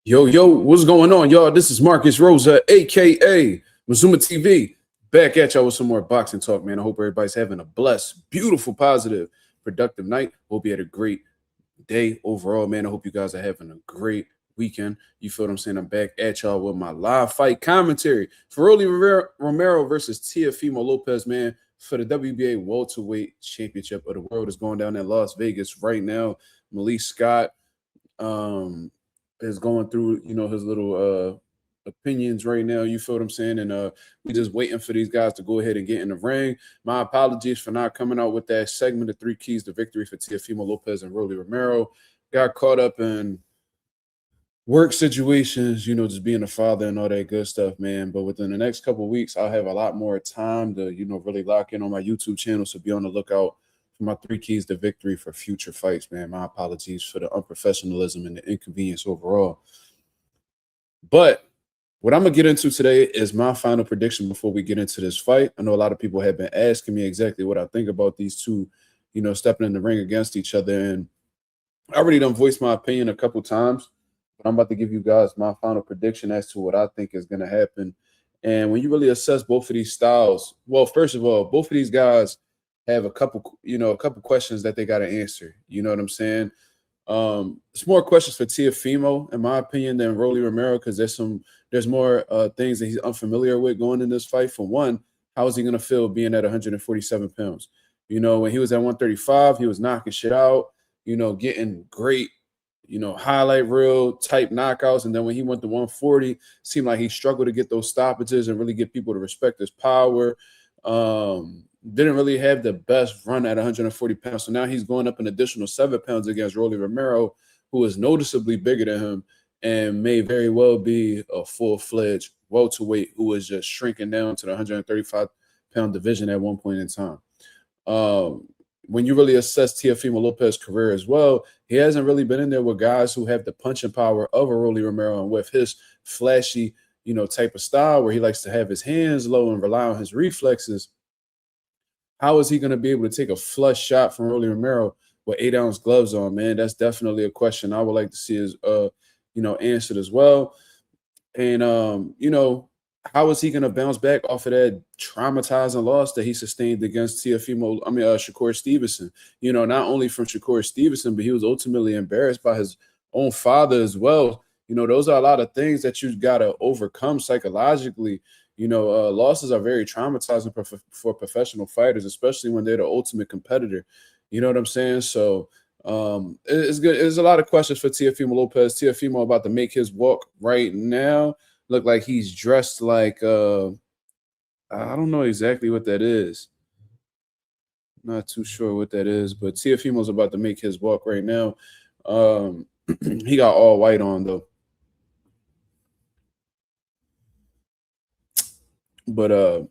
Yo, what's going on, y'all? This is Marcus Rosa, aka MAZUMA TV, back at y'all with some more boxing talk, man. I hope everybody's having a blessed, beautiful, positive, productive night. Hope you had a great day overall, man. I hope you guys are having a great weekend. You feel what I'm saying? I'm back at y'all with my live fight commentary for Rolly Romero versus Teofimo Lopez, man, for the WBA welterweight championship of the world. Is going down in Las Vegas right now. Malik Scott is going through, his little opinions right now. You feel what I'm saying? And we just waiting for these guys to go ahead and get in the ring. My apologies for not coming out with that segment of 3 keys to victory for Teofimo Lopez and Rolly Romero. Got caught up in work situations, just being a father and all that good stuff, man. But within the next couple of weeks, I'll have a lot more time to, really lock in on my YouTube channel. So be on the lookout for my 3 keys to victory for future fights, man. My apologies for the unprofessionalism and the inconvenience overall. But what I'm going to get into today is my final prediction before we get into this fight. I know a lot of people have been asking me exactly what I think about these two, stepping in the ring against each other. And I already done voiced my opinion a couple times, but I'm about to give you guys my final prediction as to what I think is going to happen. And when you really assess both of these styles, well, first of all, both of these guys have a couple questions that they got to answer. You know what I'm saying? It's more questions for Teofimo, in my opinion, than Rolly Romero, because there's more things that he's unfamiliar with going in this fight. For one, how is he going to feel being at 147 pounds? When he was at 135, he was knocking shit out, getting great, highlight reel type knockouts. And then when he went to 140, it seemed like he struggled to get those stoppages and really get people to respect his power. Didn't really have the best run at 140 pounds. So now he's going up an additional 7 pounds against Rolly Romero, who is noticeably bigger than him and may very well be a full-fledged welterweight who is just shrinking down to the 135-pound division at one point in time. When you really assess Teofimo Lopez's career as well, he hasn't really been in there with guys who have the punching power of a Rolly Romero, and with his flashy, type of style where he likes to have his hands low and rely on his reflexes. How is he going to be able to take a flush shot from Rolly Romero with 8-ounce gloves on, man? That's definitely a question I would like to see is, answered as well. And, how is he going to bounce back off of that traumatizing loss that he sustained against Shakur Stevenson? Not only from Shakur Stevenson, but he was ultimately embarrassed by his own father as well. Those are a lot of things that you've got to overcome psychologically. Losses are very traumatizing for professional fighters, especially when they're the ultimate competitor. You know what I'm saying? So it's good. There's a lot of questions for Teofimo Lopez. Teofimo about to make his walk right now. Look like he's dressed like I don't know exactly what that is. Not too sure what that is, but Teofimo's about to make his walk right now. He got all white on though. But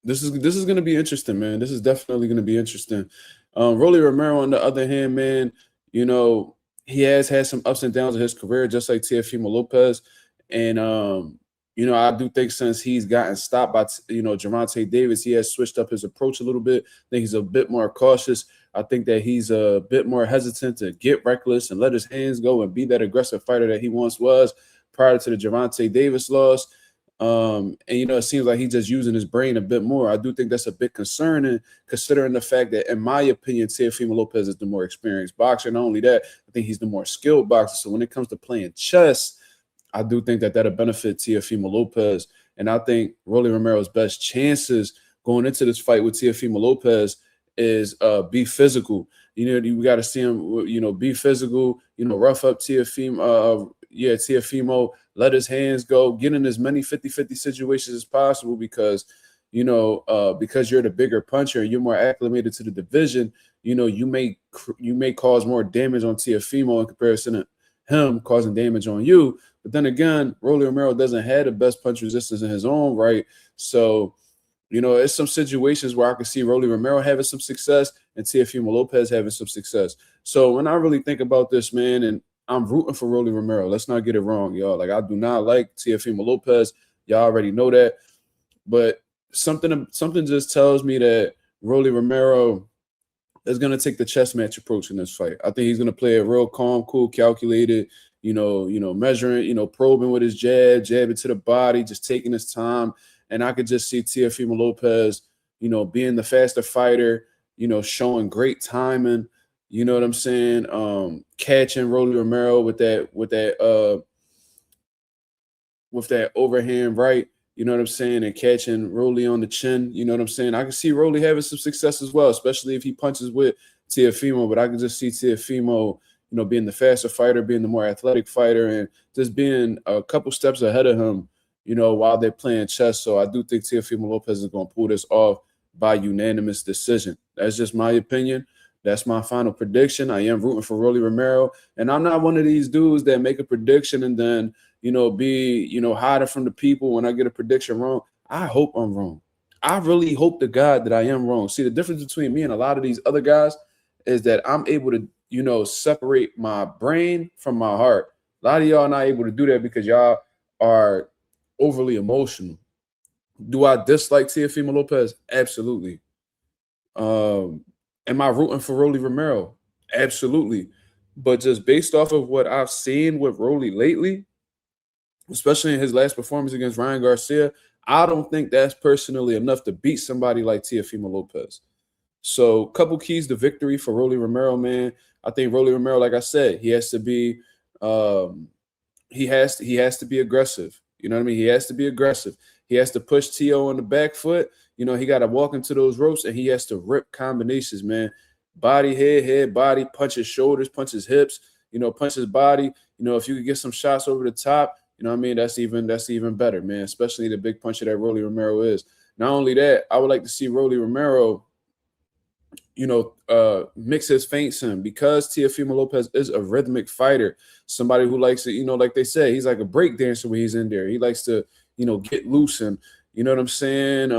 this is going to be interesting, man. This is definitely going to be interesting. Rolly Romero, on the other hand, man, he has had some ups and downs in his career, just like Teofimo Lopez. And I do think since he's gotten stopped by Gervonta Davis, he has switched up his approach a little bit. I think he's a bit more cautious. I think that he's a bit more hesitant to get reckless and let his hands go and be that aggressive fighter that he once was prior to the Gervonta Davis loss. It seems like he's just using his brain a bit more. I do think that's a bit concerning, considering the fact that, in my opinion, Teofimo Lopez is the more experienced boxer. Not only that, I think he's the more skilled boxer. So when it comes to playing chess, I do think that that'll benefit Teofimo Lopez. And I think Rolly Romero's best chances going into this fight with Teofimo Lopez is be physical. You got to see him, be physical, rough up Teofimo. Teofimo, let his hands go, get in as many 50-50 situations as possible because you're the bigger puncher and you're more acclimated to the division, you may cause more damage on Teofimo in comparison to him causing damage on you. But then again, Rolly Romero doesn't have the best punch resistance in his own right. So, it's some situations where I can see Rolly Romero having some success and Teofimo Lopez having some success. So when I really think about this, man, and I'm rooting for Rolly Romero. Let's not get it wrong, y'all. Like, I do not like Teofimo Lopez. Y'all already know that. But something just tells me that Rolly Romero is going to take the chess match approach in this fight. I think he's going to play it real calm, cool, calculated, measuring, probing with his jabbing to the body, just taking his time. And I could just see Teofimo Lopez, being the faster fighter, showing great timing, you know what I'm saying? Catching Rolly Romero with that overhand right, you know what I'm saying, and catching Rolly on the chin, you know what I'm saying? I can see Rolly having some success as well, especially if he punches with Teofimo, but I can just see Teofimo, being the faster fighter, being the more athletic fighter, and just being a couple steps ahead of him, while they're playing chess. So I do think Teofimo Lopez is going to pull this off by unanimous decision. That's just my opinion. That's my final prediction. I am rooting for Rolly Romero, and I'm not one of these dudes that make a prediction and then, be, hiding from the people when I get a prediction wrong. I hope I'm wrong. I really hope to God that I am wrong. See, the difference between me and a lot of these other guys is that I'm able to, separate my brain from my heart. A lot of y'all not able to do that because y'all are overly emotional. Do I dislike Teofimo Lopez? Absolutely. Am I rooting for Rolly Romero? Absolutely. But just based off of what I've seen with Rolly lately, especially in his last performance against Ryan Garcia, I don't think that's personally enough to beat somebody like Teofimo Lopez. So, couple keys to victory for Rolly Romero, man. I think Rolly Romero, like I said, he has to be aggressive. You know what I mean? He has to be aggressive. He has to push T.O. on the back foot. He got to walk into those ropes, and he has to rip combinations, man. Body, head, body, punch his shoulders, punch his hips, punch his body. If you could get some shots over the top, you know what I mean? That's even better, man, especially the big puncher that Rolly Romero is. Not only that, I would like to see Rolly Romero, mix his feints in, because Teofimo Lopez is a rhythmic fighter, somebody who likes to, like they say, he's like a break dancer when he's in there. He likes to, get loose and, you know what I'm saying,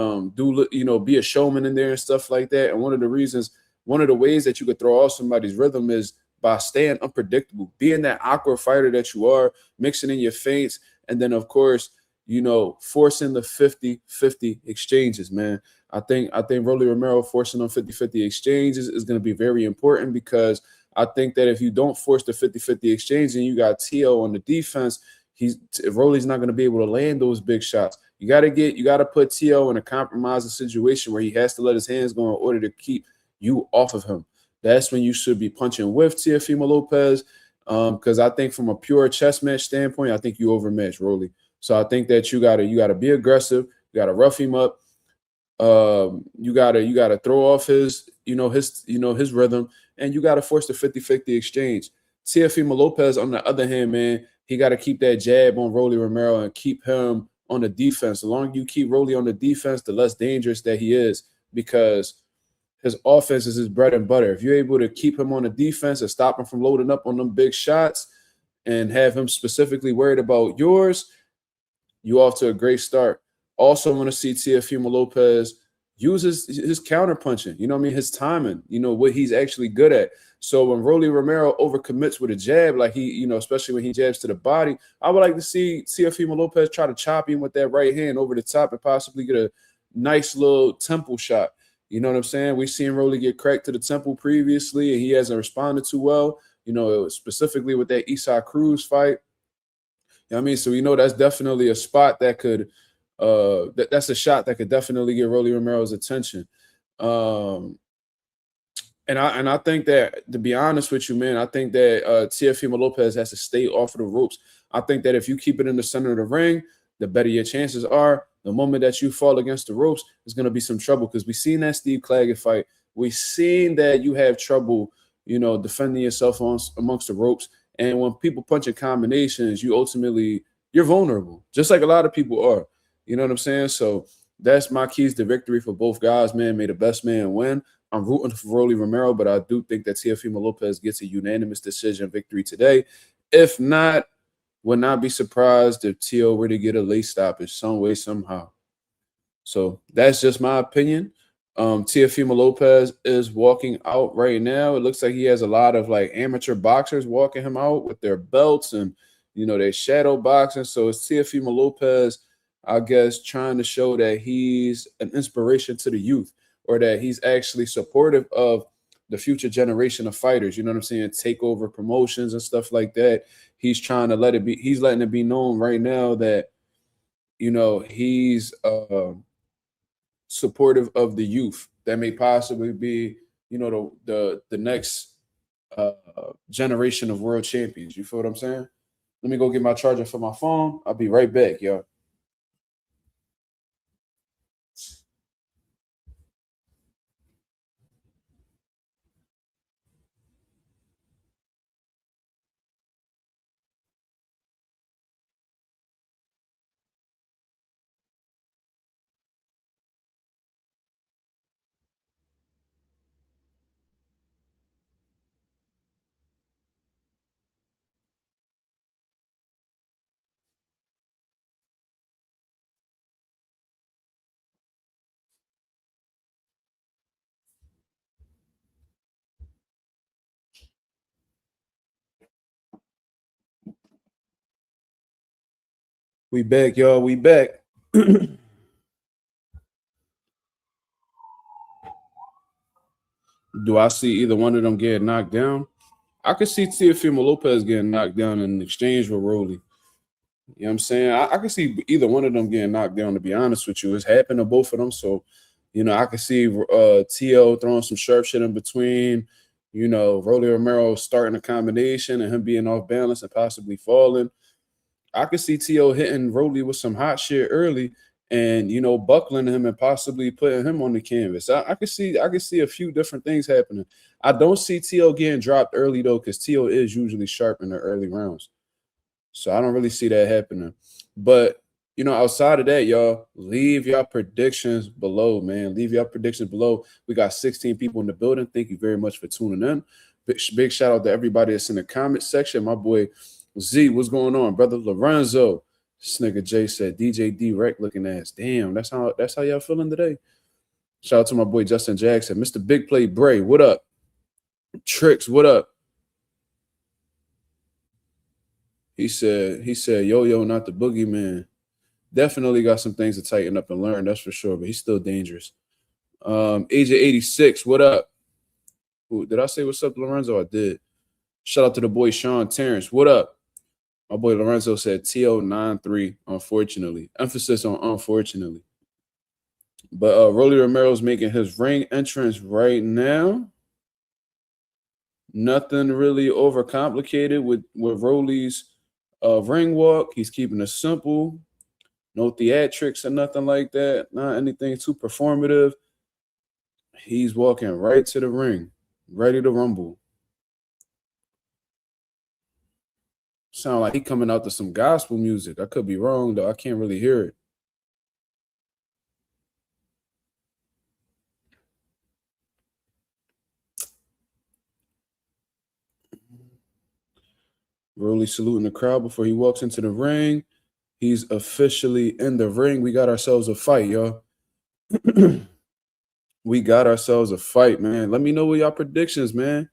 be a showman in there and stuff like that. And one of the ways that you could throw off somebody's rhythm is by staying unpredictable, being that awkward fighter that you are, mixing in your feints, and then, of course, forcing the 50-50 exchanges, man. I think Rolly Romero forcing on 50-50 exchanges is going to be very important, because I think that if you don't force the 50-50 exchange and you got T.O. on the defense, Rolly's not going to be able to land those big shots. You got to put T.O. in a compromising situation where he has to let his hands go in order to keep you off of him. That's when you should be punching with Teofimo Lopez, because I think from a pure chess match standpoint, I think you overmatch Rolly. So I think that you gotta be aggressive. You gotta rough him up. You gotta throw off his rhythm, and you gotta force the 50-50 exchange. Teofimo Lopez, on the other hand, man, he got to keep that jab on Rolly Romero and keep him on the defense. The longer you keep Rolly on the defense, the less dangerous that he is, because his offense is his bread and butter. If you're able to keep him on the defense and stop him from loading up on them big shots and have him specifically worried about yours, you off to a great start. Also want to see Teofimo Lopez use his counter punching, his timing, what he's actually good at. So when Rolly Romero overcommits with a jab, like he, especially when he jabs to the body, I would like to see Teofimo Lopez try to chop him with that right hand over the top and possibly get a nice little temple shot. You know what I'm saying? We've seen Rolly get cracked to the temple previously, and he hasn't responded too well, specifically with that Isaac Cruz fight. You know what I mean? So that's definitely a spot that could that's a shot that could definitely get Rolly Romero's attention. And I think that, to be honest with you, man, I think that Teofimo Lopez has to stay off of the ropes. I think that if you keep it in the center of the ring, the better your chances are. The moment that you fall against the ropes, there's going to be some trouble, because we've seen that Steve Claggett fight. We've seen that you have trouble, defending yourself amongst the ropes. And when people punch in combinations, you're vulnerable, just like a lot of people are. You know what I'm saying? So that's my keys to victory for both guys, man. May the best man win. I'm rooting for Rolly Romero, but I do think that Teofimo Lopez gets a unanimous decision victory today. If not, would not be surprised if T.O. were to get a late stoppage some way, somehow. So that's just my opinion. Teofimo Lopez is walking out right now. It looks like he has a lot of amateur boxers walking him out with their belts and, they're shadow boxing. So it's Teofimo Lopez, I guess, trying to show that he's an inspiration to the youth, or that he's actually supportive of the future generation of fighters. You know what I'm saying? Takeover promotions and stuff like that. He's trying to let it be. He's letting it be known right now that he's supportive of the youth that may possibly be the next generation of world champions. You feel what I'm saying? Let me go get my charger for my phone. I'll be right back, y'all. We back, y'all. We back. Do I see either one of them getting knocked down? I could see Teofimo Lopez getting knocked down in exchange with Rolly. You know what I'm saying? I could see either one of them getting knocked down, to be honest with you. It's happened to both of them. So, I could see T.O. throwing some sharp shit in between, Rolly Romero starting a combination and him being off balance and possibly falling. I could see T.O. hitting Rolly with some hot shit early and, buckling him and possibly putting him on the canvas. I could see a few different things happening. I don't see T.O. getting dropped early, though, because T.O. is usually sharp in the early rounds. So I don't really see that happening. But, outside of that, y'all, leave your predictions below, man. Leave your predictions below. We got 16 people in the building. Thank you very much for tuning in. Big shout out to everybody that's in the comment section. My boy Z, what's going on, brother? Lorenzo. This nigga Jay said DJ D-Rec looking ass. Damn, that's how y'all feeling today. Shout out to my boy Justin Jackson. Mr. Big Play Bray, what up? Tricks, what up? He said, yo, not the boogeyman. Definitely got some things to tighten up and learn, that's for sure, but he's still dangerous. Agent 86, what up? Ooh, did I say what's up, Lorenzo? I did. Shout out to the boy Sean Terrence, what up? My boy Lorenzo said TO93, unfortunately. Emphasis on unfortunately. But Rolly Romero's making his ring entrance right now. Nothing really overcomplicated with Rolly's ring walk. He's keeping it simple. No theatrics or nothing like that. Not anything too performative. He's walking right to the ring, ready to rumble. Sound like he coming out to some gospel music. I could be wrong, though. I can't really hear it. Rolly saluting the crowd before he walks into the ring. He's officially in the ring. We got ourselves a fight, y'all. We got ourselves a fight, man. Let me know what y'all predictions, man.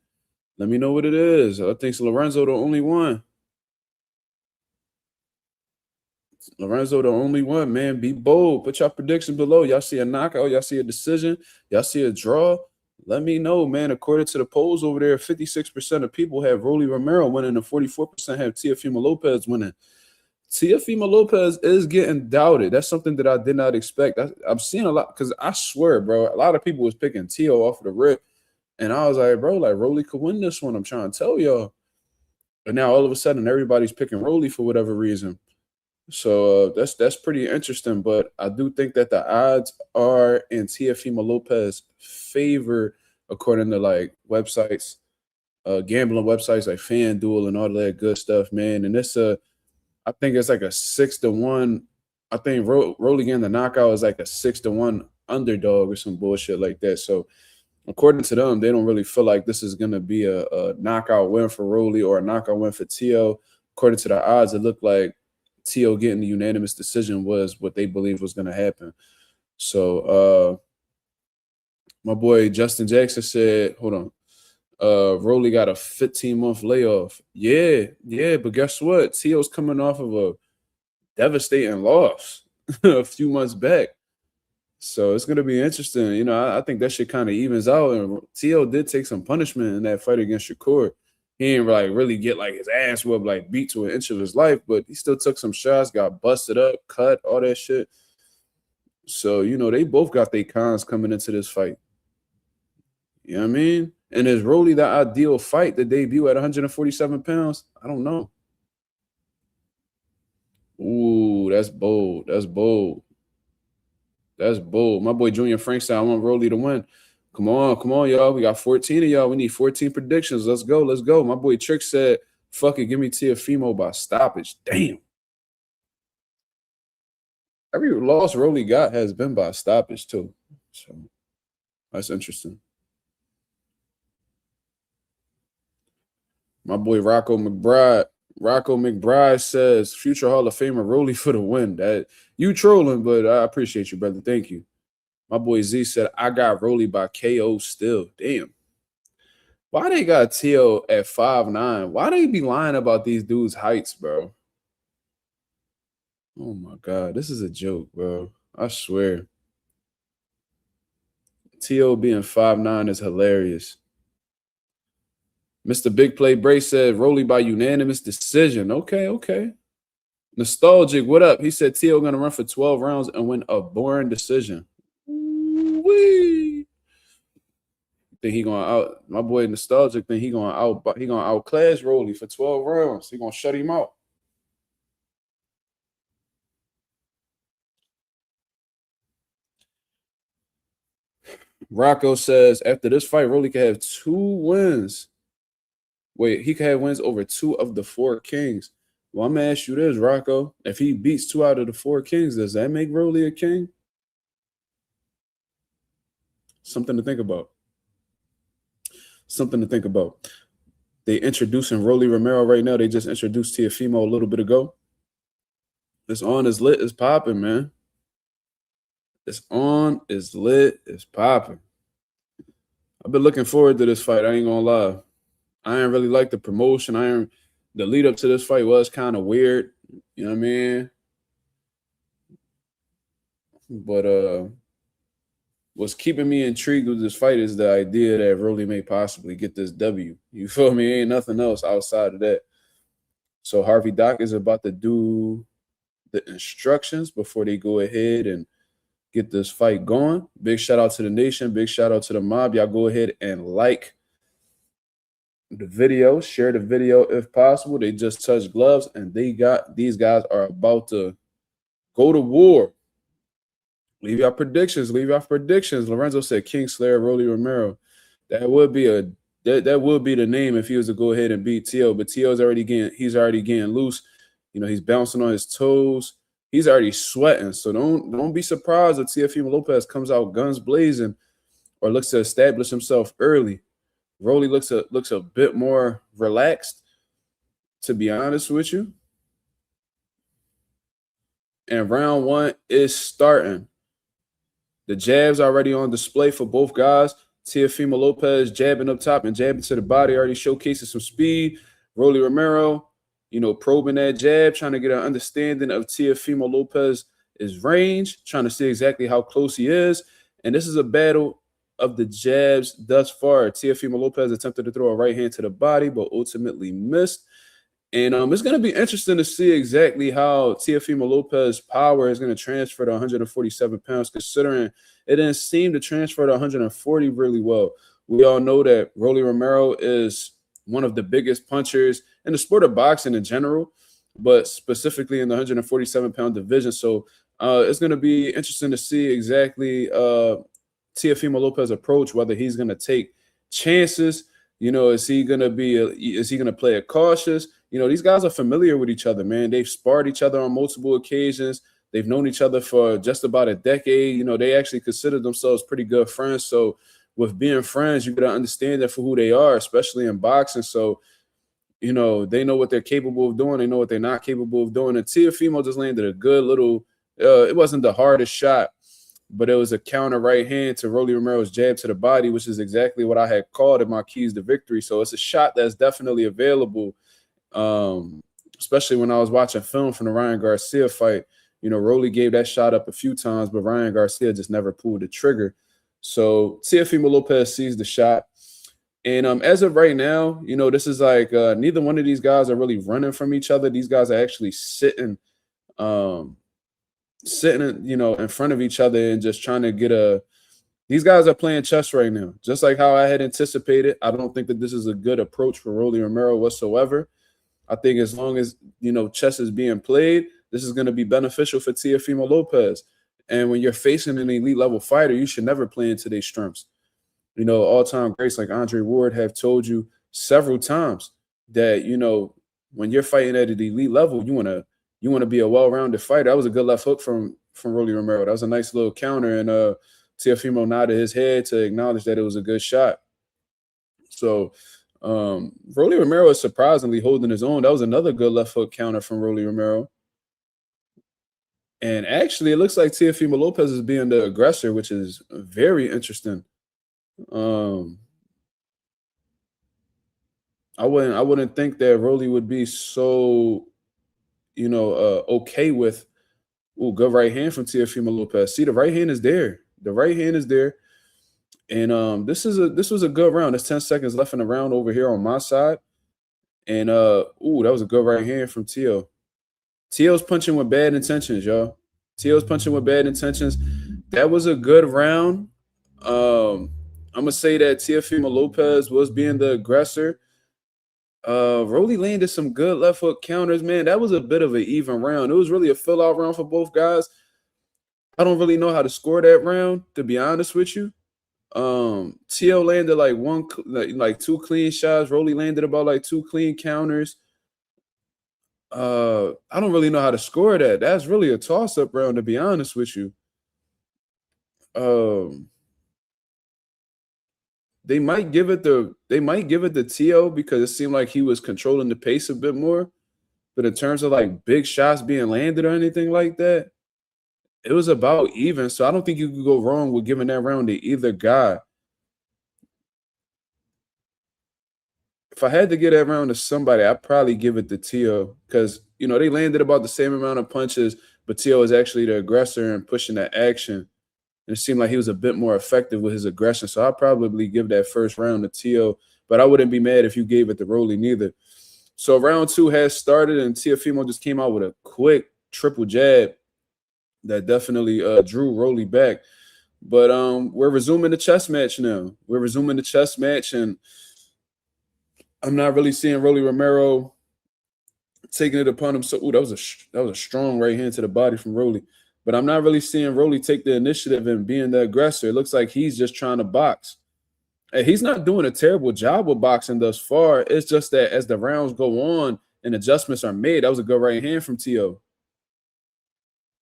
Let me know what it is. I think Lorenzo the only one. Lorenzo the only one, man. Be bold. Put your predictions below. Y'all see a knockout? Y'all see a decision? Y'all see a draw? Let me know, man. According to the polls over there, 56% of people have Rolly Romero winning and 44% have Teofimo Lopez winning. Teofimo Lopez is getting doubted. That's something that I did not expect. I'm seeing a lot because I swear, bro, a lot of people was picking Teo off of the rip. And I was like, bro, like Rolly could win this one. I'm trying to tell y'all. But now all of a sudden, everybody's picking Rolly for whatever reason. So that's pretty interesting. But I do think that the odds are in Teofimo Lopez's favor, according to like websites, gambling websites like FanDuel and all that good stuff, man. And it's I think it's like a 6-1. I think Rolly getting the knockout is like a 6-1 underdog or some bullshit like that. So according to them, they don't really feel like this is gonna be a knockout win for Rolly or a knockout win for Teo. According to the odds, it looked like Teo getting the unanimous decision was what they believed was gonna happen. So my boy Justin Jackson said, hold on. Rolly got a 15-month layoff. Yeah, but guess what? Teo's coming off of a devastating loss a few months back. So it's gonna be interesting. You know, I think that shit kind of evens out. And Tio did take some punishment in that fight against Shakur. He didn't like really get like his ass whooped, like beat to an inch of his life, but he still took some shots, got busted up, cut, all that shit. So, you know, they both got their cons coming into this fight. You know what I mean? And is Rolly the ideal fight to debut at 147 pounds? I don't know. Ooh, that's bold. That's bold. That's bold. My boy Junior Frank said, I want Rolly to win. Come on, y'all. We got 14 of y'all. We need 14 predictions. Let's go. Let's go. My boy Trick said, fuck it, give me Teofimo by stoppage. Damn. Every loss Rolly got has been by stoppage, too. So that's interesting. My boy Rocco McBride says, future Hall of Famer Rolly for the win. That you trolling, but I appreciate you, brother. Thank you. My boy Z said, I got Rolly by KO still. Damn. Why they got Tio at 5'9"? Why they be lying about these dudes' heights, bro? Oh, my God. This is a joke, bro. I swear. Tio being 5'9" is hilarious. Mr. Big Play Brace said, Rolly by unanimous decision. Okay. Nostalgic, what up? He said Tio going to run for 12 rounds and win a boring decision. Wee. Think he going out? My boy Nostalgic think he going to outclass Rolly for 12 rounds. He going to shut him out. Rocco says after this fight, Rolly could have 2 wins. Wait, he could have wins over 2 of the 4 kings. Well, I'm gonna ask you this, Rocco. If he beats 2 out of the 4 kings, does that make Rolly a king? Something to think about. Something to think about. They introducing Rolly Romero right now. They just introduced Teofimo a little bit ago. It's on, is lit, is popping, man. It's on, is lit, is popping. I've been looking forward to this fight. I ain't gonna lie. I ain't really like the promotion. The lead up to this fight was kind of weird. You know what I mean? But what's keeping me intrigued with this fight is the idea that Rolly may possibly get this W. You feel me? Ain't nothing else outside of that. So Harvey Doc is about to do the instructions before they go ahead and get this fight going. Big shout out to the nation. Big shout out to the mob. Y'all go ahead and like the video, share the video if possible. They just touched gloves, and these guys are about to go to war. Leave your predictions. Lorenzo said Kingslayer, Rolly Romero. That would be the name if he was to go ahead and beat Tio. But Tio's already getting loose. You know, he's bouncing on his toes. He's already sweating. So don't be surprised if Teofimo Lopez comes out guns blazing or looks to establish himself early. Rolly looks a bit more relaxed, to be honest with you. And round 1 is starting. The jabs already on display for both guys. Teofimo Lopez jabbing up top and jabbing to the body, already showcasing some speed. Rolly Romero, you know, probing that jab, trying to get an understanding of Teofimo Lopez's range, trying to see exactly how close he is. And this is a battle of the jabs thus far. Teofimo Lopez attempted to throw a right hand to the body, but ultimately missed. And it's going to be interesting to see exactly how Teofimo Lopez's power is going to transfer to 147 pounds, considering it didn't seem to transfer to 140 really well. We all know that Rolly Romero is one of the biggest punchers in the sport of boxing in general, but specifically in the 147-pound division. So it's going to be interesting to see exactly Teofimo Lopez's approach, whether he's going to take chances. You know, is he going to play it cautious? You know, these guys are familiar with each other, man. They've sparred each other on multiple occasions. They've known each other for just about a decade. You know, they actually consider themselves pretty good friends. So with being friends, you got to understand that for who they are, especially in boxing. So, you know, they know what they're capable of doing. They know what they're not capable of doing. And Teofimo just landed a good little it wasn't the hardest shot, but it was a counter right hand to Rolly Romero's jab to the body, which is exactly what I had called in my keys to victory. So it's a shot that's definitely available, especially when I was watching film from the Ryan Garcia fight. You know, Rolly gave that shot up a few times, but Ryan Garcia just never pulled the trigger. So Teofimo Lopez sees the shot. And as of right now, you know, this is like neither one of these guys are really running from each other. These guys are actually sitting, you know, in front of each other and just trying to get a. These guys are playing chess right now, just like how I had anticipated. I don't think that this is a good approach for Rolly Romero whatsoever. I think as long as, you know, chess is being played, this is going to be beneficial for Teofimo Lopez. And when you're facing an elite level fighter, you should never play into their strengths. You know, all-time greats like Andre Ward have told you several times that, you know, when you're fighting at an elite level, you want to be a well-rounded fighter. That was a good left hook from Rolly Romero. That was a nice little counter, and Teofimo nodded his head to acknowledge that it was a good shot. So Rolly Romero is surprisingly holding his own. That was another good left hook counter from Rolly Romero. And actually, it looks like Teofimo Lopez is being the aggressor, which is very interesting. I wouldn't think that Rolly would be so, you know, okay with good right hand from Teofimo Lopez. See, the right hand is there. The right hand is there. And this was a good round. There's 10 seconds left in the round over here on my side. And that was a good right hand from Teo. Teo's punching with bad intentions, y'all. Teo's punching with bad intentions. That was a good round. I'm gonna say that Teofimo Lopez was being the aggressor. Rolly landed some good left hook counters, man. That was a bit of an even round. It was really a fill-out round for both guys. I don't really know how to score that round, to be honest with you. Teo landed like two clean shots. Rolly landed about like two clean counters. I don't really know how to score that. That's really a toss-up round, to be honest with you. They might give it to Teo because it seemed like he was controlling the pace a bit more. But in terms of like big shots being landed or anything like that, it was about even. So I don't think you could go wrong with giving that round to either guy. If I had to give that round to somebody, I'd probably give it to Teo because, you know, they landed about the same amount of punches, but Teo is actually the aggressor and pushing the action. And it seemed like he was a bit more effective with his aggression. So I'd probably give that first round to Teo, but I wouldn't be mad if you gave it to Rolly neither. So round two has started, and Teofimo just came out with a quick triple jab that definitely drew Rolly back. But we're resuming the chess match now. We're resuming the chess match, and I'm not really seeing Rolly Romero taking it upon himself. That was a strong right hand to the body from Rolly. But I'm not really seeing Rolly take the initiative and being the aggressor. It looks like he's just trying to box. And he's not doing a terrible job with boxing thus far. It's just that as the rounds go on and adjustments are made, that was a good right hand from Teo.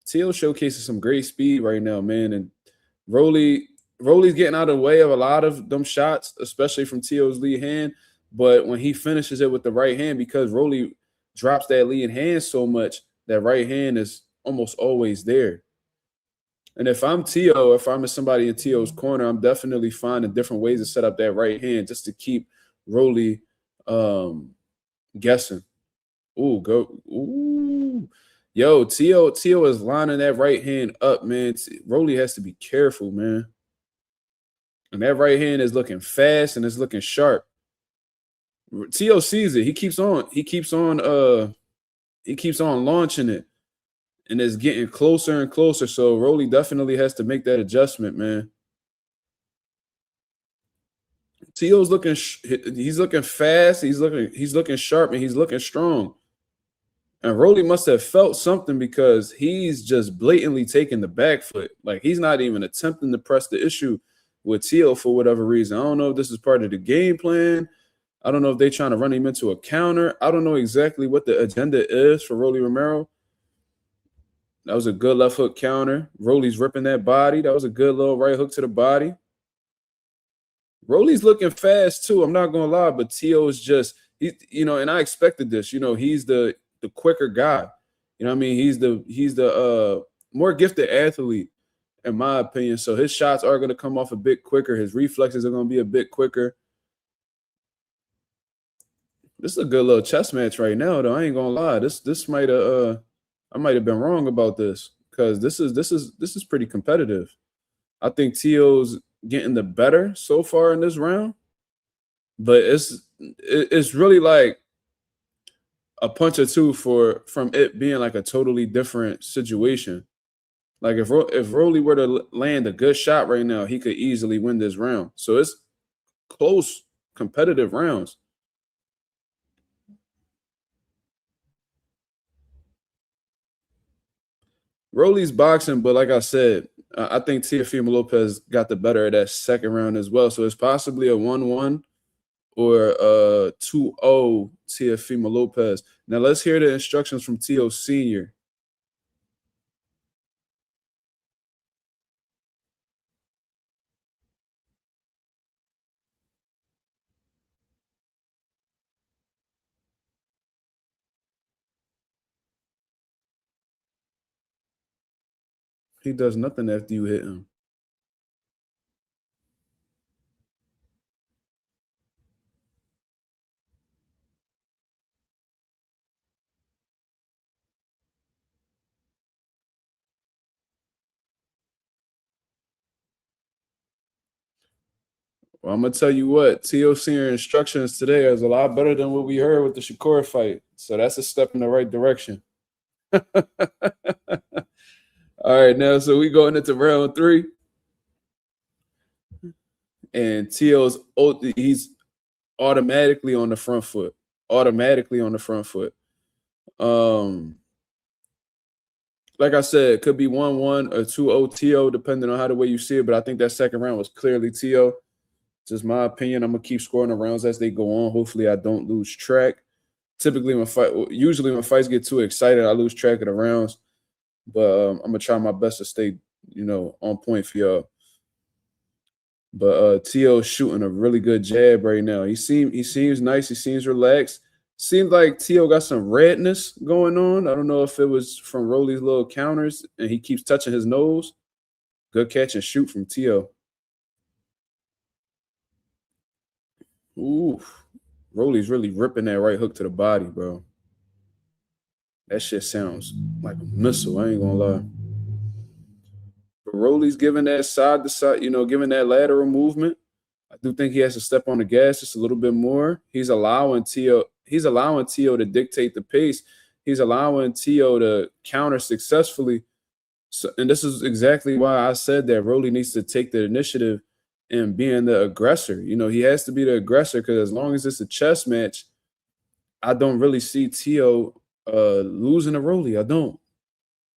Teo showcases some great speed right now, man. And Rolly's getting out of the way of a lot of them shots, especially from Teo's lead hand. But when he finishes it with the right hand, because Rolly drops that lead hand so much, that right hand is almost always there. And if I'm Teo, if I'm somebody in Teo's corner, I'm definitely finding different ways to set up that right hand just to keep Rolly guessing. Yo, Teo is lining that right hand up, man. Rolly has to be careful, man. And that right hand is looking fast and it's looking sharp. Teo sees it. He keeps on launching it. And it's getting closer and closer. So Rolly definitely has to make that adjustment, man. Teo's looking fast. He's looking sharp, and he's looking strong. And Rolly must have felt something because he's just blatantly taking the back foot. Like, he's not even attempting to press the issue with Teo for whatever reason. I don't know if this is part of the game plan. I don't know if they're trying to run him into a counter. I don't know exactly what the agenda is for Rolly Romero. That was a good left hook counter. Rolly's ripping that body. That was a good little right hook to the body. Rolly's looking fast too. I'm not gonna lie, but Teo is just and I expected this. He's the quicker guy. You know what I mean? He's the more gifted athlete, in my opinion. So his shots are gonna come off a bit quicker. His reflexes are gonna be a bit quicker. This is a good little chess match right now, though. I ain't gonna lie. This might have I might have been wrong about this because this is pretty competitive. I think Tio's getting the better so far in this round, but it's really like a punch or two from it being like a totally different situation. Like if Rolly were to land a good shot right now, he could easily win this round. So it's close, competitive rounds. Rolly's boxing, but like I said, I think Teofimo Lopez got the better of that second round as well. So it's possibly a 1-1 or a 2-0 Teofimo Lopez. Now let's hear the instructions from Tio Sr. He does nothing after you hit him. Well, I'm gonna tell you what, Tio Senior instructions today is a lot better than what we heard with the Shakur fight. So that's a step in the right direction. All right, now so we going into round 3, and he's automatically on the front foot. Automatically on the front foot. Um, like I said, it could be 1-1 or 2-0 Tio, depending on how the way you see it. But I think that second round was clearly Tio. Just my opinion. I'm gonna keep scoring the rounds as they go on. Hopefully, I don't lose track. Typically, usually when fights get too excited, I lose track of the rounds. But I'm gonna try my best to stay, on point for y'all. But Tio's shooting a really good jab right now. He seems nice. He seems relaxed. Seems like Tio got some redness going on. I don't know if it was from Rolly's little counters, and he keeps touching his nose. Good catch and shoot from Tio. Ooh, Rolly's really ripping that right hook to the body, bro. That shit sounds like a missile. I ain't gonna lie. But Rolly's giving that side to side, giving that lateral movement. I do think he has to step on the gas just a little bit more. He's allowing Tio to dictate the pace. He's allowing Tio to counter successfully. So, and this is exactly why I said that Rolly needs to take the initiative and being the aggressor. He has to be the aggressor because as long as it's a chess match, I don't really see Tio losing to Rolly. I don't.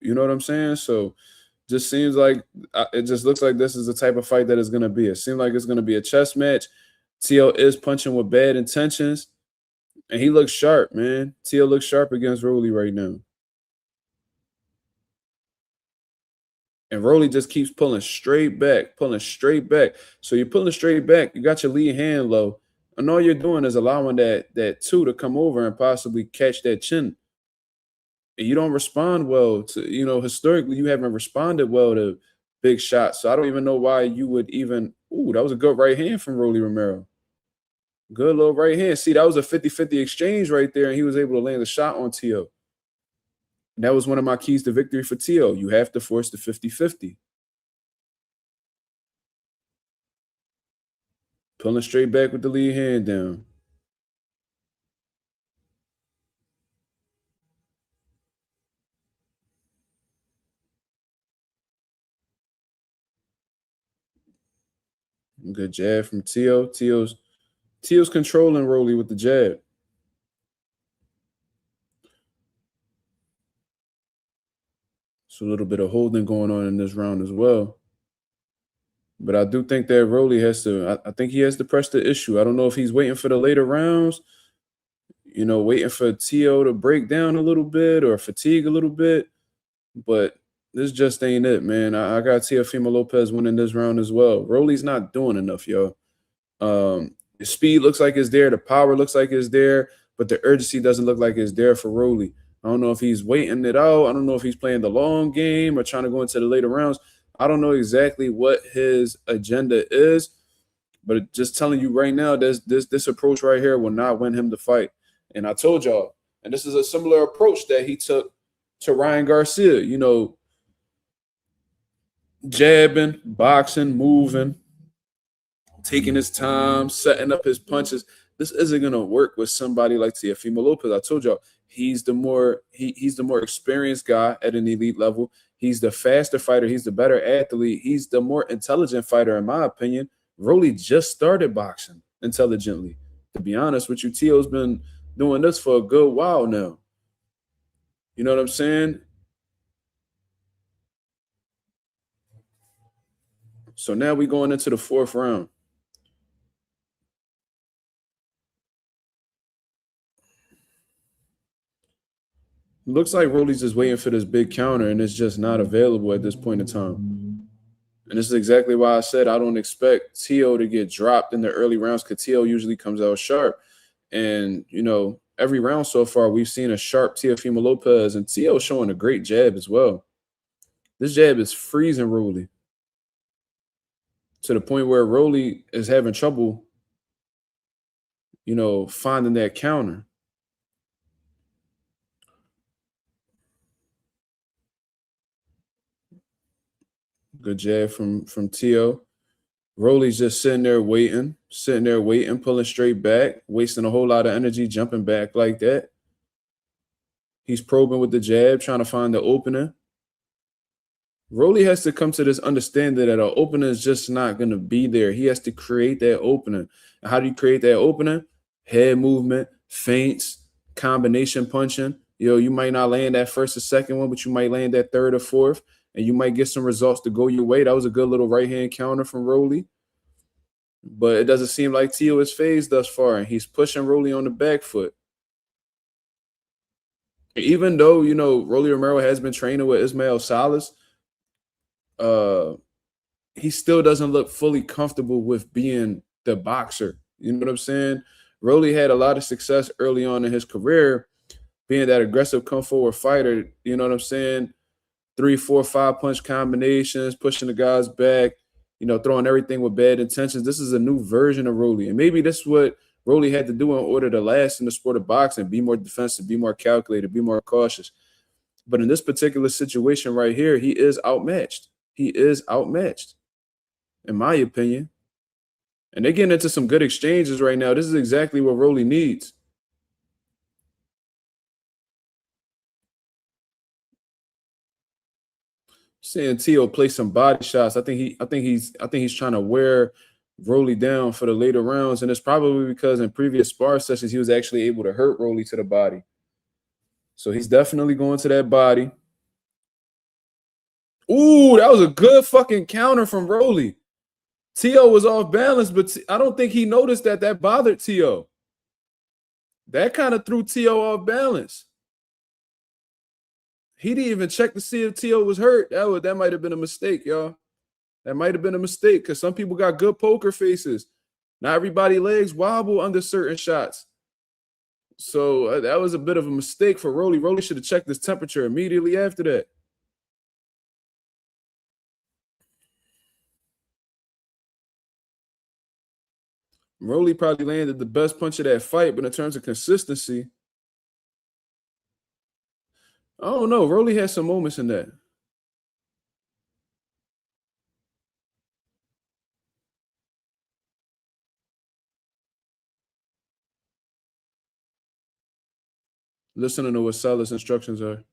You know what I'm saying? So just seems like it just looks like this is the type of fight that it's going to be. It seems like it's going to be a chess match. Tio is punching with bad intentions, and he looks sharp, man. Tio looks sharp against Rolly right now. And Rolly just keeps pulling straight back. So you're pulling straight back. You got your lead hand low. And all you're doing is allowing that 2 to come over and possibly catch that chin. And you don't respond well to, historically, you haven't responded well to big shots. So I don't even know why you would even. Ooh, that was a good right hand from Rolly Romero. Good little right hand. See, that was a 50-50 exchange right there, and he was able to land a shot on Tio. And that was one of my keys to victory for Tio. You have to force the 50-50. Pulling straight back with the lead hand down. Good jab from Tio. Tio's controlling Rolly with the jab. So a little bit of holding going on in this round as well. But I do think that Rolly has to. I think he has to press the issue. I don't know if he's waiting for the later rounds. Waiting for Tio to break down a little bit or fatigue a little bit. But this just ain't it, man. I got Teofimo Lopez winning this round as well. Rolly's not doing enough, yo. The speed looks like it's there. The power looks like it's there. But the urgency doesn't look like it's there for Rolly. I don't know if he's waiting it out. I don't know if he's playing the long game or trying to go into the later rounds. I don't know exactly what his agenda is. But just telling you right now, this approach right here will not win him the fight. And I told y'all, and this is a similar approach that he took to Ryan Garcia, you know, jabbing, boxing, moving, taking his time, setting up his punches. This isn't gonna work with somebody like Teofimo Lopez. I told y'all he's the more he's the more experienced guy at an elite level. He's the faster fighter. He's the better athlete. He's the more intelligent fighter, in my opinion. Rolly just started boxing intelligently. To be honest with you, Tio's been doing this for a good while now. You know what I'm saying? So now we going into the fourth round. Looks like Rolly's just waiting for this big counter, and it's just not available at this point in time. And this is exactly why I said I don't expect Tio to get dropped in the early rounds, because Tio usually comes out sharp. And, you know, every round so far, we've seen a sharp Teofimo Lopez, and Tio showing a great jab as well. This jab is freezing Rolly to the point where Rolly is having trouble, you know, finding that counter. Good jab from Tio. Rolly's just sitting there waiting, pulling straight back, wasting a whole lot of energy, jumping back like that. He's probing with the jab, trying to find the opening. Rolly has to come to this understanding that an opening is just not going to be there. He has to create that opening. And how do you create that opening? Head movement, feints, combination punching. You might not land that first or second one, but you might land that third or fourth, and you might get some results to go your way. That was a good little right-hand counter from Rolly. But it doesn't seem like Tio is phased thus far, and he's pushing Rolly on the back foot. Even though, you know, Rolly Romero has been training with Ismael Salas, he still doesn't look fully comfortable with being the boxer. You know what I'm saying? Rolly had a lot of success early on in his career being that aggressive come forward fighter. You know what I'm saying? 3, 4, 5 punch combinations, pushing the guys back, you know, throwing everything with bad intentions. This is a new version of Rolly. And maybe this is what Rolly had to do in order to last in the sport of boxing: be more defensive, be more calculated, be more cautious. But in this particular situation right here, he is outmatched. He is outmatched, in my opinion. And they're getting into some good exchanges right now. This is exactly what Rolly needs. Seeing Tio play some body shots. I think he's trying to wear Rolly down for the later rounds. And it's probably because in previous spar sessions, he was actually able to hurt Rolly to the body. So he's definitely going to that body. Ooh, that was a good fucking counter from Rolly. Tio was off balance, but I don't think he noticed that bothered Tio. That kind of threw Tio off balance. He didn't even check to see if Tio was hurt. That might have been a mistake, y'all. That might have been a mistake, because some people got good poker faces. Not everybody's legs wobble under certain shots. So that was a bit of a mistake for Rolly. Rolly should have checked his temperature immediately after that. Rolly probably landed the best punch of that fight, but in terms of consistency, I don't know. Rolly had some moments in that. Listening to what Salah's instructions are.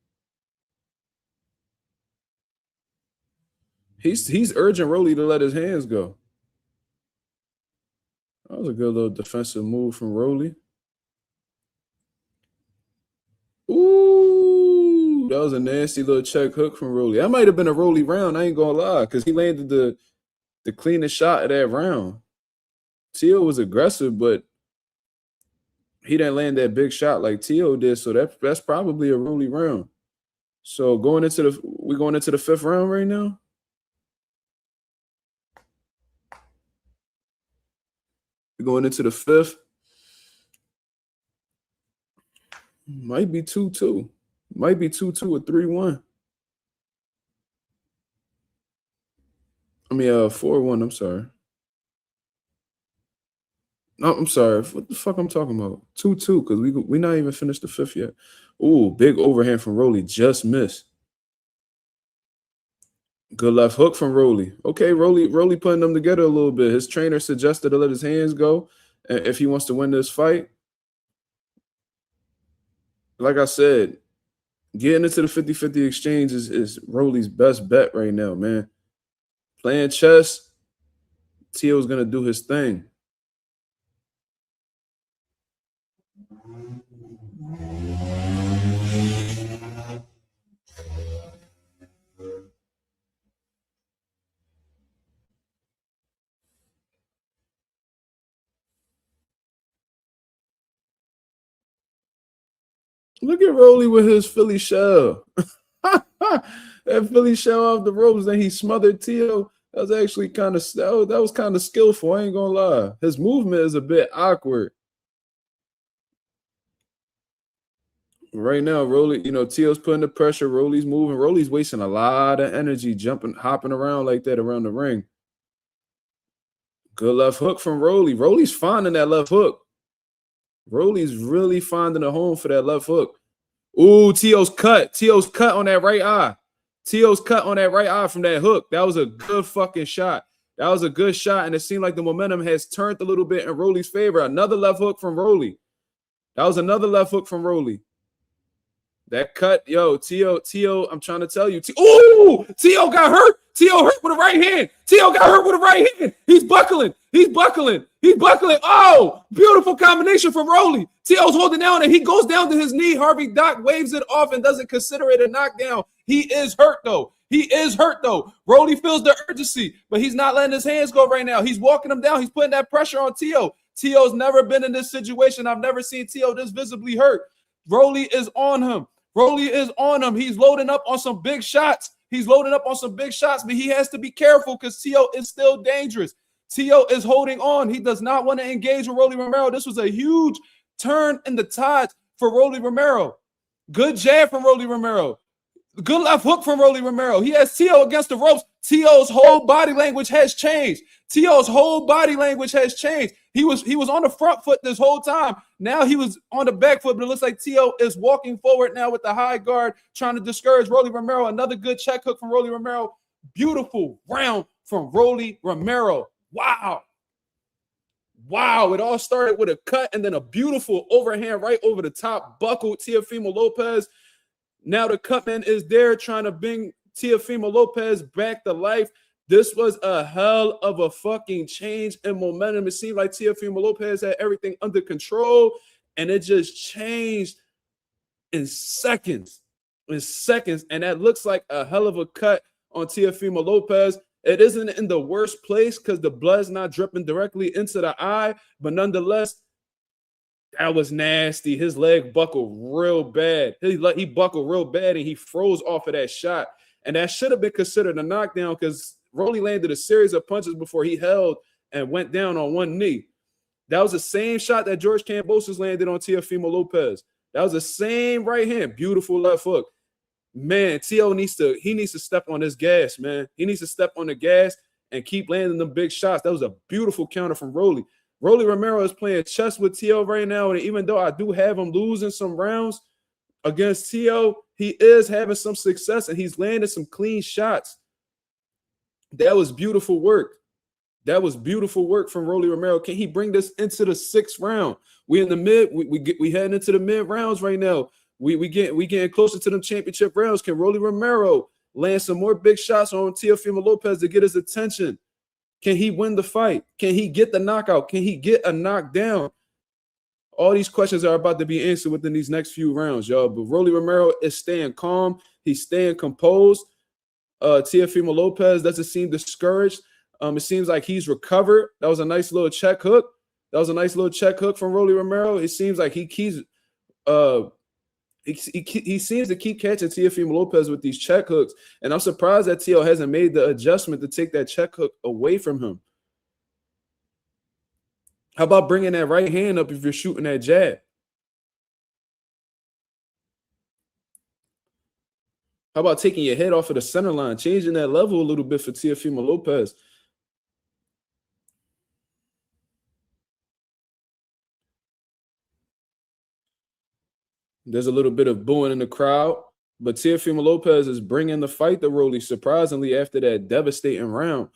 He's urging Rolly to let his hands go. That was a good little defensive move from Rolly. Ooh, that was a nasty little check hook from Rolly. That might have been a Rolly round, I ain't gonna lie, because he landed the cleanest shot of that round. Tio was aggressive, but he didn't land that big shot like Tio did, so that's probably a Rolly round. So we're going into the fifth round right now. We're going into the fifth. Might be 2-2. Might be 2-2 or 3-1. I mean, 4-1. I'm sorry. No, I'm sorry. What the fuck I'm talking about? 2-2, because we not even finished the fifth yet. Ooh, big overhand from Rolly. Just missed. Good left hook from Rolly. Okay, Rolly putting them together a little bit. His trainer suggested to let his hands go if he wants to win this fight. Like I said, getting into the 50-50 exchange is Rolly's best bet right now, man. Playing chess, Tio's gonna do his thing. Look at Rolly with his Philly shell. That Philly shell off the ropes, then he smothered Tio. That was actually kind of that was kind of skillful. I ain't gonna lie. His movement is a bit awkward. Right now, Rolly, Tio's putting the pressure. Rolly's moving. Rolly's wasting a lot of energy jumping, hopping around like that around the ring. Good left hook from Rolly. Rolly's finding that left hook. Rolly's really finding a home for that left hook. Ooh, Tio's cut. Tio's cut on that right eye. Tio's cut on that right eye from that hook. That was a good fucking shot. That was a good shot, and it seemed like the momentum has turned a little bit in Rolly's favor. Another left hook from Rolly. That was another left hook from Rolly. That cut, yo, Tio, I'm trying to tell you. Ooh, Tio got hurt. Tio hurt with a right hand. Tio got hurt with a right hand. He's buckling. He's buckling. He's buckling. Oh, beautiful combination from Rolly. Tio's holding down, and he goes down to his knee. Harvey Doc waves it off and doesn't consider it a knockdown. He is hurt, though. He is hurt, though. Rolly feels the urgency, but he's not letting his hands go right now. He's walking him down. He's putting that pressure on Tio. Tio's never been in this situation. I've never seen Tio this visibly hurt. Rolly is on him. Rolly is on him. He's loading up on some big shots. He's loading up on some big shots, but he has to be careful because Tio is still dangerous. Tio is holding on. He does not want to engage with Rolly Romero. This was a huge turn in the tides for Rolly Romero. Good jab from Rolly Romero. Good left hook from Rolly Romero. He has Tio against the ropes. Tio's whole body language has changed. Tio's whole body language has changed. He was on the front foot this whole time. Now he was on the back foot, but it looks like Tio is walking forward now with the high guard, trying to discourage Rolly Romero. Another good check hook from Rolly Romero. Beautiful round from Rolly Romero. Wow. Wow. It all started with a cut and then a beautiful overhand right over the top, buckled Teofimo Lopez. Now the cutman is there trying to bring Teofimo Lopez back to life. This was a hell of a fucking change in momentum. It seemed like Teofimo Lopez had everything under control, and it just changed in seconds. And that looks like a hell of a cut on Teofimo Lopez. It isn't in the worst place because the blood's not dripping directly into the eye, but nonetheless, that was nasty. His leg buckled real bad. He buckled real bad, and he froze off of that shot. And that should have been considered a knockdown because Rolly landed a series of punches before he held and went down on one knee. That was the same shot that George Kambosos landed on Teofimo Lopez. That was the same right hand. Beautiful left hook. Man, Tio needs to step on his gas, man. He needs to step on the gas and keep landing them big shots. That was a beautiful counter from Rolly. Rolly Romero is playing chess with Tio right now, and even though I do have him losing some rounds against Tio, he is having some success, and he's landing some clean shots. That was beautiful work. That was beautiful work from Rolly Romero. Can he bring this into the sixth round? We in the mid. We heading into the mid rounds right now. We getting closer to them championship rounds. Can Rolly Romero land some more big shots on Teofimo Lopez to get his attention? Can he win the fight? Can he get the knockout? Can he get a knockdown? All these questions are about to be answered within these next few rounds, y'all. But Rolly Romero is staying calm. He's staying composed. Teofimo Lopez doesn't seem discouraged. It seems like he's recovered. That was a nice little check hook. That was a nice little check hook from Rolly Romero. It seems like he seems to keep catching Teofimo Lopez with these check hooks. And I'm surprised that Tio hasn't made the adjustment to take that check hook away from him. How about bringing that right hand up if you're shooting that jab? How about taking your head off of the center line, changing that level a little bit for Teofimo Lopez? There's a little bit of booing in the crowd, but Teofimo Lopez is bringing the fight to Rolly, surprisingly, after that devastating round.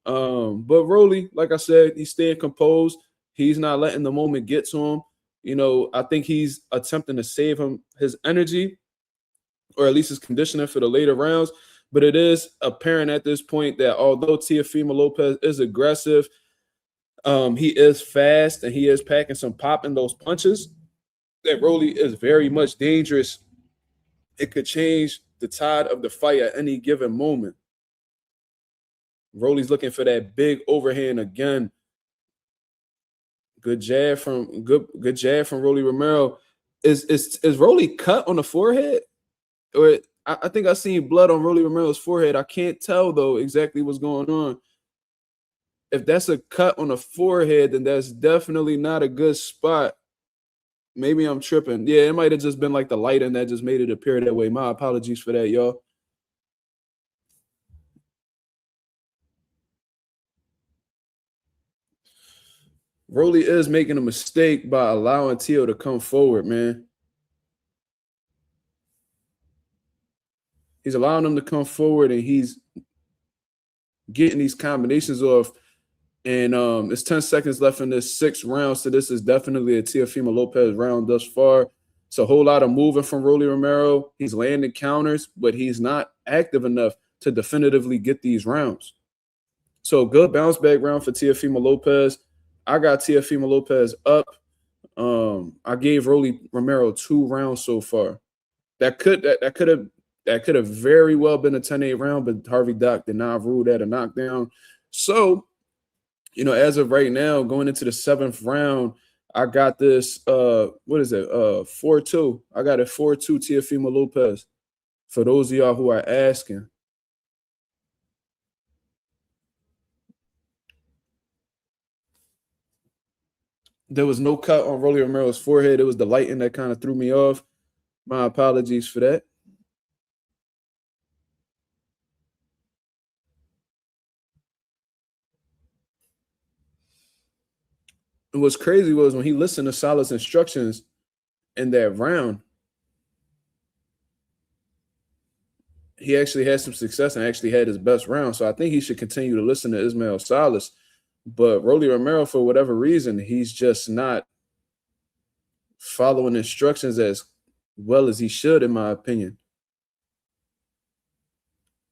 But Rolly, like I said, he's staying composed. He's not letting the moment get to him. You know, I think he's attempting to save his energy, or at least his conditioning for the later rounds. But it is apparent at this point that although Teofimo Lopez is aggressive, he is fast and he is packing some pop in those punches, that Rolly is very much dangerous. It could change the tide of the fight at any given moment. Rolly's looking for that big overhand again. Good jab from Rolly Romero. Is Rolly cut on the forehead? Or I think I seen blood on Rolly Romero's forehead. I can't tell though exactly what's going on. If that's a cut on the forehead, then that's definitely not a good spot. Maybe I'm tripping. Yeah, it might have just been like the lighting that just made it appear that way. My apologies for that, y'all. Rolly is making a mistake by allowing Teo to come forward, man. He's allowing him to come forward, and he's getting these combinations off. And it's 10 seconds left in this 6th round, so this is definitely a Teofimo Lopez round thus far. It's a whole lot of moving from Rolly Romero. He's landing counters, but he's not active enough to definitively get these rounds. So good bounce back round for Teofimo Lopez. I got Teofimo Lopez up. I gave Rolly Romero 2 rounds so far. That could have very well been a 10-8 round, but Harvey Dock did not rule that a knockdown. So, you know, as of right now, going into the 7th round, I got this, 4-2. I got a 4-2 Teofimo Lopez, for those of y'all who are asking. There was no cut on Rolly Romero's forehead. It was the lighting that kind of threw me off. My apologies for that. And what's crazy was when he listened to Salah's instructions in that round, he actually had some success and actually had his best round. So I think he should continue to listen to Ismael Salas. But Rolly Romero, for whatever reason, he's just not following instructions as well as he should, in my opinion.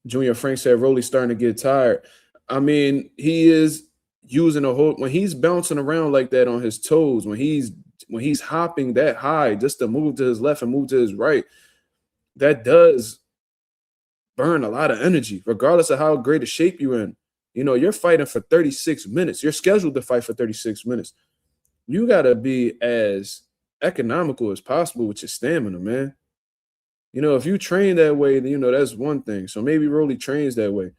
Junior Frank said Rolly's starting to get tired. I mean, he is using a whole, when he's bouncing around like that on his toes, when he's hopping that high just to move to his left and move to his right, that does burn a lot of energy, regardless of how great a shape you're in. You know, you're fighting for 36 minutes. You're scheduled to fight for 36 minutes. You got to be as economical as possible with your stamina, man. You know, if you train that way, then, you know, that's one thing. So maybe Rolly trains that way.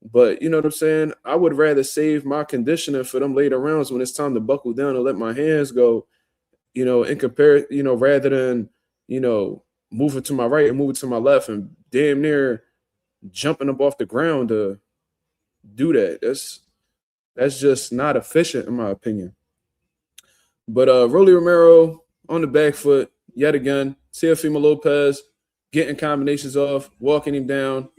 But you know what I'm saying? I would rather save my conditioning for them later rounds when it's time to buckle down and let my hands go, you know, and compare, you know, rather than, you know, moving to my right and moving to my left and damn near jumping up off the ground to do that. That's just not efficient, in my opinion. But Rolly Romero on the back foot yet again. Teofimo Lopez getting combinations off, walking him down.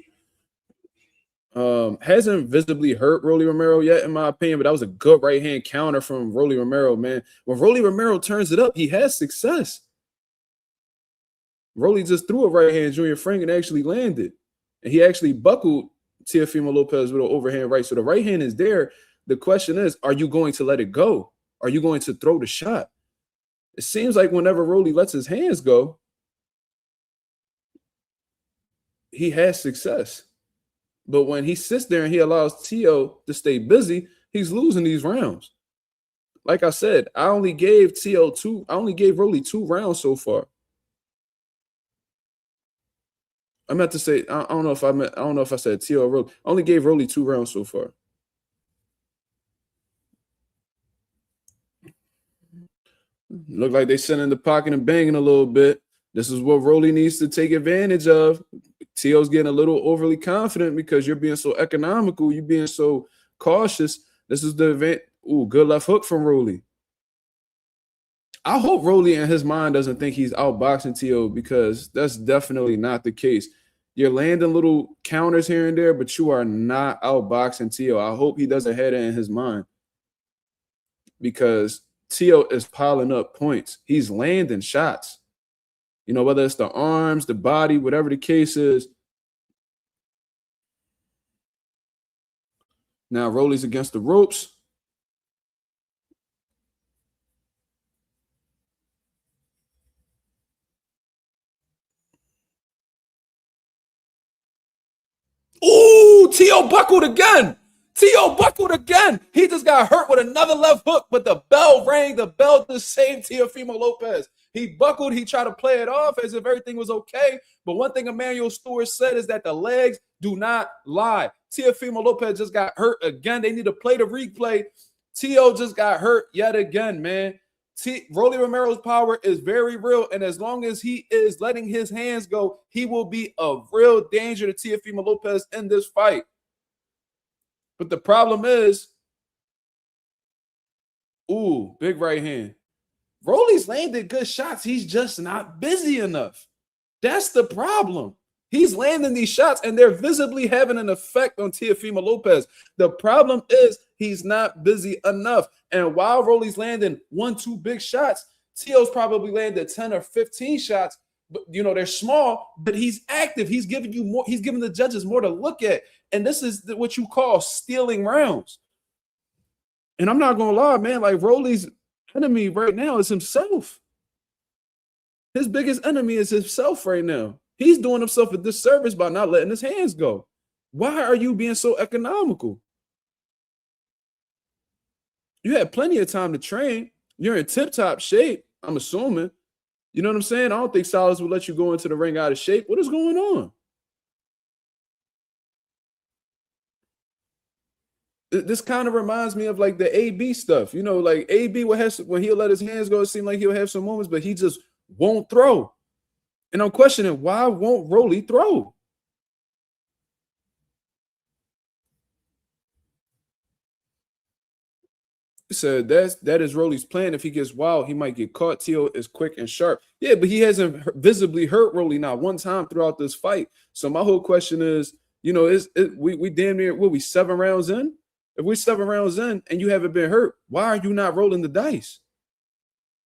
Hasn't visibly hurt Rolly Romero yet, in my opinion, but that was a good right hand counter from Rolly Romero, man. When Rolly Romero turns it up, he has success. Rolly just threw a right hand Junior Frank and actually landed. And he actually buckled Teofimo Lopez with an overhand right. So the right hand is there. The question is, are you going to let it go? Are you going to throw the shot? It seems like whenever Rolly lets his hands go, he has success. But when he sits there and he allows Teo to stay busy, he's losing these rounds. Like I said, I only gave Rolly 2 rounds so far. I meant to say, I don't know if I said Teo or Rolly. I only gave Rolly 2 rounds so far. Look like they sitting in the pocket and banging a little bit. This is what Rolly needs to take advantage of. Teo's getting a little overly confident because you're being so economical. You're being so cautious. This is the event. Ooh, good left hook from Rolly. I hope Rolly in his mind doesn't think he's outboxing Tio, because that's definitely not the case. You're landing little counters here and there, but you are not outboxing Tio. I hope he doesn't have that in his mind, because Tio is piling up points. He's landing shots. You know, whether it's the arms, the body, whatever the case is. Now Rolly's against the ropes. Ooh, Tio buckled again. Tio buckled again. He just got hurt with another left hook, but the bell rang. The bell just saved Teofimo Lopez. He buckled. He tried to play it off as if everything was okay. But one thing Emmanuel Stewart said is that the legs do not lie. Teofimo Lopez just got hurt again. They need to play the replay. Tio just got hurt yet again, man. Rolly Romero's power is very real, and as long as he is letting his hands go, he will be a real danger to Teofimo Lopez in this fight. But the problem is, ooh, big right hand. Rolly's landed good shots. He's just not busy enough. That's the problem. He's landing these shots, and they're visibly having an effect on Teofimo Lopez. The problem is he's not busy enough. And while Rolly's landing 1-2 big shots, Tio's probably landed 10 or 15 shots. But, you know, they're small, but he's active. He's giving you more. He's giving the judges more to look at. And this is what you call stealing rounds. And I'm not going to lie, man, like Rolly's enemy right now is himself. His biggest enemy is himself right now. He's doing himself a disservice by not letting his hands go. Why are you being so economical? You had plenty of time to train. You're in tip-top shape, I'm assuming. You know what I'm saying? I don't think Salas will let you go into the ring out of shape. What is going on? This kind of reminds me of like the AB stuff. You know, like AB when he'll let his hands go, it seems like he'll have some moments, but he just won't throw. And I'm questioning, why won't Rolly throw? He said that is Rolly's plan. If he gets wild, he might get caught. Tio is quick and sharp. Yeah, but he hasn't visibly hurt Rolly not one time throughout this fight. So my whole question is, you know, we damn near, what, we 7 rounds in? If we're 7 rounds in and you haven't been hurt, why are you not rolling the dice?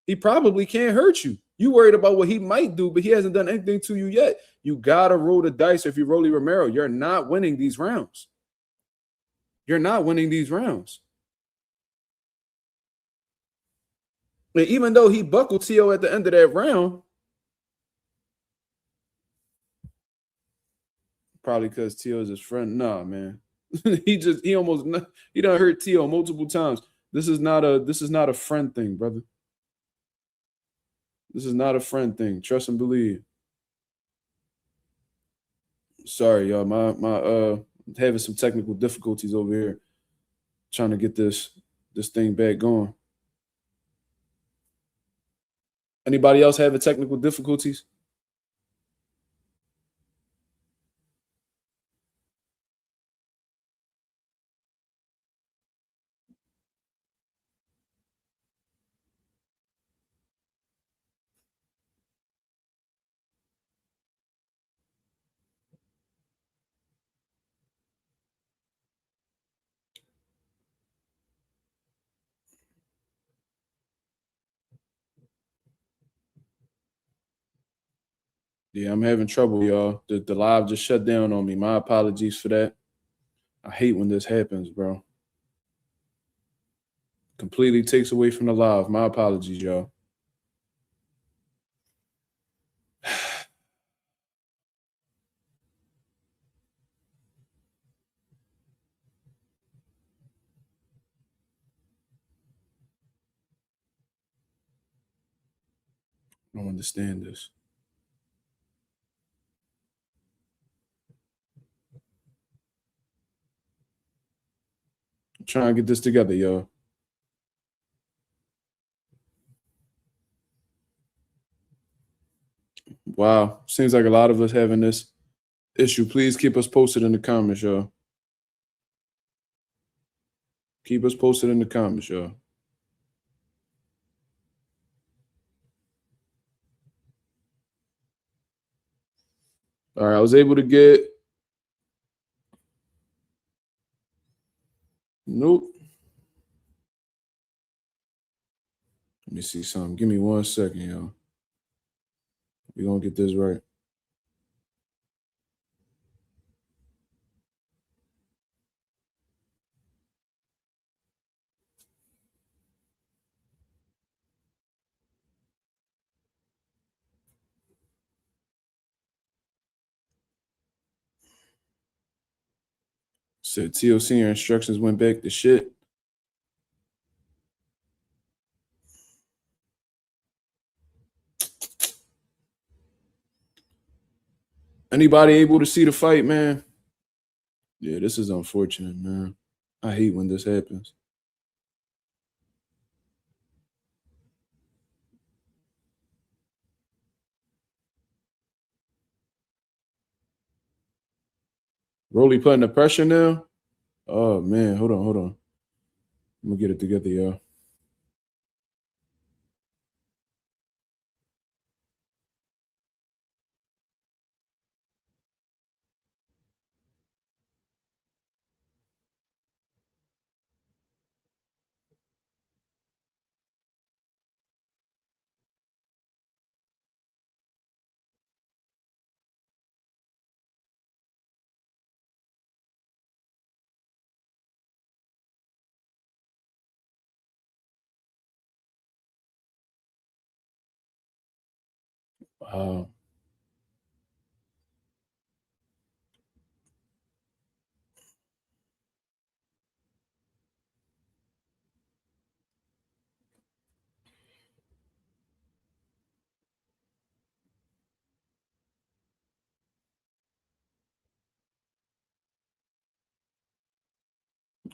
He probably can't hurt you. You worried about what he might do, but he hasn't done anything to you yet. You got to roll the dice if you're Rolly Romero. You're not winning these rounds. You're not winning these rounds. And even though he buckled Tio at the end of that round, probably because Tio's his friend. Nah, man. he done hurt Tio multiple times. This is not a friend thing, brother. This is not a friend thing. Trust and believe. Sorry, y'all. My having some technical difficulties over here. Trying to get this thing back going. Anybody else having technical difficulties? Yeah, I'm having trouble, y'all. The live just shut down on me. My apologies for that. I hate when this happens, bro. Completely takes away from the live. My apologies, y'all. I don't understand this. I'm trying to get this together, y'all. Wow. Seems like a lot of us having this issue. Please keep us posted in the comments, y'all. Keep us posted in the comments, y'all. All right, I was able to get. Nope. Let me see something. Give me 1 second, y'all. We're gonna get this right. Said TOC instructions went back to shit. Anybody able to see the fight, man? Yeah, this is unfortunate, man. I hate when this happens. Rolly putting the pressure now. Oh man, hold on. I'm gonna get it together, y'all. Wow.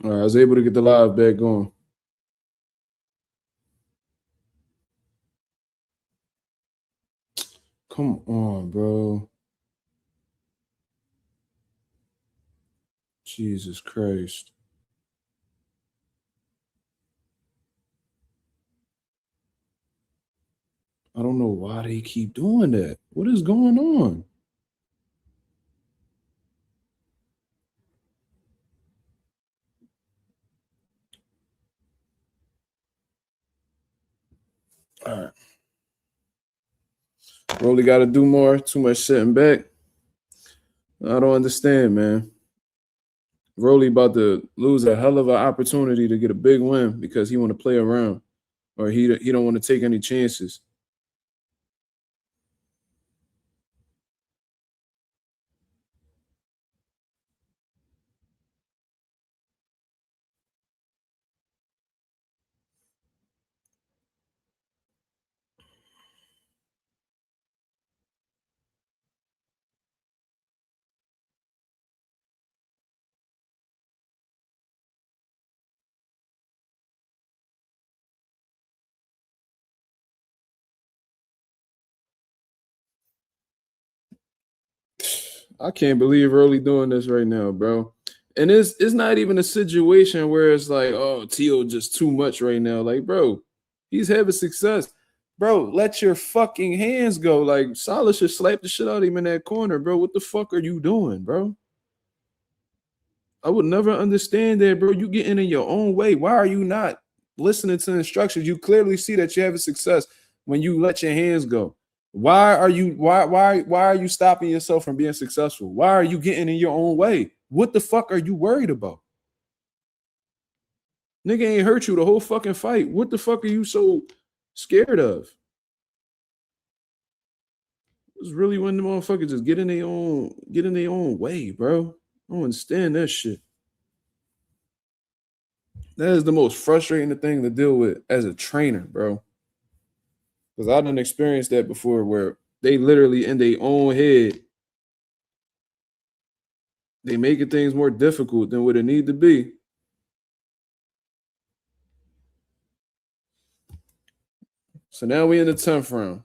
All right, I was able to get the live back going. Come on, bro. Jesus Christ. I don't know why they keep doing that. What is going on? All right. Rolly got to do more. Too much sitting back. I don't understand, man. Rolly about to lose a hell of an opportunity to get a big win because he want to play around, or he don't want to take any chances. I can't believe Rolly doing this right now, bro. And it's not even a situation where it's like, oh, Tio just too much right now. Like, bro, he's having success. Bro, let your fucking hands go. Like, Salah should slap the shit out of him in that corner, bro. What the fuck are you doing, bro? I would never understand that, bro. You getting in your own way. Why are you not listening to instructions? You clearly see that you're having success when you let your hands go. Why are you stopping yourself from being successful? Why are you getting in your own way? What the fuck are you worried about? Nigga ain't hurt you the whole fucking fight. What the fuck are you so scared of? It's really when the motherfuckers just get in their own way, bro. I don't understand that shit. That is the most frustrating thing to deal with as a trainer, bro. Because I didn't experience that before where they literally in their own head, they making things more difficult than what it need to be. So now we in the 10th round.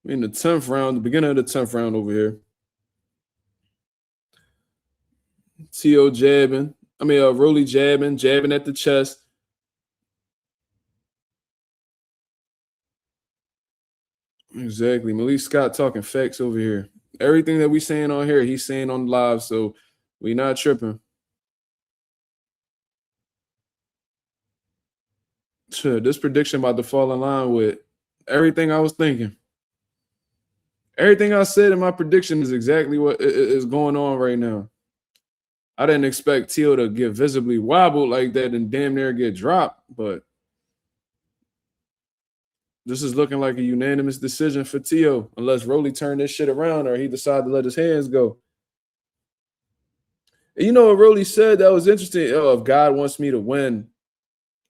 We in the 10th round, the beginning of the 10th round over here. Tio jabbing. I mean, Rolly jabbing at the chest. Exactly. Malik Scott talking facts over here. Everything that we saying on here, he's saying on live, so we not tripping. Sure, this prediction about to fall in line with everything I was thinking. Everything I said in my prediction is exactly what is going on right now. I didn't expect Tio to get visibly wobbled like that and damn near get dropped, but this is looking like a unanimous decision for Tio, unless Rolly turned this shit around or he decided to let his hands go. And you know what Rolly said that was interesting? Oh, if God wants me to win,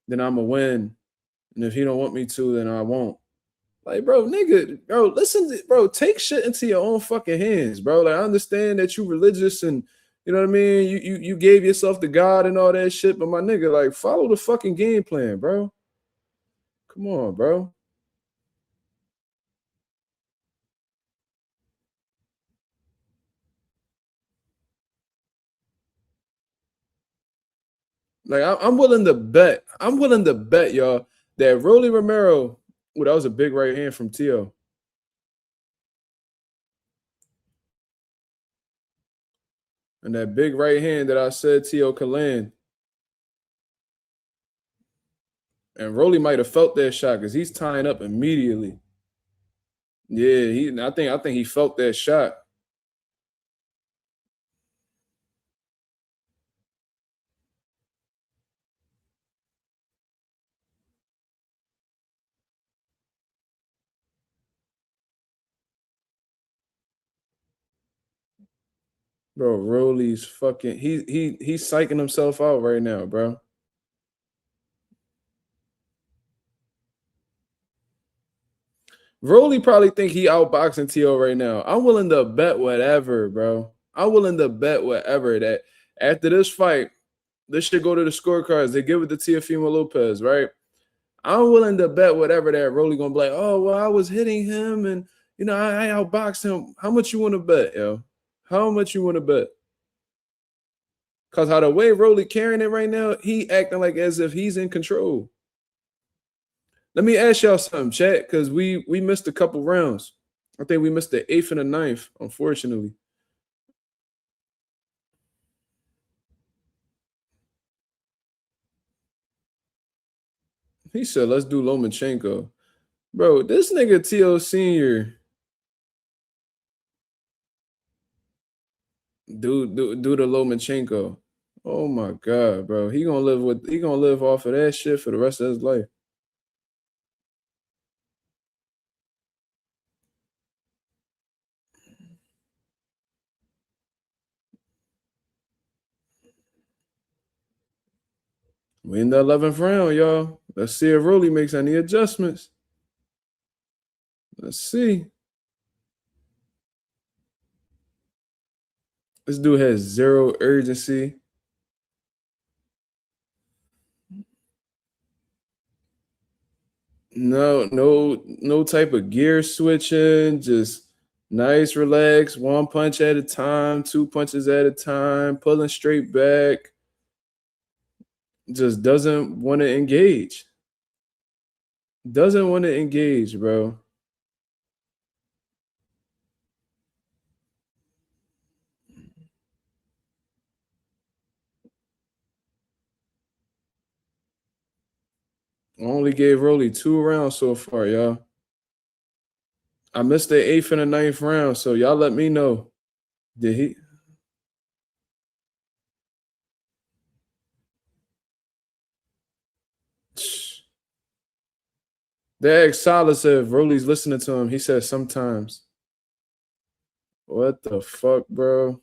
then I'm going to win. And if he don't want me to, then I won't. Like, bro, nigga, bro, listen, bro, take shit into your own fucking hands, bro. Like, I understand that you religious and you know what I mean. You gave yourself to God and all that shit, but my nigga, like, follow the fucking game plan, bro. Come on, bro. Like, I'm willing to bet. I'm willing to bet, y'all, that Rolly Romero, well, that was a big right hand from Tio. And that big right hand that I said Tio could land. And Rolly might have felt that shot because he's tying up immediately. Yeah, I think he felt that shot. Bro, Rolly's fucking he's psyching himself out right now, bro. Rolly probably think he outboxing T.O. right now. I'm willing to bet whatever, bro. I'm willing to bet whatever that after this fight, this should go to the scorecards. They give it to Teofimo Lopez, right? I'm willing to bet whatever that Rolly gonna be like, oh, well, I was hitting him and you know, I outboxed him. How much you want to bet, yo? How much you want to bet? Cause how the way Rolly carrying it right now, he acting like as if he's in control. Let me ask y'all something, chat, because we missed a couple rounds. I think we missed the 8th and the 9th, unfortunately. He said, let's do Lomachenko. Bro, this nigga T.O. Sr. do the Lomachenko. Oh my God, bro. He gonna live off of that shit for the rest of his life. We in the 11th round, y'all. Let's see if Rolly makes any adjustments. Let's see. This dude has zero urgency. No type of gear switching. Just nice, relax, one punch at a time, two punches at a time, pulling straight back. Just doesn't want to engage. Doesn't want to engage, bro. Only gave Rolly 2 rounds so far, y'all. I missed the 8th and the 9th round, so y'all let me know. Did he? They asked Salas if Rolly's listening to him. He said sometimes. What the fuck, bro?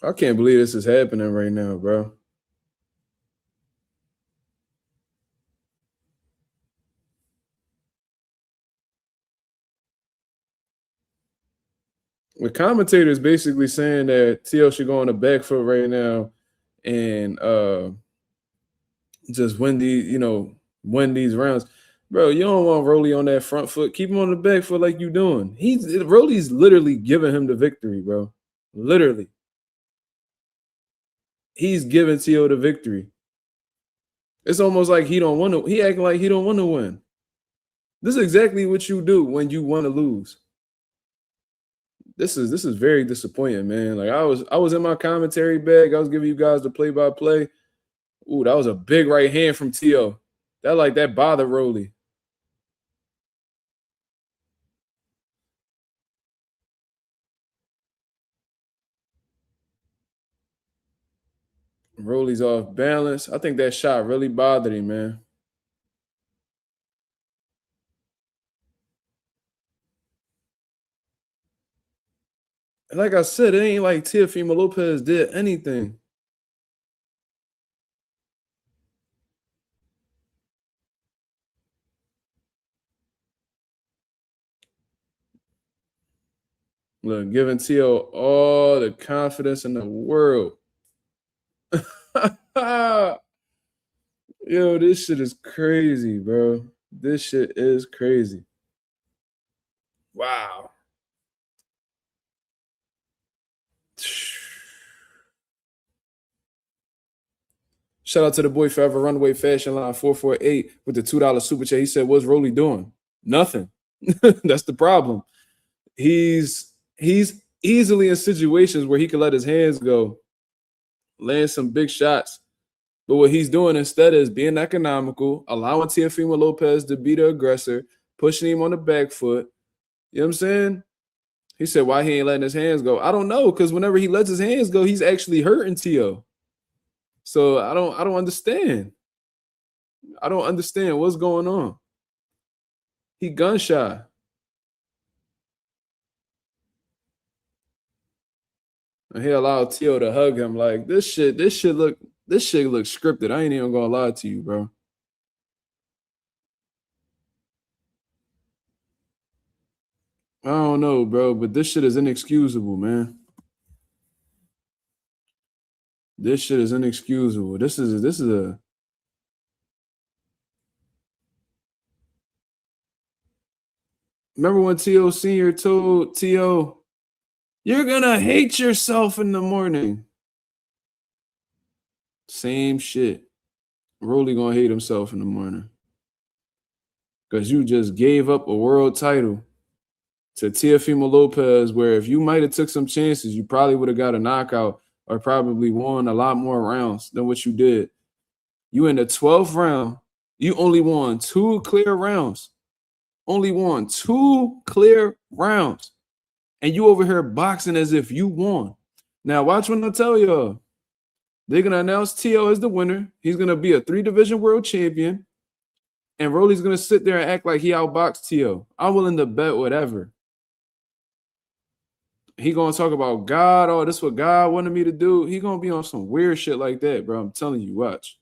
I can't believe this is happening right now, bro. The commentators basically saying that TL should go on the back foot right now and just win these rounds. Bro, you don't want Rolly on that front foot. Keep him on the back foot like you doing. Rolly's literally giving him the victory, bro. Literally. He's giving Tio the victory. It's almost like he don't want to. He acting like he don't want to win. This is exactly what you do when you want to lose. This is very disappointing, man. Like I was in my commentary bag. I was giving you guys the play-by-play. Ooh, that was a big right hand from Tio. That bothered Rolly. Rolly's off balance. I think that shot really bothered him, man. And like I said, it ain't like Teofimo Lopez did anything. Look, giving Tio all the confidence in the world. Yo, this shit is crazy, bro. This shit is crazy. Wow. Shout out to the boy Forever Runaway Fashion Line 448 with the $2 super chat. He said, "What's Rolly doing? Nothing." That's the problem. He's easily in situations where he can let his hands go, land some big shots. But what he's doing instead is being economical, allowing Teofimo Lopez to be the aggressor, pushing him on the back foot. You know what I'm saying? He said, why he ain't letting his hands go? I don't know, because whenever he lets his hands go, he's actually hurting Tio. So I don't understand. I don't understand what's going on. He gun shy. And he allowed Tio to hug him. Like this shit looks scripted. I ain't even gonna lie to you, bro. I don't know, bro, but this shit is inexcusable, man. This shit is inexcusable. This is a remember when Tio Sr. told Tio, "You're gonna hate yourself in the morning." Same shit. Rolly gonna hate himself in the morning. Because you just gave up a world title to Teofimo Lopez, where if you might have took some chances, you probably would have got a knockout or probably won a lot more rounds than what you did. You in the 12th round, you only won 2 clear rounds. Only won 2 clear rounds. And you over here boxing as if you won. Now watch when I tell y'all. They're going to announce Tio as the winner. He's going to be a 3-division world champion. And Rolly's going to sit there and act like he outboxed Tio. I'm willing to bet whatever. He going to talk about God. Oh, this is what God wanted me to do. He going to be on some weird shit like that, bro. I'm telling you, watch.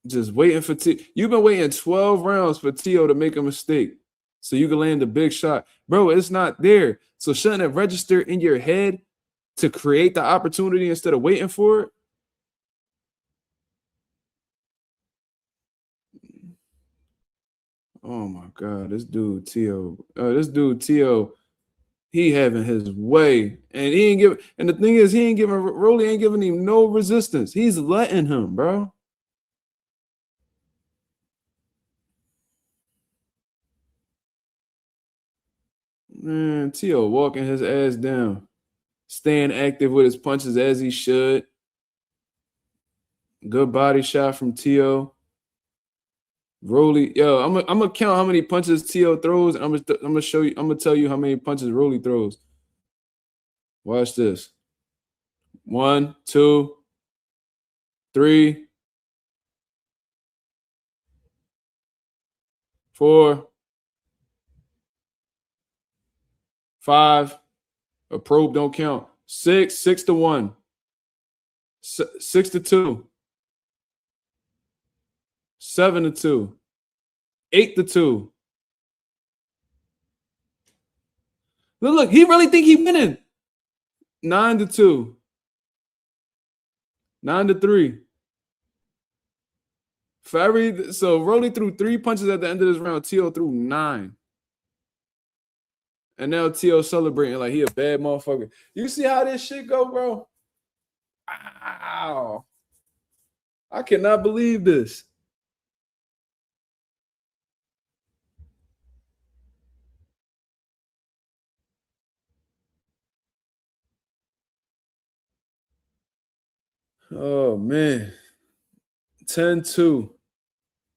Just waiting for Tio. You've been waiting 12 rounds for Tio to make a mistake so you can land a big shot. Bro, it's not there. So shouldn't it register in your head to create the opportunity instead of waiting for it? Oh my God, this dude Tio, he having his way, and he ain't giving. And the thing is, Rolly ain't giving him no resistance. He's letting him, bro. Man, Tio walking his ass down, staying active with his punches as he should. Good body shot from Tio. Rolly, yo, I'm gonna count how many punches Tio throws. And I'm gonna show you. I'm gonna tell you how many punches Rolly throws. Watch this. 1, 2, 3, 4, 5. A probe don't count. 6 to 1. 6 to 2. 7 to 2. 8 to 2. Look, he really think he winning. 9-2. 9-3. So Rolly threw 3 punches at the end of this round. Teo threw 9. And now Teo celebrating like he a bad motherfucker. You see how this shit go, bro? Wow. I cannot believe this. Oh, man. 10-2.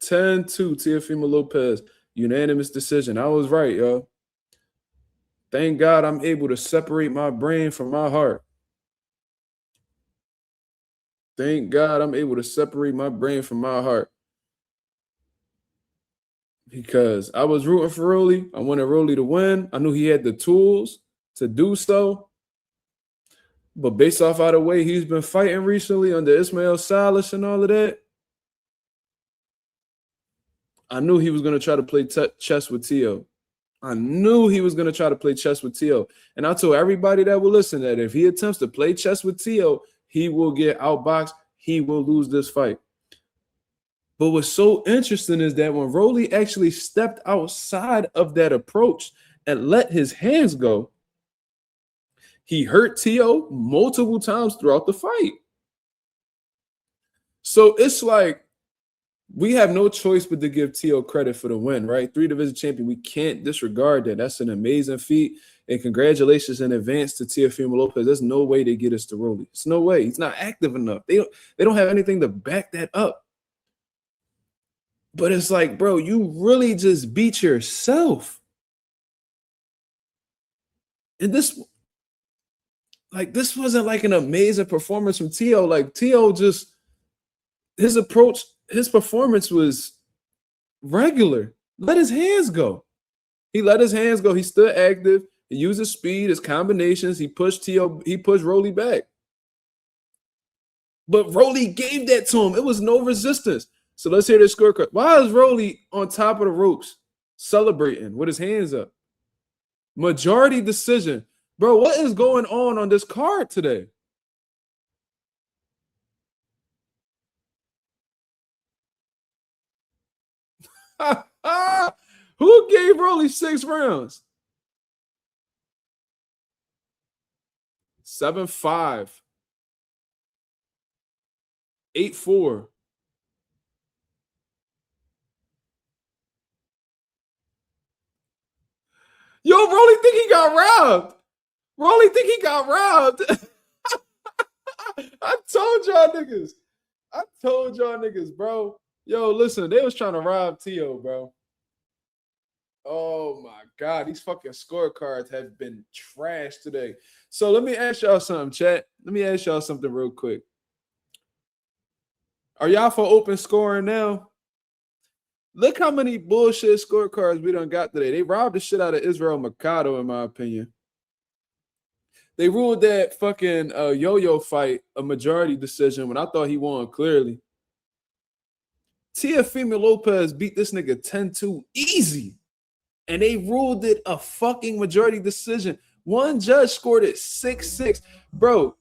10-2, Teofimo Lopez. Unanimous decision. I was right, yo. Thank God I'm able to separate my brain from my heart. Thank God I'm able to separate my brain from my heart. Because I was rooting for Rolly. I wanted Rolly to win. I knew he had the tools to do so. But based off of the way he's been fighting recently under Ismael Salas and all of that, I knew he was going to try to play chess with Teo. I knew he was going to try to play chess with Teo. And I told everybody that will listen that if he attempts to play chess with Teo, he will get outboxed. He will lose this fight. But what's so interesting is that when Rolly actually stepped outside of that approach and let his hands go, he hurt Teo multiple times throughout the fight. So it's like we have no choice but to give Teo credit for the win, right? 3-division champion. We can't disregard that. That's an amazing feat. And congratulations in advance to Teofimo Lopez. There's no way they get us to Rolly. There's no way. He's not active enough. They don't have anything to back that up. But it's like, bro, you really just beat yourself. And this wasn't like an amazing performance from Teo. Like Teo just, his approach, his performance was regular. Let his hands go. He let his hands go. He stood active. He used his speed, his combinations. He pushed Rolly back. But Rolly gave that to him. It was no resistance. So let's hear this scorecard. Why is Rolly on top of the ropes celebrating with his hands up? Majority decision. Bro, what is going on this card today? Who gave Rolly 6 rounds? 7-5. 8-4. Yo, Rolly think he got robbed. Rolly think he got robbed. I told y'all niggas, bro. Yo, listen, they was trying to rob Teo, bro. Oh my God, these fucking scorecards have been trash today. So let me ask y'all something, chat. Let me ask y'all something real quick. Are y'all for open scoring now? Look how many bullshit scorecards we done got today. They robbed the shit out of Israel Mercado, in my opinion. They ruled that fucking yo-yo fight a majority decision when I thought he won clearly. Teofimo Lopez beat this nigga 10-2 easy. And they ruled it a fucking majority decision. One judge scored it 6-6. Bro,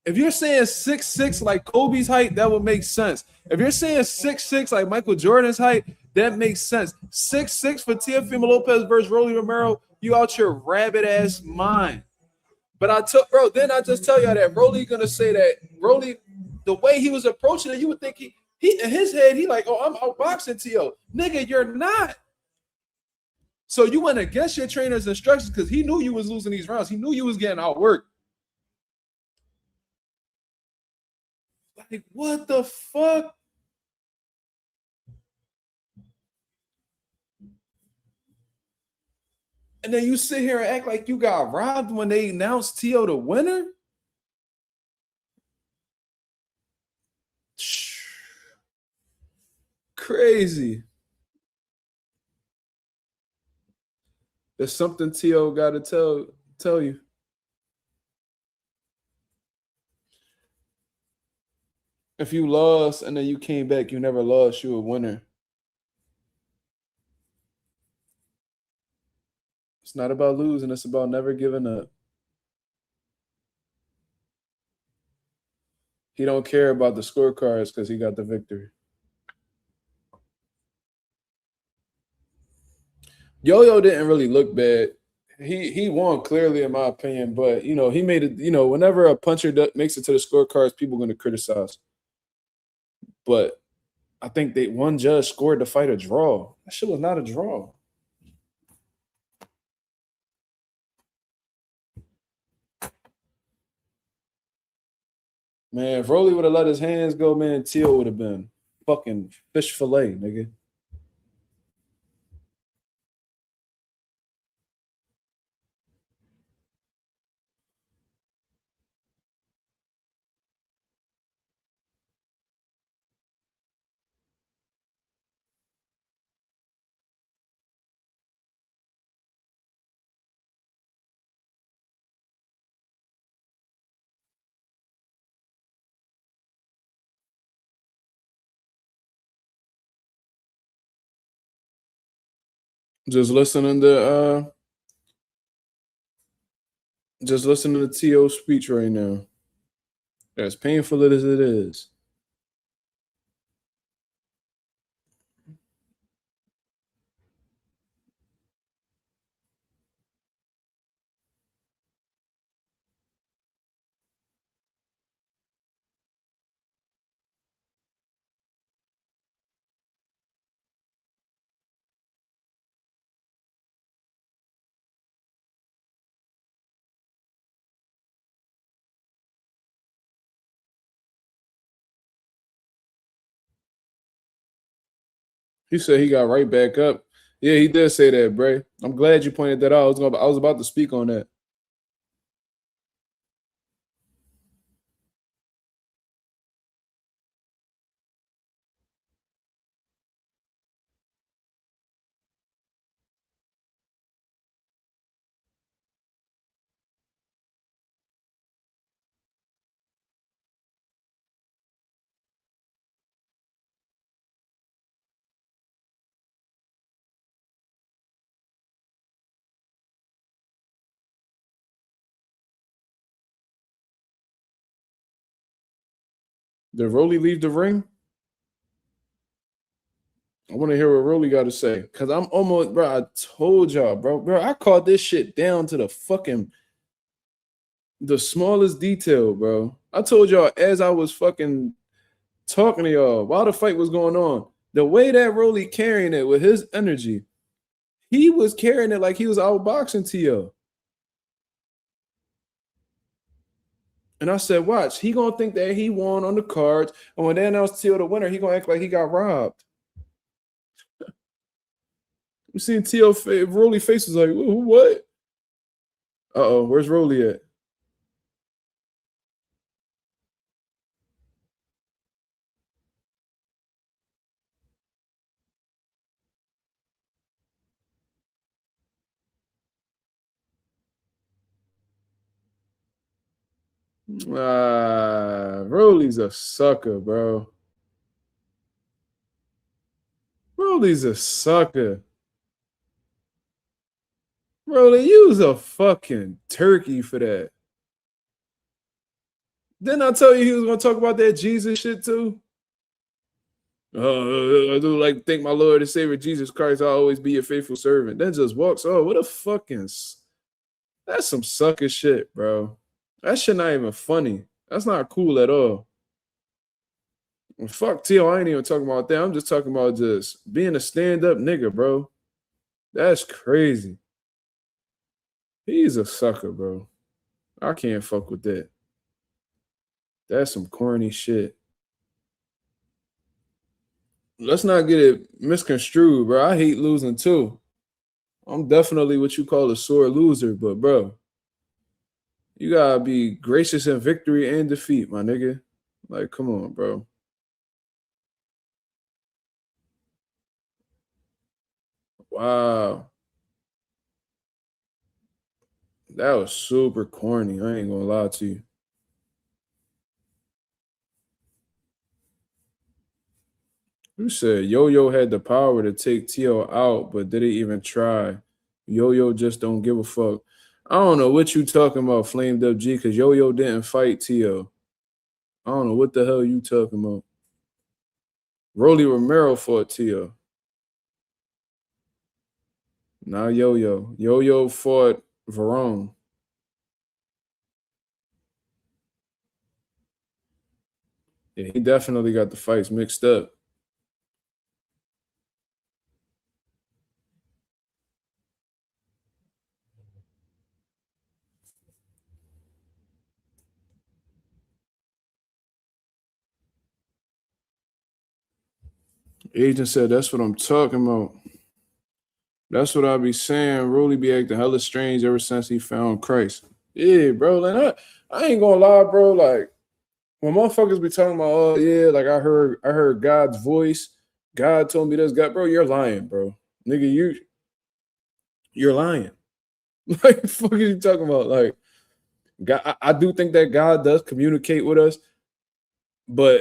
if you're saying 6'6" like Kobe's height, that would make sense. If you're saying 6'6" like Michael Jordan's height, that makes sense. 6'6" for Teofimo Lopez versus Rolly Romero, you out your rabbit ass mind. But then I just tell y'all that Rolly gonna say that Rolly, the way he was approaching it, you would think he in his head, he like, oh, I'm outboxing Teo. Nigga, you're not. So you went against your trainer's instructions because he knew you was losing these rounds. He knew you was getting outworked. Like, what the fuck? And then you sit here and act like you got robbed when they announced Teo the winner? Crazy. There's something Teo got to tell you. If you lost and then you came back, you never lost, you a winner. It's not about losing, it's about never giving up. He don't care about the scorecards because he got the victory. Yo-Yo didn't really look bad. He won clearly, in my opinion, but you know, he made it. You know, whenever a puncher makes it to the scorecards, people are going to criticize. But I think one judge scored the fight a draw. That shit was not a draw. Man, if Rolly would have let his hands go, man, Teal would have been fucking fish fillet, nigga. Just listening to T.O.'s speech right now. As painful as it is. He said he got right back up. Yeah, he did say that, Bray. I'm glad you pointed that out. I was about to speak on that. Did Rolly leave the ring? I want to hear what Rolly got to say. Because I'm almost, bro, I told y'all, bro, I caught this shit down to the smallest detail, bro. I told y'all as I was fucking talking to y'all while the fight was going on, the way that Rolly carrying it with his energy, he was carrying it like he was outboxing T.O. And I said, watch, he gonna think that he won on the cards, and when they announce T.O. the winner, he gonna act like he got robbed. You seen T.O. Rolly face was like, what? Uh-oh, where's Rolly at? Rolly's a sucker, bro. Rolly's a sucker. Rolly, you was a fucking turkey for that. Didn't I tell you he was gonna talk about that Jesus shit too? I do like to thank my Lord and Savior Jesus Christ. I'll always be a faithful servant. Then just walks. Oh, what a fucking. That's some sucker shit, bro. That shit not even funny. That's not cool at all. Fuck T.O. I ain't even talking about that. I'm just talking about just being a stand-up nigga, bro. That's crazy. He's a sucker, bro. I can't fuck with that. That's some corny shit. Let's not get it misconstrued, bro. I hate losing too. I'm definitely what you call a sore loser, but bro, you gotta be gracious in victory and defeat, my nigga. Like, come on, bro. Wow. That was super corny. I ain't gonna lie to you. You said Yo-Yo had the power to take T.O. out, but did he even try? Yo-Yo just don't give a fuck. I don't know what you talking about, Flamed Up G, because Yo-Yo didn't fight T.O. I don't know what the hell you talking about. Rolly Romero fought Tio. Now Yo-Yo. Yo-Yo fought Verone. Yeah, he definitely got the fights mixed up. Agent said, that's what I'm talking about. That's what I be saying. Rolly be acting hella strange ever since he found Christ. Yeah, bro. Like I ain't gonna lie, bro. Like when motherfuckers be talking about, oh yeah, like I heard God's voice. God told me this. God, bro, you're lying, bro. Nigga, you're lying. Like, the fuck are you talking about? Like, God, I do think that God does communicate with us, but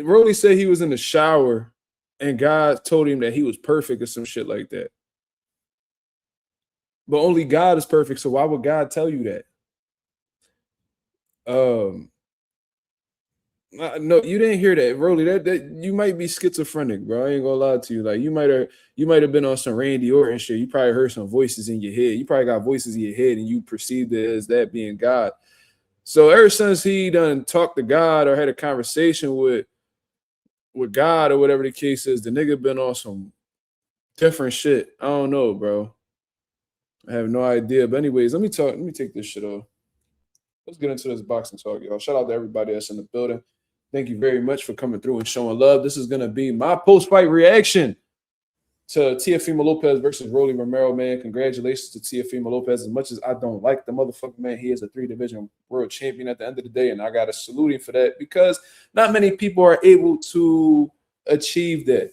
Rolly said he was in the shower and God told him that he was perfect or some shit like that. But only God is perfect, so why would God tell you that? Um, no, you didn't hear that, Rolly. That you might be schizophrenic, bro. I ain't gonna lie to you. Like you might have been on some Randy Orton shit. You probably heard some voices in your head. You probably got voices in your head, and you perceived it as that being God. So ever since he done talked to God or had a conversation with God or whatever the case is, the nigga been on some different shit. I don't know, bro. I have no idea. But anyways, let me talk. Let me take this shit off. Let's get into this boxing talk, y'all. Shout out to everybody that's in the building. Thank you very much for coming through and showing love. This is gonna be my post-fight reaction to Teofimo Lopez versus Rolly Romero, man. Congratulations to Teofimo Lopez. As much as I don't like the motherfucker, man, he is a 3-division world champion at the end of the day, and I gotta salute him for that because not many people are able to achieve that.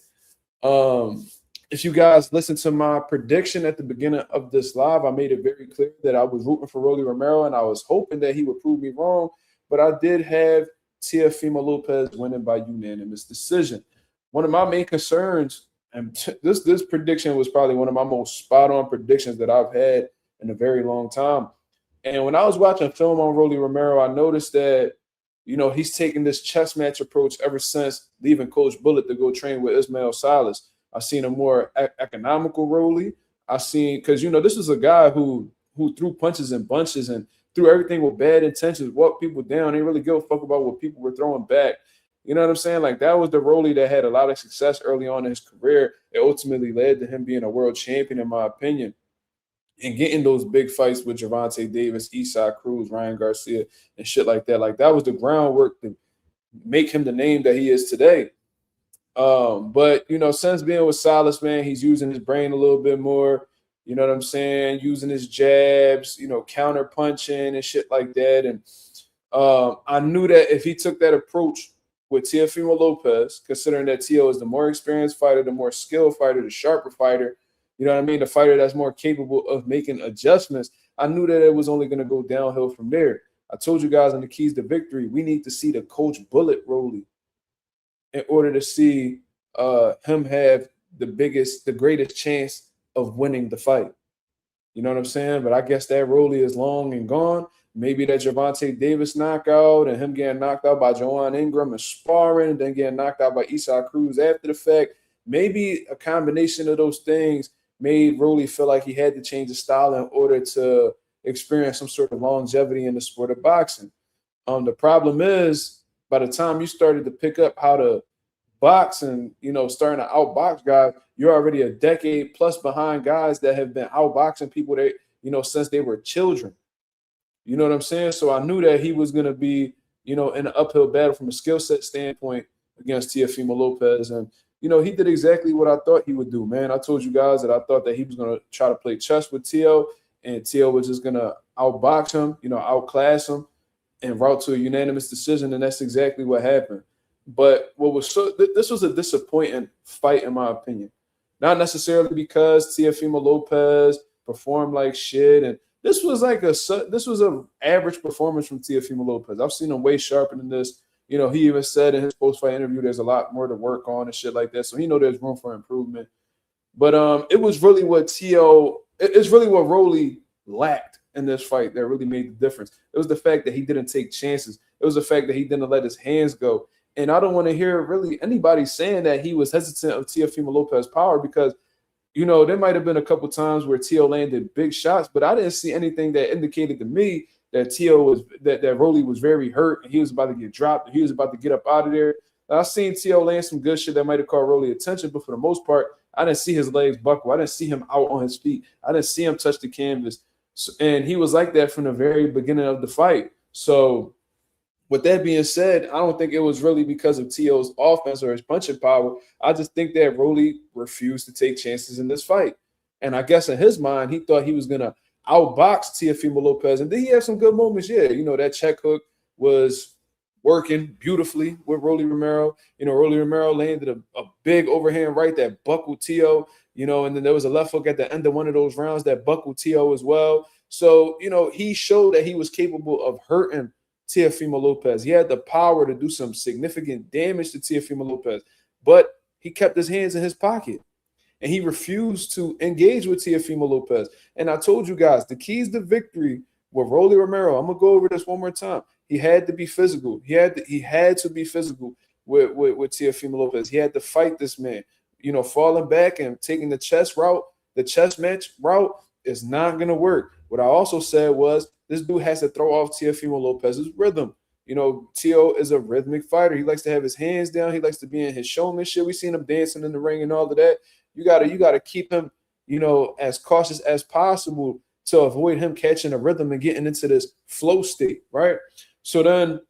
If you guys listen to my prediction at the beginning of this live, I made it very clear that I was rooting for Rolly Romero and I was hoping that he would prove me wrong. But I did have Teofimo Lopez winning by unanimous decision. One of my main concerns, and this prediction was probably one of my most spot on predictions that I've had in a very long time. And when I was watching film on Rolly Romero, I noticed that he's taken this chess match approach ever since leaving Coach Bullet to go train with Ismail Salas. I've seen a more economical Rolly. I've seen because this is a guy who threw punches and bunches and threw everything with bad intentions, walked people down. They really give a fuck about what people were throwing back. You know what I'm saying? Like that was the Rolly that had a lot of success early on in his career. It ultimately led to him being a world champion, in my opinion, and getting those big fights with Gervonta Davis, Eastside Cruz, Ryan Garcia, and shit like that. Like that was the groundwork to make him the name that he is today. But since being with Salas, man, he's using his brain a little bit more. You know what I'm saying? Using his jabs, counter punching and shit like that. And I knew that if he took that approach with Teofimo Lopez, considering that Teo is the more experienced fighter, the more skilled fighter, the sharper fighter, you know what I mean? The fighter that's more capable of making adjustments. I knew that it was only going to go downhill from there. I told you guys in the keys to victory, we need to see the Coach Bullet Rolly in order to see him have the greatest chance of winning the fight. You know what I'm saying? But I guess that Rolly is long and gone. Maybe that Gervonta Davis knockout and him getting knocked out by Joanne Ingram and sparring and then getting knocked out by Eastside Cruz after the fact. Maybe a combination of those things made Rolly feel like he had to change his style in order to experience some sort of longevity in the sport of boxing. The problem is by the time you started to pick up how to box and starting to outbox guys, you're already a decade plus behind guys that have been outboxing people that since they were children. You know what I'm saying? So I knew that he was going to be in an uphill battle from a skill set standpoint against Teofimo Lopez, and he did exactly what I thought he would do. Man, I told you guys that I thought that he was going to try to play chess with Teo, and Teo was just going to outbox him, outclass him, and route to a unanimous decision, and that's exactly what happened. But this was a disappointing fight, in my opinion. Not necessarily because Teofimo Lopez performed like shit, and this was an average performance from Teofimo Lopez. I've seen him way sharper than this. He even said in his post-fight interview there's a lot more to work on and shit like that. So there's room for improvement. But it was really what it's really what Rolly lacked, in this fight that really made the difference. It was the fact that he didn't take chances. It was the fact that he didn't let his hands go. And I don't want to hear really anybody saying that he was hesitant of Teofimo Lopez's power, because, you know, there might have been a couple times where Teo landed big shots, but I didn't see anything that indicated to me that that Rolly was very hurt and he was about to get dropped and he was about to get up out of there. I've seen Teo land some good shit that might have caught Rolly attention, but for the most part, I didn't see his legs buckle. I didn't see him out on his feet. I didn't see him touch the canvas. So, and he was like that from the very beginning of the fight. So with that being said, I don't think it was really because of Teo's offense or his punching power. I just think that Rolly refused to take chances in this fight. And I guess in his mind, he thought he was going to outbox Teofimo Lopez. And then he had some good moments. Yeah, you know, that check hook was working beautifully with Rolly Romero. You know, Rolly Romero landed a big overhand right that buckled Teo, you know, and then there was a left hook at the end of one of those rounds that buckled Teo as well. So, you know, he showed that he was capable of hurting Teofimo Lopez. He had the power to do some significant damage to Teofimo Lopez, but he kept his hands in his pocket and he refused to engage with Teofimo Lopez. And I told you guys, the keys to victory with Rolly Romero, I'm going to go over this one more time. He had to be physical. He had to be physical with Teofimo Lopez. He had to fight this man. You know, falling back and taking the chess route, the chess match route is not going to work. What I also said was this dude has to throw off Teofimo Lopez's rhythm. You know, Teo is a rhythmic fighter. He likes to have his hands down. He likes to be in his showmanship. We seen him dancing in the ring and all of that. You gotta keep him, you know, as cautious as possible to avoid him catching a rhythm and getting into this flow state, right? So then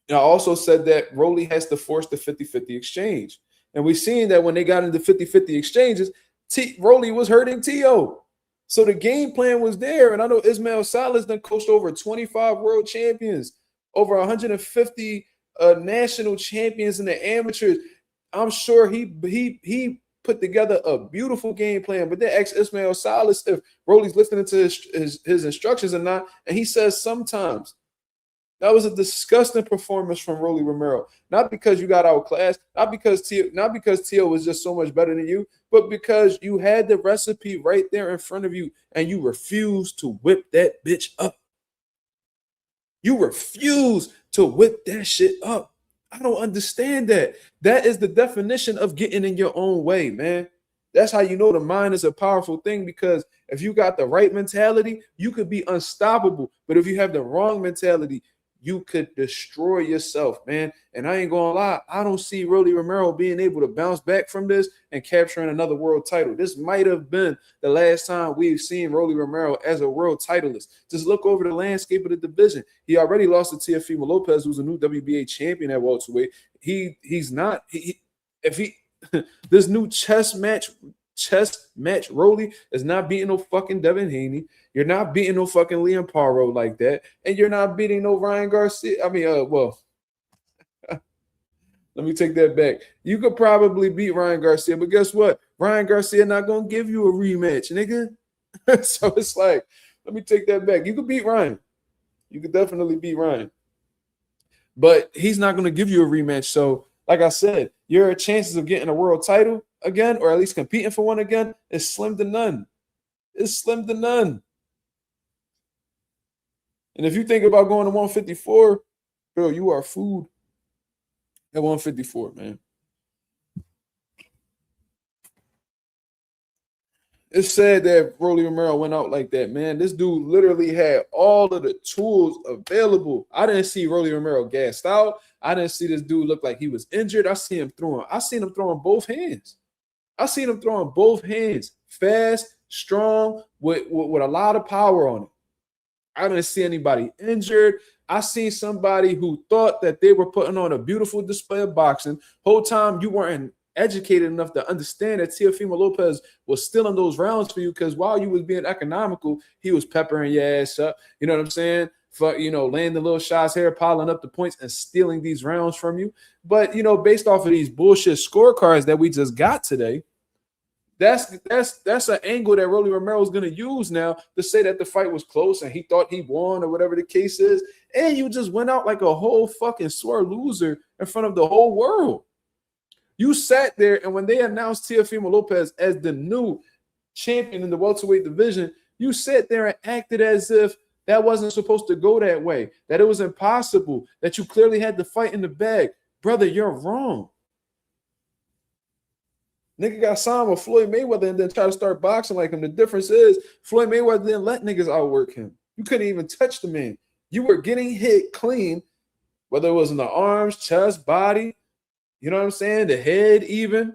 I also said that Rolly has to force the 50-50 exchange. And we've seen that when they got into 50-50 exchanges, Rolly was hurting Teo. So the game plan was there. And I know Ismael Salas done coached over 25 world champions, over 150 national champions in the amateurs. I'm sure he put together a beautiful game plan. But then asked Ismael Salas if Rolly's listening to his instructions or not. And he says sometimes. That was a disgusting performance from Rolly Romero. Not because you got outclassed, not because Teo was just so much better than you, but because you had the recipe right there in front of you and you refused to whip that bitch up. You refuse to whip that shit up. I don't understand that. That is the definition of getting in your own way, man. That's how you know the mind is a powerful thing, because if you got the right mentality, you could be unstoppable. But if you have the wrong mentality, you could destroy yourself, man. And I ain't gonna lie, I don't see Rolly Romero being able to bounce back from this and capturing another world title. This might have been the last time we've seen Rolly Romero as a world titleist. Just look over the landscape of the division. He already lost to Teofimo Lopez, who's a new WBA champion at welterweight. This new chess match Rolly is not beating no fucking Devin Haney. You're not beating no fucking Liam Paro like that. And you're not beating no Ryan Garcia. I mean, well, let me take that back. You could probably beat Ryan Garcia, but guess what? Ryan Garcia not going to give you a rematch, nigga. So it's like, let me take that back. You could beat Ryan. You could definitely beat Ryan. But he's not going to give you a rematch. So, like I said, your chances of getting a world title again, or at least competing for one again, is slim to none. It's slim to none. And if you think about going to 154, bro, you are food at 154, man. It's sad that Rolly Romero went out like that, man. This dude literally had all of the tools available. I didn't see Rolly Romero gassed out. I didn't see this dude look like he was injured. I seen him throwing both hands. I seen him throwing both hands, fast, strong, with a lot of power on it. I didn't see anybody injured. I seen somebody who thought that they were putting on a beautiful display of boxing. Whole time you weren't educated enough to understand that Teofimo Lopez was still in those rounds for you, because while you was being economical, he was peppering your ass up. You know what I'm saying? For, you know, landing little shots here, piling up the points and stealing these rounds from you. But, you know, based off of these bullshit scorecards that we just got today, that's an angle that Rolly Romero is going to use now to say that the fight was close and he thought he won or whatever the case is. And you just went out like a whole fucking sore loser in front of the whole world. You sat there, and when they announced Teofimo Lopez as the new champion in the welterweight division, You sat there and acted as if that wasn't supposed to go that way, that it was impossible, that you clearly had the fight in the bag. Brother, you're wrong. Nigga got signed with Floyd Mayweather and then try to start boxing like him. The difference is Floyd Mayweather didn't let niggas outwork him. You couldn't even touch the man. You were getting hit clean, whether it was in the arms, chest, body, you know what I'm saying, the head even.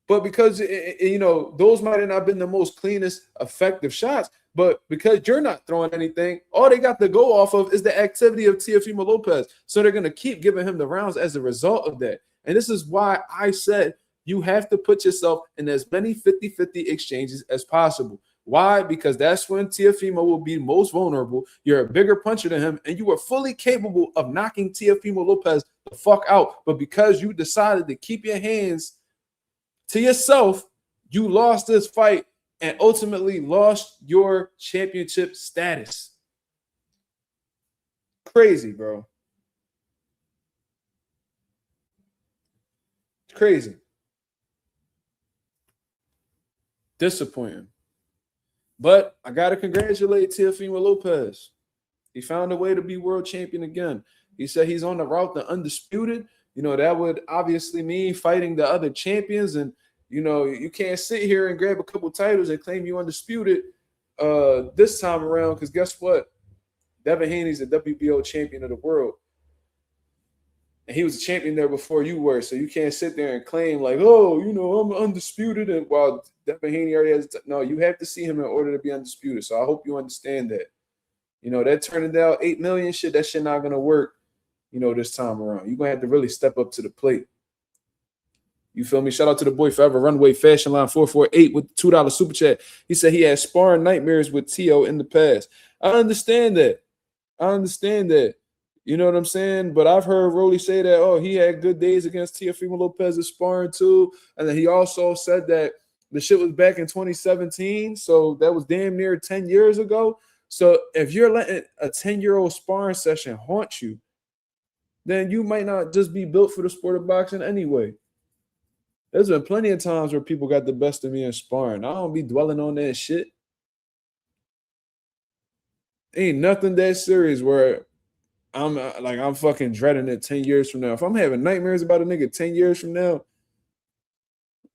But because, you know, those might have not been the most cleanest, effective shots, but because you're not throwing anything, all they got to go off of is the activity of Teofimo Lopez. So they're going to keep giving him the rounds as a result of that. And this is why I said you have to put yourself in as many 50-50 exchanges as possible. Why? Because that's when Teofimo will be most vulnerable. You're a bigger puncher than him, and you are fully capable of knocking Teofimo Lopez the fuck out. But because you decided to keep your hands to yourself, you lost this fight and ultimately lost your championship status. Crazy, bro. It's crazy. Disappointing. But I got to congratulate Teofimo Lopez. He found a way to be world champion again. He said he's on the route to undisputed. You know, that would obviously mean fighting the other champions. And, you know, you can't sit here and grab a couple titles and claim you undisputed this time around, because guess what? Devin Haney's the WBO champion of the world. And he was a champion there before you were. So you can't sit there and claim like, oh, you know, I'm undisputed. And while Devin Haney already has – no, you have to see him in order to be undisputed. So I hope you understand that. You know, that turning down $8 million shit, that shit not going to work, you know, this time around. You're going to have to really step up to the plate. You feel me? Shout out to the boy Forever Runway Fashion Line 448 with the $2 super chat. He said he had sparring nightmares with Teo in the past. I understand that. I understand that. You know what I'm saying? But I've heard Rolly say that, oh, he had good days against Teofimo Lopez sparring too. And then he also said that the shit was back in 2017. So that was damn near 10 years ago. So if you're letting a 10-year-old sparring session haunt you, then you might not just be built for the sport of boxing anyway. There's been plenty of times where people got the best of me in sparring. I don't be dwelling on that shit. Ain't nothing that serious where I'm fucking dreading it 10 years from now. If I'm having nightmares about a nigga 10 years from now,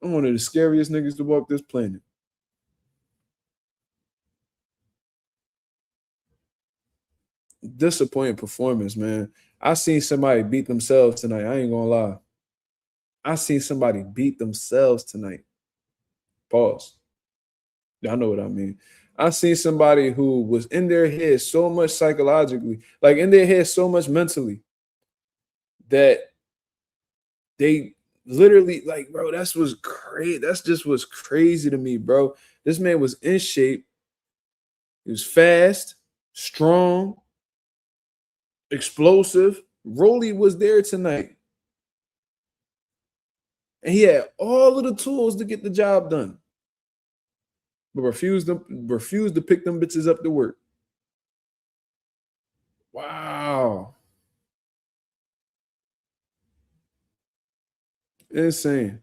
I'm one of the scariest niggas to walk this planet. Disappointing performance, man. I seen somebody beat themselves tonight. I ain't gonna lie. I seen somebody beat themselves tonight. Pause. Y'all know what I mean. I seen somebody who was in their head so much psychologically, like in their head so much mentally, that they literally, like, bro, that's what's crazy. That's just what's crazy to me, bro. This man was in shape. He was fast, strong, explosive. Rolly was there tonight. And he had all of the tools to get the job done, but refused to pick them bitches up to work. Wow. Insane.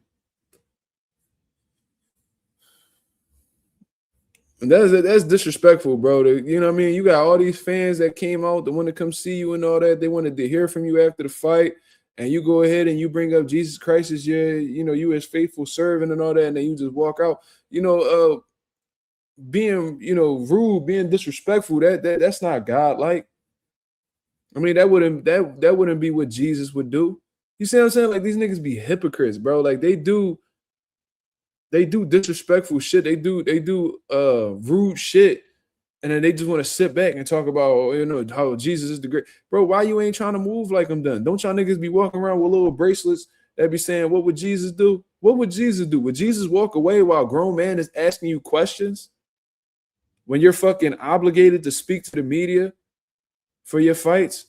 And that's disrespectful, bro. You know what I mean? You got all these fans that came out that want to come see you and all that. They wanted to hear from you after the fight. And you go ahead and you bring up Jesus Christ as you as faithful servant and all that, and then you just walk out. Being, rude, being disrespectful, that's not God-like. I mean, that wouldn't be what Jesus would do. You see what I'm saying? Like, these niggas be hypocrites, bro. Like, they do disrespectful shit. They do rude shit. And then they just want to sit back and talk about, how Jesus is the great. Bro, why you ain't trying to move like I'm done? Don't y'all niggas be walking around with little bracelets that be saying, what would Jesus do? What would Jesus do? Would Jesus walk away while a grown man is asking you questions? When you're fucking obligated to speak to the media for your fights?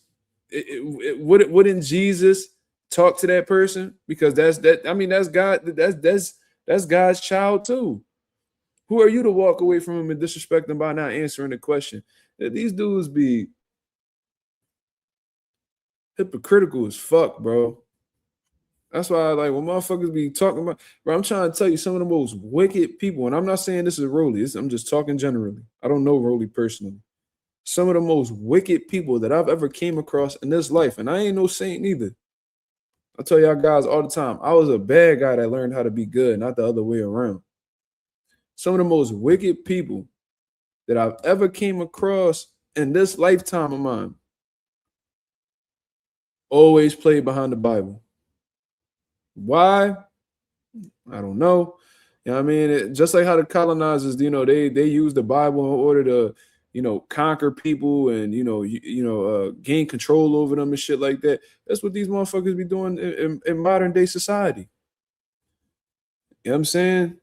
Wouldn't Jesus talk to that person? Because that's God. That's God's child too. Who are you to walk away from him and disrespect him by not answering the question? These dudes be hypocritical as fuck, bro. That's why, like, when motherfuckers be talking about, bro, I'm trying to tell you some of the most wicked people, and I'm not saying this is Rolly. I'm just talking generally. I don't know Rolly personally. Some of the most wicked people that I've ever came across in this life, and I ain't no saint neither. I tell y'all guys all the time, I was a bad guy that learned how to be good, not the other way around. Some of the most wicked people that I've ever came across in this lifetime of mine always played behind the Bible. Why? I don't know. You know what I mean? Just like how the colonizers, they use the Bible in order to, conquer people and, gain control over them and shit like that. That's what these motherfuckers be doing in modern day society. You know what I'm saying?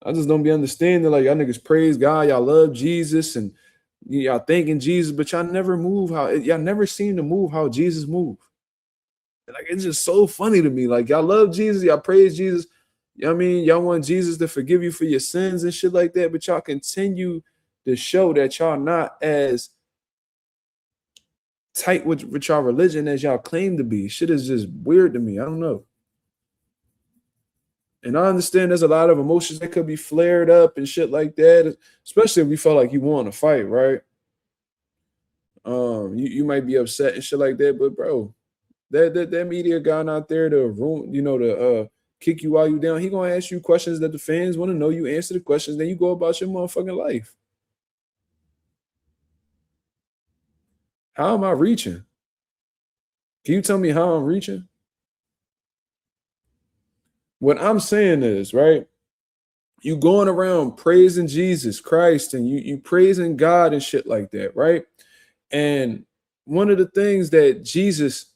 I just don't be understanding, like, y'all niggas praise God, y'all love Jesus, and y'all thanking Jesus, but y'all never seem to move how Jesus moved. Like, it's just so funny to me. Like, y'all love Jesus, y'all praise Jesus. You know what I mean? Y'all want Jesus to forgive you for your sins and shit like that, but y'all continue to show that y'all not as tight with y'all religion as y'all claim to be. Shit is just weird to me. I don't know. And I understand there's a lot of emotions that could be flared up and shit like that, especially if you felt like you want to fight, right? You might be upset and shit like that, but bro, that media guy out there to ruin, to kick you while you down, he gonna ask you questions that the fans want to know. You answer the questions, then you go about your motherfucking life. How am I reaching? Can you tell me how I'm reaching? What I'm saying is, right, you going around praising Jesus Christ and you praising God and shit like that, right? And one of the things that Jesus,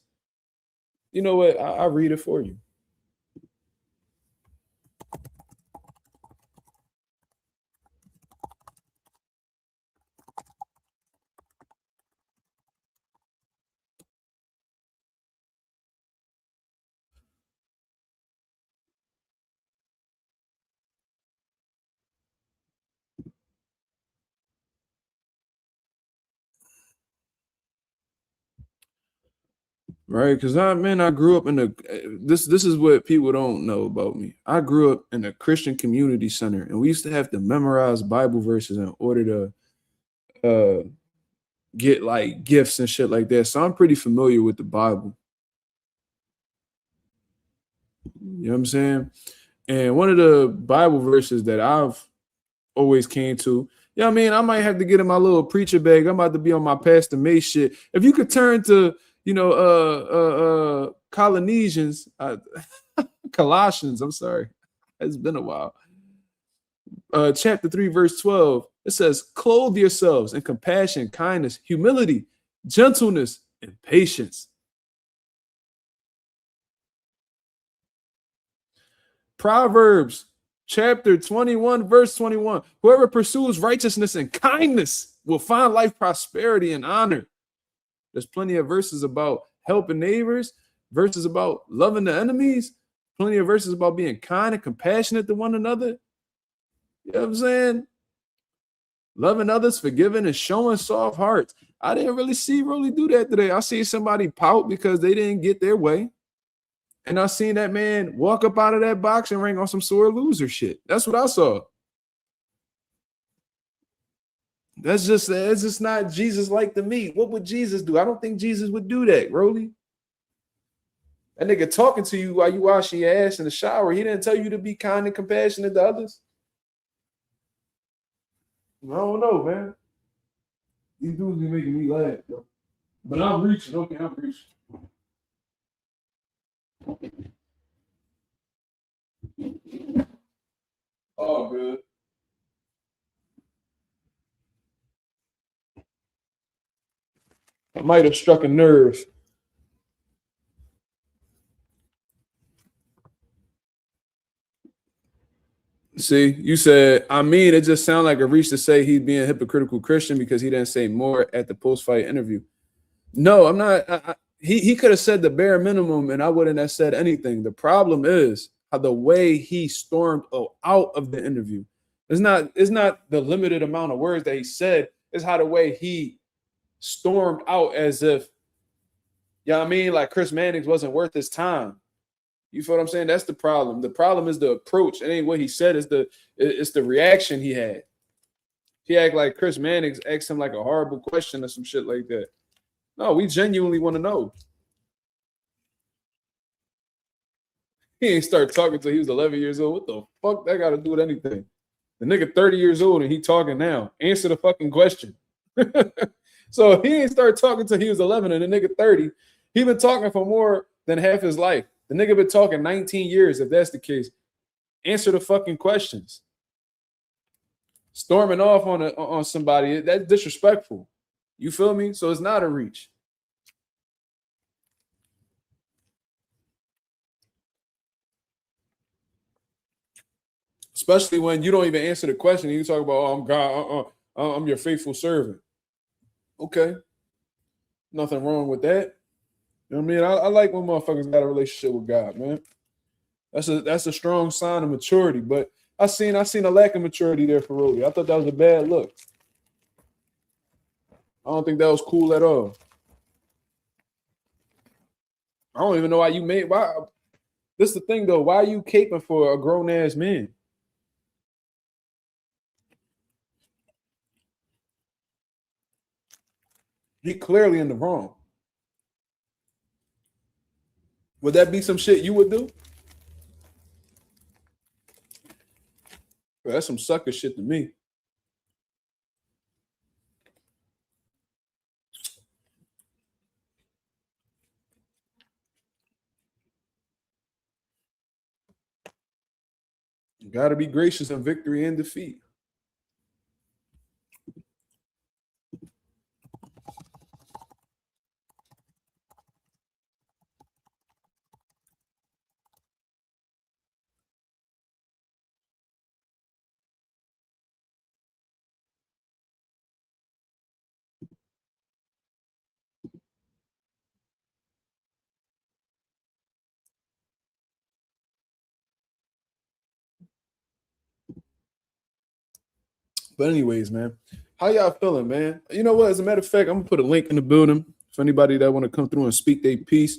you know what? I'll read it for you. Right, because I grew up in this is what people don't know about me. I grew up in a Christian community center, and we used to have to memorize Bible verses in order to get like gifts and shit like that. So I'm pretty familiar with the Bible. You know what I'm saying? And one of the Bible verses that I've always came to, I mean, I might have to get in my little preacher bag. I'm about to be on my Pastor May shit. If you could turn to, Colossians, Colossians, I'm sorry. It's been a while. Chapter 3, verse 12, it says, clothe yourselves in compassion, kindness, humility, gentleness, and patience. Proverbs chapter 21, verse 21. Whoever pursues righteousness and kindness will find life, prosperity, and honor. There's plenty of verses about helping neighbors, verses about loving the enemies, plenty of verses about being kind and compassionate to one another. You know what I'm saying? Loving others, forgiving, and showing soft hearts. I didn't really see Rolly do that today. I see somebody pout because they didn't get their way. And I seen that man walk up out of that boxing ring on some sore loser shit. That's what I saw. That's just not Jesus like to me. What would Jesus do? I don't think Jesus would do that, Rolly. That nigga talking to you while you washing your ass in the shower. He didn't tell you to be kind and compassionate to others. I don't know, man. These dudes be making me laugh, though. But I'm reaching. Okay, I'm reaching. Oh, good. I might have struck a nerve. See, you said, I mean, it just sounded like a reach to say he'd be a hypocritical Christian because he didn't say more at the post-fight interview. No, I'm not. He could have said the bare minimum and I wouldn't have said anything. The problem is how the way he stormed out of the interview. It's not the limited amount of words that he said. It's how the way he stormed out as if, you know what I mean? Like Chris Mannix wasn't worth his time. You feel what I'm saying? That's the problem. The problem is the approach. It ain't what he said. It's the reaction he had. He act like Chris Mannix asked him like a horrible question or some shit like that. No, we genuinely want to know. He ain't start talking until he was 11 years old. What the fuck that got to do with anything? The nigga 30 years old and he talking now. Answer the fucking question. So he ain't start talking until he was 11 and the nigga 30. He been talking for more than half his life. The nigga been talking 19 years if that's the case. Answer the fucking questions. Storming off on somebody, that's disrespectful. You feel me? So it's not a reach. Especially when you don't even answer the question. You talk about, oh, I'm God, I'm your faithful servant. Okay. Nothing wrong with that. You know what I mean? I like when motherfuckers got a relationship with God, man. That's a strong sign of maturity. But I seen a lack of maturity there for Rolly. I thought that was a bad look. I don't think that was cool at all. I don't even know why you made why. This is the thing though. Why are you caping for a grown ass man? He clearly in the wrong. Would that be some shit you would do? That's some sucker shit to me. You got to be gracious in victory and defeat. But anyways, man, how y'all feeling, man? You know what? As a matter of fact, I'm gonna put a link in the building for anybody that want to come through and speak their piece.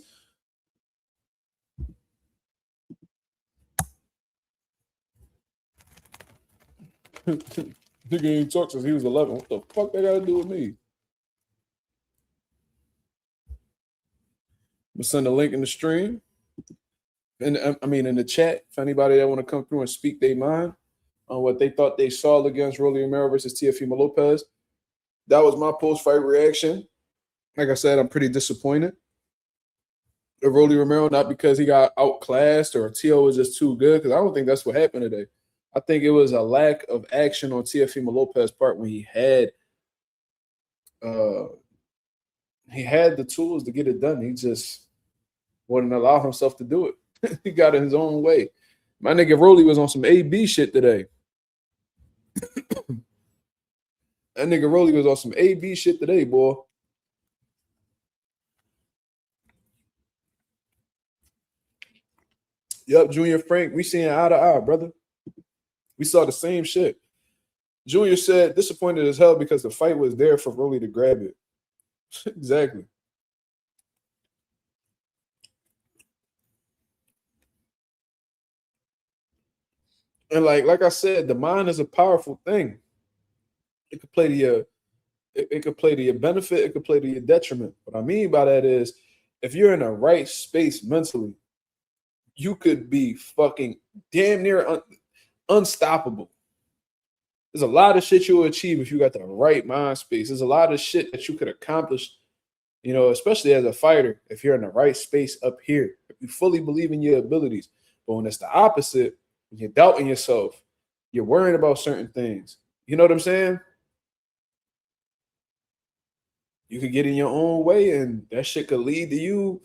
Nigga ain't talked since he was 11. What the fuck that got to do with me? I'm gonna send a link in the stream, and in the chat for anybody that want to come through and speak their mind on what they thought they saw against Rolly Romero versus Teofimo Lopez. That was my post-fight reaction. Like I said, I'm pretty disappointed with Rolly Romero, not because he got outclassed or Teo was just too good, because I don't think that's what happened today. I think it was a lack of action on Teofimo Lopez's part when he had the tools to get it done. He just wouldn't allow himself to do it. He got it his own way. My nigga Rolly was on some AB shit today. That nigga Rolly was on some AB shit today, boy. Yup, Junior Frank, we seeing eye to eye, brother. We saw the same shit. Junior said disappointed as hell because the fight was there for Rolly to grab it. Exactly. And like I said, the mind is a powerful thing. It could play to your, it could play to your benefit. It could play to your detriment. What I mean by that is, if you're in the right space mentally, you could be fucking damn near unstoppable. There's a lot of shit you'll achieve if you got the right mind space. There's a lot of shit that you could accomplish, you know, especially as a fighter, if you're in the right space up here, if you fully believe in your abilities. But when it's the opposite, when you're doubting yourself, you're worrying about certain things. You know what I'm saying? You could get in your own way, and that shit could lead to you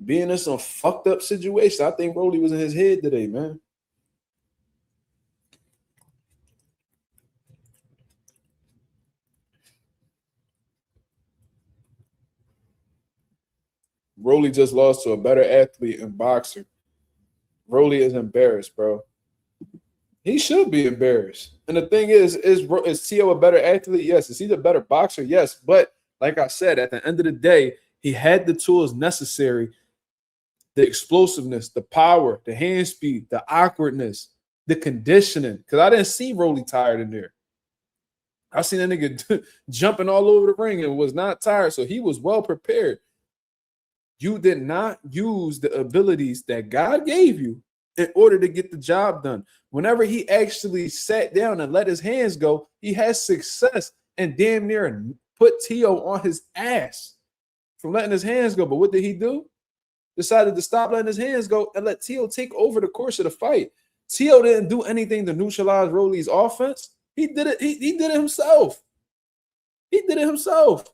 being in some fucked up situation. I think Rolly was in his head today, man. Rolly just lost to a better athlete and boxer. Rolly is embarrassed, bro. He should be embarrassed. And the thing is Teo a better athlete? Yes. Is he the better boxer? Yes. But like I said, at the end of the day, he had the tools necessary the explosiveness, the power, the hand speed, the awkwardness, the conditioning. Because I didn't see Rolly tired in there. I seen that nigga jumping all over the ring and was not tired. So he was well prepared. You did not use the abilities that God gave you in order to get the job done. Whenever he actually sat down and let his hands go, he had success and damn near put Tio on his ass from letting his hands go. But what did he do? Decided to stop letting his hands go and let Tio take over the course of the fight. Tio didn't do anything to neutralize Rolly's offense. He did it. He did it himself. He did it himself.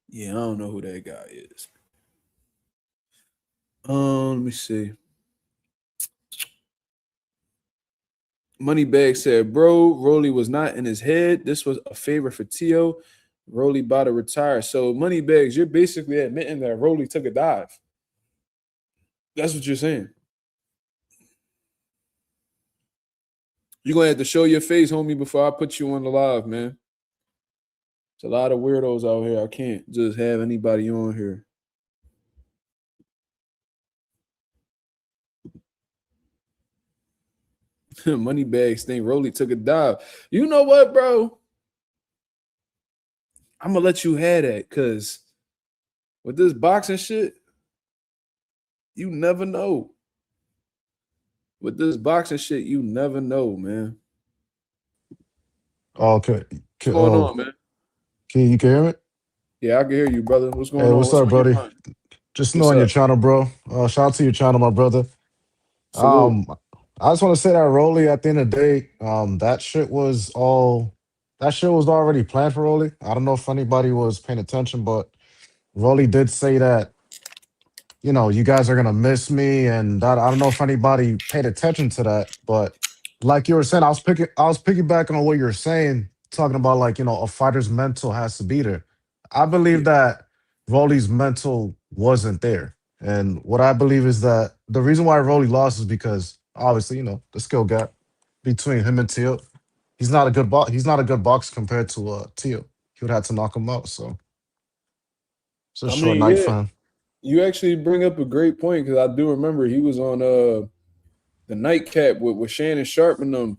Yeah, I don't know who that guy is. Let me see. Moneybag said, bro, Rolly was not in his head. This was a favor for Tio. Rolly about to retire. So, Moneybags, you're basically admitting that Rolly took a dive. That's what you're saying. You're going to have to show your face, homie, before I put you on the live, man. There's a lot of weirdos out here. I can't just have anybody on here. Moneybags think Rolly took a dive. You know what, bro? I'm going to let you have that because with this boxing shit, you never know. With this boxing shit, you never know, man. Okay. What's going on, man? You can hear me? Yeah, I can hear you, brother. What's going on? What's up, buddy? Just knowing your channel, bro. Shout out to your channel, my brother. Salute. I just want to say that Rolly, at the end of the day, that shit was already planned for Rolly. I don't know if anybody was paying attention, but Rolly did say that, you know, you guys are gonna miss me, and that I don't know if anybody paid attention to that, but like you were saying, I was piggybacking on what you were saying, talking about like, you know, a fighter's mental has to be there. I believe that Rolly's mental wasn't there. And what I believe is that the reason why Rolly lost is because obviously, you know, the skill gap between him and Tio. He's not a good boxer compared to Tio. He would have to knock him out. So it's a short night for him. You actually bring up a great point because I do remember he was on the nightcap with Shannon Sharp and them,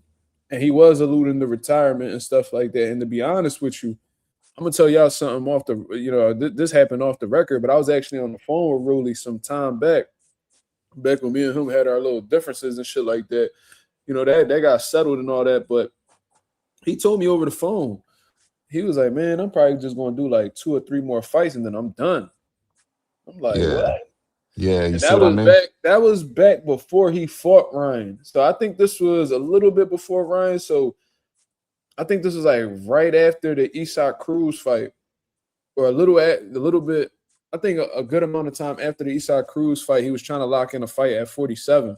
and he was alluding to retirement and stuff like that. And to be honest with you, I'm gonna tell y'all something off the, you know, this happened off the record, but I was actually on the phone with Rolly some time back when me and him had our little differences and shit like that. You know, that got settled and all that, but he told me over the phone, he was like, man, I'm probably just gonna do like 2 or 3 more fights and then I'm done. I'm like, what? Yeah, and that was back before he fought Ryan. So I think this was a little bit before Ryan. So I think this was like right after the Isaac Cruz fight, or a little bit. I think a good amount of time after the Isaac Cruz fight, he was trying to lock in a fight at 47.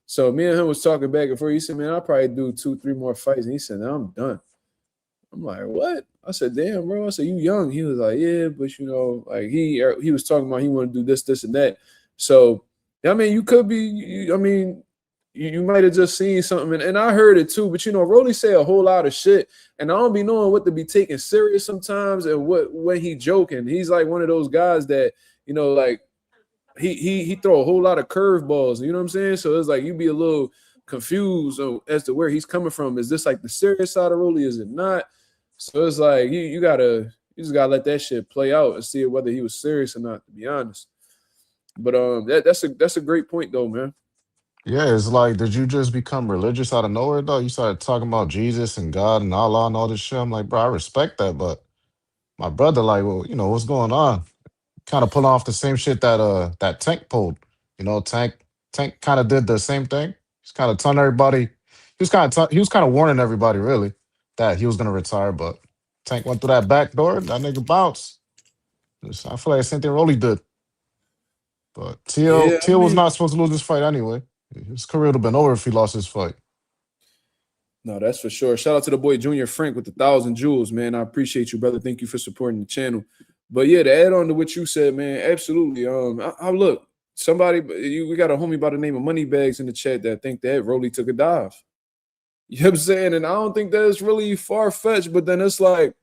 So me and him was talking back and forth. He said, man, I'll probably do 2, 3 more fights. And he said, no, I'm done. I'm like, what? I said, damn, bro. I said, you young. He was like, yeah, but you know, like he was talking about he wanted to do this, this, and that. So, I mean, you could be, you might have just seen something, and I heard it too. But you know, Rolly say a whole lot of shit, and I don't be knowing what to be taking serious sometimes, and when he joking. He's like one of those guys that, you know, like he throw a whole lot of curveballs. You know what I'm saying? So it's like you be a little confused as to where he's coming from. Is this like the serious side of Rolly? Is it not? So it's like you just gotta let that shit play out and see whether he was serious or not, to be honest. But that's a great point though, man. Yeah, it's like, did you just become religious out of nowhere though? You started talking about Jesus and God and Allah and all this shit. I'm like, bro, I respect that, but my brother, like, well, you know, what's going on? Kind of pulling off the same shit that Tank pulled. You know, Tank kind of did the same thing. He's kind of telling everybody. He was kind of warning everybody really that he was gonna retire, but Tank went through that back door. That nigga bounced. I feel like the same thing Rolly did. But Tio was not supposed to lose this fight anyway. His career would have been over if he lost this fight. No, that's for sure. Shout out to the boy Junior Frank with 1,000 jewels, man. I appreciate you, brother. Thank you for supporting the channel. But yeah, to add on to what you said, man, absolutely. I look, we got a homie by the name of Moneybags in the chat that think that Rolly took a dive. You know what I'm saying? And I don't think that it's really far-fetched, but then it's like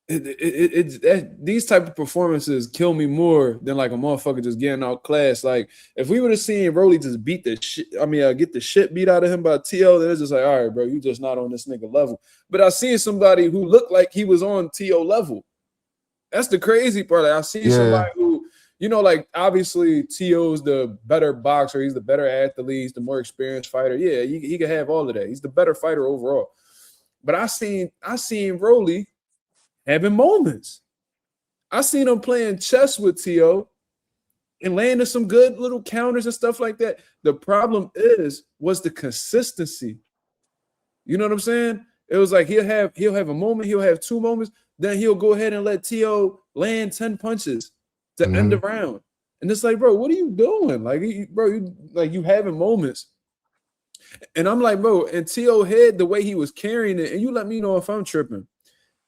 these type of performances kill me more than like a motherfucker just getting out class. Like if we would have seen Rolly just beat the shit, get the shit beat out of him by T.O., then it's just like, all right, bro, you just not on this nigga level. But I seen somebody who looked like he was on T.O. level. That's the crazy part. Like I see somebody who, like obviously T.O.'s the better boxer, he's the better athlete, he's the more experienced fighter. Yeah, he can have all of that. He's the better fighter overall. But I seen Rolly having moments. I seen him playing chess with T.O. and landing some good little counters and stuff like that. The problem was the consistency. You know what I'm saying? It was like he'll have a moment, he'll have 2 moments, then he'll go ahead and let T.O. land 10 punches to end the round. And it's like, bro, what are you doing? Like, you having moments. And I'm like, bro, and T.O. head, the way he was carrying it, and you let me know if I'm tripping.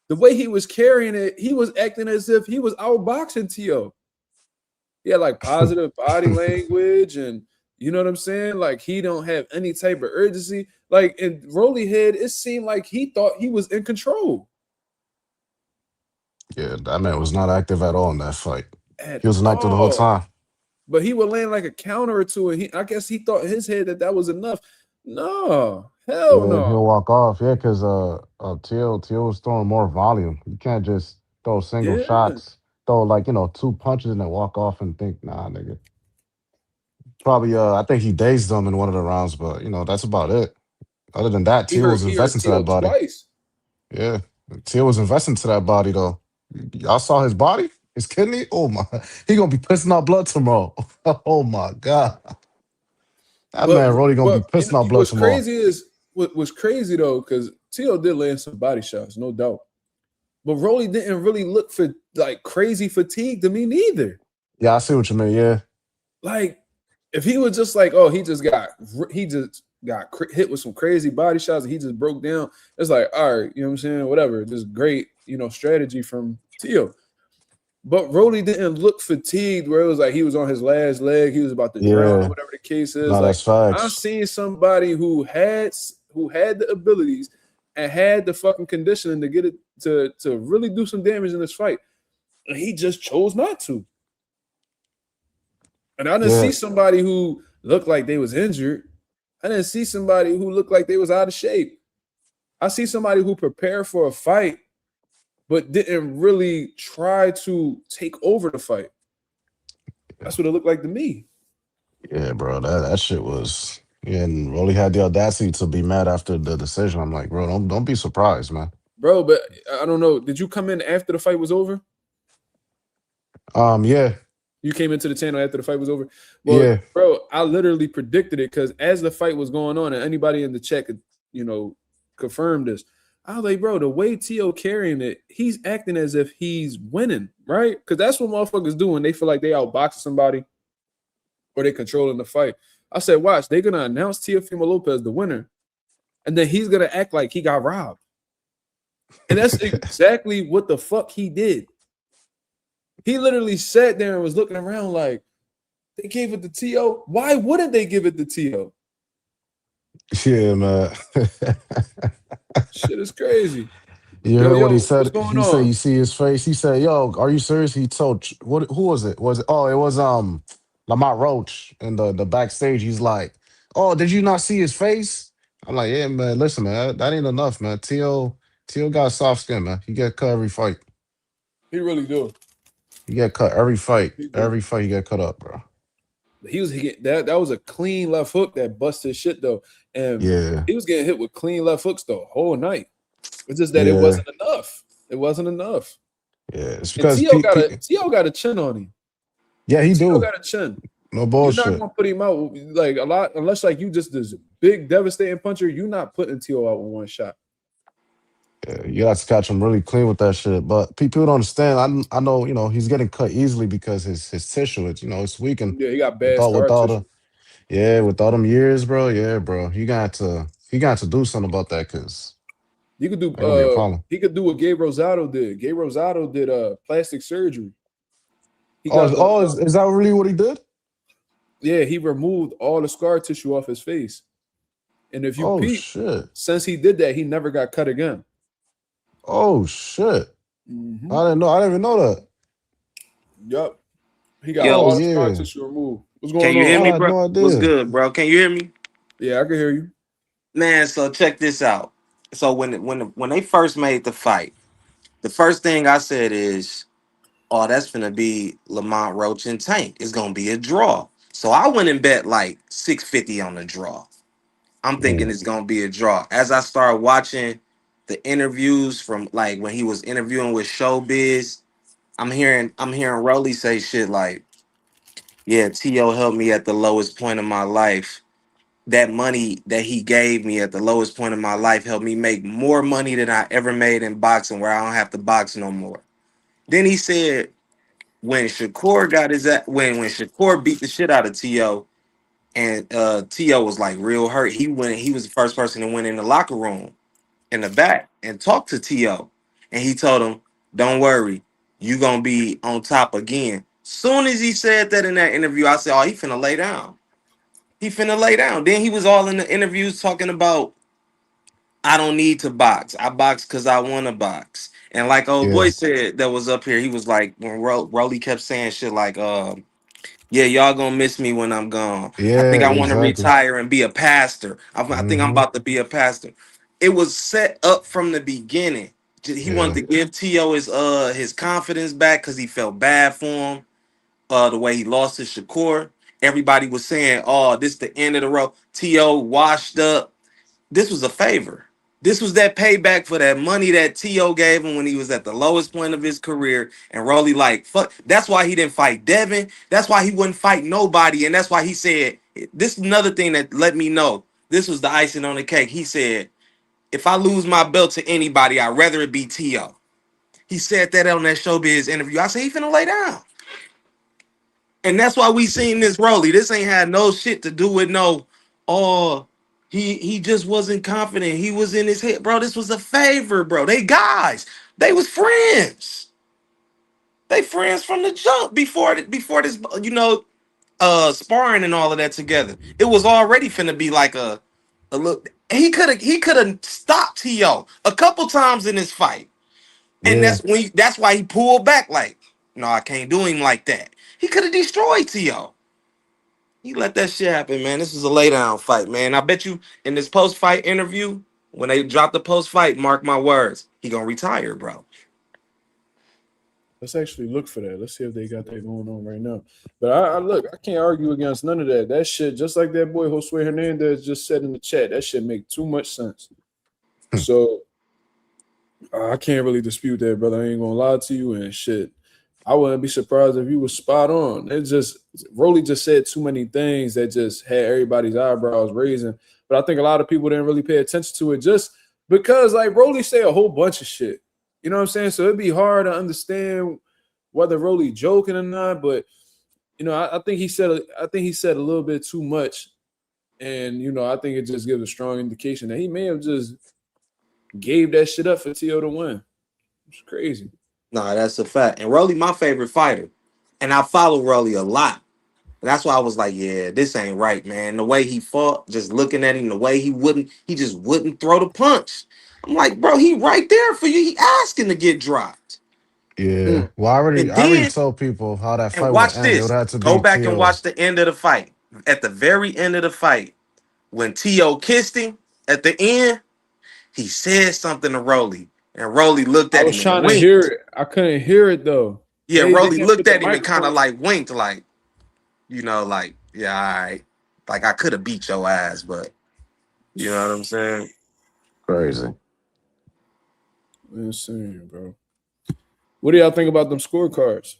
The way he was carrying it, he was acting as if he was outboxing T.O. He had like positive body language, and you know what I'm saying? Like he don't have any type of urgency. Like in Rolly head, it seemed like he thought he was in control. Yeah, that man was not active at all in that fight. He was inactive the whole time. But he would land like a counter or two, and I guess he thought in his head that was enough. No, hell no. He'll walk off. Yeah, because T.O. was throwing more volume. You can't just throw single shots, throw like 2 punches and then walk off and think, nah, nigga. Probably I think he dazed them in one of the rounds, but that's about it. Other than that, T.O. was investing to that body. Twice. Yeah, T.O. was investing to that body though. Y'all saw his body, his kidney. Oh my, he gonna be pissing out blood tomorrow. Oh my god. That man Rolly gonna be pissing out blood tomorrow. What's crazy though, because T.O. did land some body shots, no doubt. But Rolly didn't really look for like crazy fatigue to me neither. Yeah, I see what you mean. Yeah. Like if he was just like, oh, he just got hit with some crazy body shots and he just broke down, it's like, all right, you know what I'm saying? Whatever. Just great, strategy from T.O. But Rolly didn't look fatigued where it was like he was on his last leg, he was about to drown or whatever the case is. No, that's facts. I've seen somebody who had the abilities and had the fucking conditioning to get it to really do some damage in this fight. And he just chose not to. And I didn't see somebody who looked like they was injured. I didn't see somebody who looked like they was out of shape. I see somebody who prepared for a fight but didn't really try to take over the fight. That's what it looked like to me. Yeah, bro, that shit was. Yeah, and Rolly had the audacity to be mad after the decision. I'm like, bro, don't be surprised, man. Bro, but I don't know. Did you come in after the fight was over? Yeah. You came into the channel after the fight was over? Well, yeah. Bro, I literally predicted it because as the fight was going on, and anybody in the chat could, confirm this. I was like, bro, the way T.O. carrying it, he's acting as if he's winning, right? Because that's what motherfuckers do when they feel like they outboxing somebody or they controlling the fight. I said, watch, they're going to announce Teofimo Lopez the winner, and then he's going to act like he got robbed. And that's exactly what the fuck he did. He literally sat there and was looking around like, they gave it to T.O. Why wouldn't they give it to T.O.? Yeah, man. Shit is crazy. You heard what he said? He said, you see his face? He said, yo, are you serious? He told, who was it? It was Lamont Roach in the backstage. He's like, oh, did you not see his face? I'm like, yeah, man, listen, man, that ain't enough, man. T.O. got soft skin, man. He get cut every fight. He really do. He get cut every fight. Every fight he get cut up, bro. He was that was a clean left hook that busted shit though. And he was getting hit with clean left hooks the whole night. It's just that it wasn't enough. It wasn't enough. Yeah, it's because T.O. got a chin on him. Yeah, he T.O. got a chin. No bullshit. You're not gonna put him out like a lot unless like you just this big devastating puncher. You're not putting T.O. out with one shot. Yeah, you have to catch him really clean with that shit. But people don't understand. I know, he's getting cut easily because his tissue, it's weakened. Yeah, he got bad scar tissue. With all them years, bro. Yeah, bro. He got to do something about that because you could do he could do what Gabe Rosado did. Gabe Rosado did plastic surgery. Is that really what he did? Yeah, he removed all the scar tissue off his face. And if you Oh peep, shit. since he did that, he never got cut again. Oh shit. Hmm. I didn't know. I didn't even know that. Yup. He got Yo, Oh all the scar yeah. tissue removed. What's can going you hear on? I me, had bro? no What's idea. good, bro? Can you hear me? Yeah, I can hear you. Man, so check this out. So when they first made the fight, the first thing I said is, "Oh, that's gonna be Lamont Roach and Tank. It's gonna be a draw." So I went and bet like 650 on the draw. I'm thinking Yeah. it's gonna be a draw. As I started watching the interviews from like when he was interviewing with Showbiz, I'm hearing Rolly say shit like, "Yeah, T.O. helped me at the lowest point of my life. That money that he gave me at the lowest point of my life helped me make more money than I ever made in boxing, where I don't have to box no more." Then he said when Shakur got his when Shakur beat the shit out of T.O. and T.O. was like real hurt. He was the first person to went in the locker room in the back and talked to T.O. and he told him, "Don't worry, you gonna be on top again." Soon as he said that in that interview, I said, "Oh, he finna lay down. He finna lay down." Then he was all in the interviews talking about, "I don't need to box. I box because I want to box." And like old boy Yeah. said that was up here, he was like, when Rolly kept saying shit like, "Yeah, y'all gonna miss me when I'm gone. I think Yeah. I want to Exactly. retire and be a pastor. I think I'm Mm-hmm. about to be a pastor." It was set up from the beginning. He wanted Yeah. to give T.O. his confidence back because he felt bad for him. The way he lost to Shakur. Everybody was saying, "Oh, this the end of the road." T.O. washed up. This was a favor. This was that payback for that money that T.O. gave him when he was at the lowest point of his career. And Rolly, like, fuck. That's why he didn't fight Devin. That's why he wouldn't fight nobody. And that's why he said, this is another thing that let me know. This was the icing on the cake. He said, if I lose my belt to anybody, I'd rather it be T.O. He said that on that Showbiz interview. I said, he finna lay down. And that's why we Shit. seen this Rolly. This ain't had no shit to do with no, oh, he just wasn't confident. He was in his head. Bro, this was a favor, bro. They guys. They was friends. They friends from the jump before this, sparring and all of that together. It was already finna be like a look. He could have stopped T.O. a couple times in this fight. And Yeah. that's why he pulled back like, no, I can't do him like that. He could have destroyed T.O. He let that shit happen, man. This is a lay down fight, man. I bet you in this post fight interview, when they drop the post fight, mark my words, he gonna retire, bro. Let's actually look for that. Let's see if they got that going on right now. But I look, I can't argue against none of that. That shit, just like that boy Josue Hernandez just said in the chat, that shit make too much sense. So I can't really dispute that, brother. I ain't gonna lie to you and shit. I wouldn't be surprised if you was spot on. It just Rolly just said too many things that just had everybody's eyebrows raising. But I think a lot of people didn't really pay attention to it just because like Rolly say a whole bunch of shit. You know what I'm saying? So it'd be hard to understand whether Rolly joking or not. But I think he said a little bit too much. And I think it just gives a strong indication that he may have just gave that shit up for T.O. to win. It's crazy. Nah, that's a fact. And Rolly, my favorite fighter. And I follow Rolly a lot. And that's why I was like, yeah, this ain't right, man. The way he fought, just looking at him, the way he just wouldn't throw the punch. I'm like, bro, he right there for you. He asking to get dropped. Yeah. Mm. Well, And I already then, told people how that and fight would watch end. It would this. have to Go be back and T.O. watch the end of the fight. At the very end of the fight, when T.O. kissed him at the end, he said something to Rolly. And Rolly looked I at was him and trying to hear winked. it. I couldn't hear it though. Yeah, They Rolly didn't looked put the at him and kind microphone. of like winked, like, like, yeah, all right. Like, I could have beat your ass, but you know what I'm saying? Crazy. Insane, bro. What do y'all think about them scorecards?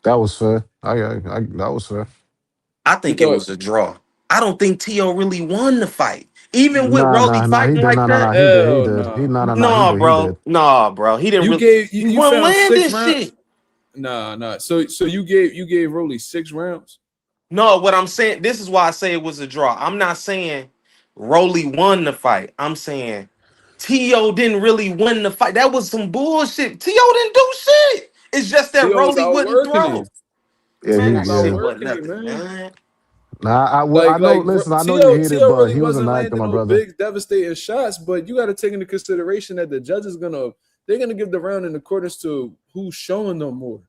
That was fair. That was fair. I You think it thought was a draw. I don't think T.O. really won the fight. Even with Nah, Rolly nah, nah. He fighting did. like Nah, nah, that. nah. He did. He hell did. He nah. nah, nah, nah. He No, did. He bro. did. No, bro. He didn't You really. gave He you wasn't found six landing rounds. shit. Nah. So you gave Rolly 6 rounds. No, what I'm saying, this is why I say it was a draw. I'm not saying Rolly won the fight. I'm saying T.O. didn't really win the fight. That was some bullshit. T.O. didn't do shit. It's just that T.O. was Rolly wouldn't outworking throw. him. Yeah, Man, T.O. he that was shit yeah. wasn't outworking him, nothing, man. man. Nah, I Like, know. like Listen, I know you heated, Tio but really he was an wasn't actor, landing my no brother. big devastating shots, but you got to take into consideration that the judge is they're gonna give the round in accordance to who's showing them more.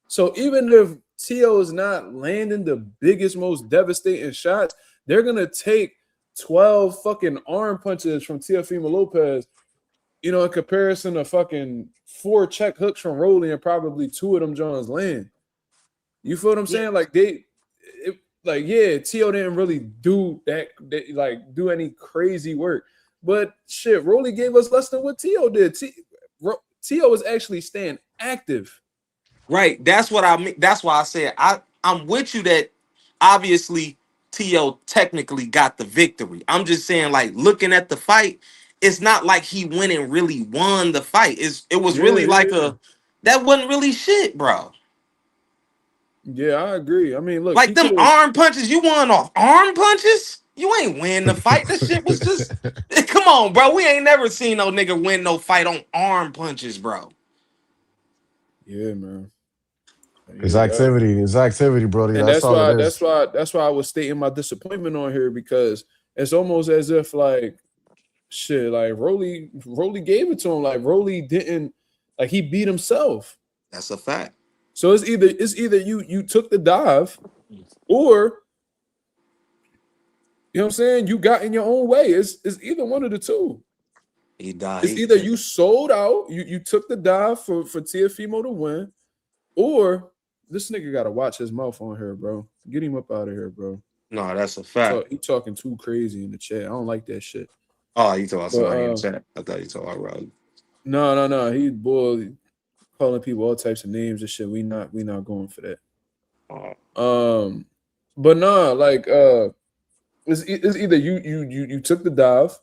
So even if Tio is not landing the biggest, most devastating shots, they're gonna take 12 fucking arm punches from Teofimo Lopez, in comparison to fucking 4 check hooks from Rolly, and probably 2 of them Johns land. You feel what I'm saying? Like Tio didn't really do that, like do any crazy work. But shit, Rolly gave us less than what Tio did. Tio was actually staying active. Right. That's what I mean. That's why I said I'm with you that obviously T.O. technically got the victory. I'm just saying, like, looking at the fight, it's not like he went and really won the fight. It was Yeah, really like yeah. that wasn't really shit, bro. Yeah, I agree. I mean, look, Like he them could have. arm punches, you won off arm punches? You ain't win the fight. This shit was just come on, bro. We ain't never seen no nigga win no fight on arm punches, bro. Yeah, man. His Yeah, activity, Brody. and That's that's all it why is. I was stating my disappointment on here, because it's almost as if like shit, like Rolly gave it to him. Like Rolly didn't, like, he beat himself. That's a fact. So it's either you took the dive, or you know what I'm saying, you got in your own way. It's either one of the two. He died. It's either you sold out, you took the dive for Teofimo to win, or this nigga gotta watch his mouth on here, bro. Get him up out of here, bro. No, that's a fact. He talking too crazy in the chat. I don't like that shit. Oh, you talking about But somebody in chat? I thought you talking about Rolly. no. He calling people all types of names and shit. We not going for that. But nah, like it's either you took the dive,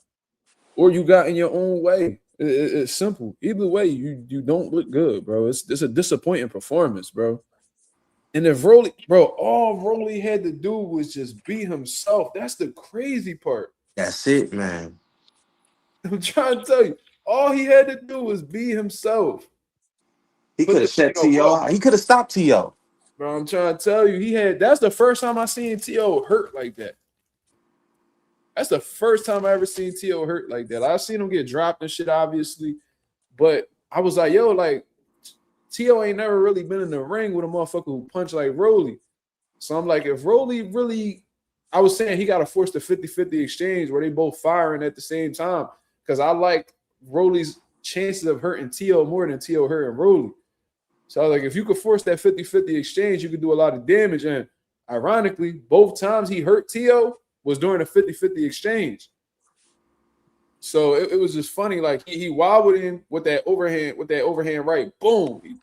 or you got in your own way. It's simple. Either way, you don't look good, bro. It's a disappointing performance, bro. And if all Rolly had to do was just be himself. That's the crazy part. That's it, man. I'm trying to tell you, all he had to do was be himself. He could have shut T.O. out. He could have stopped T.O. Bro, I'm trying to tell you, that's the first time I seen T.O. hurt like that. That's the first time I ever seen T.O. hurt like that. I've seen him get dropped and shit, obviously. But I was like, yo, like, T.O. ain't never really been in the ring with a motherfucker who punch like Rolly. So I'm like, if Rolly really, I was saying he got to force the 50-50 exchange where they both firing at the same time, because I like Rolly's chances of hurting T.O. more than T.O. hurting Rolly. So I was like, if you could force that 50-50 exchange, you could do a lot of damage. And ironically, both times he hurt T.O. was during a 50-50 exchange. So it was just funny. Like he wobbled in with that overhand right. Boom. He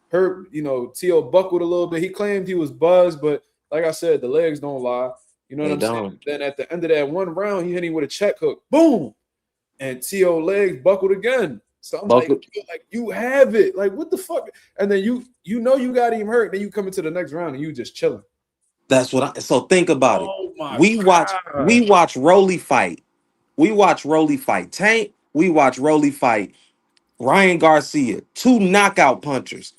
hurt, T.O. buckled a little bit. He claimed he was buzzed, but like I said, the legs don't lie. You know what I'm saying? Then at the end of that one round, he hit him with a check hook. Boom. And T.O. legs buckled again. So I'm like, you have it. Like, what the fuck? And then you got him hurt. Then you come into the next round and you just chilling. That's what so think about it. We watch Rolly fight. We watch Rolly fight Tank. We watch Rolly fight Ryan Garcia. 2 knockout punchers.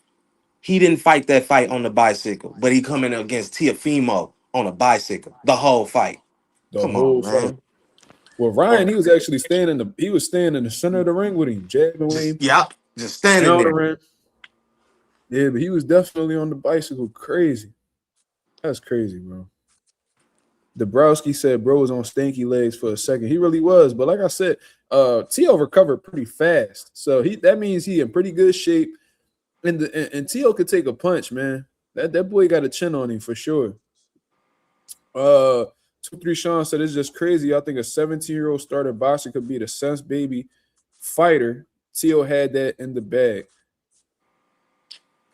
He didn't fight that fight on the bicycle, but he coming against Teofimo on a bicycle the whole fight. Come on, man. Well, Ryan, he was actually staying in the center of the ring with him, jabbing with him. Yep, just standing there. The ring. Yeah, but he was definitely on the bicycle. Crazy. That's crazy, bro. Dabrowski said bro was on stanky legs for a second. He really was, but like I said, T.O. recovered pretty fast. So that means he in pretty good shape. And T.O. could take a punch, man. That boy got a chin on him for sure. 2-3 Sean said it's just crazy. I think a 17-year-old starter boxer could be the sense baby fighter. T.O. had that in the bag.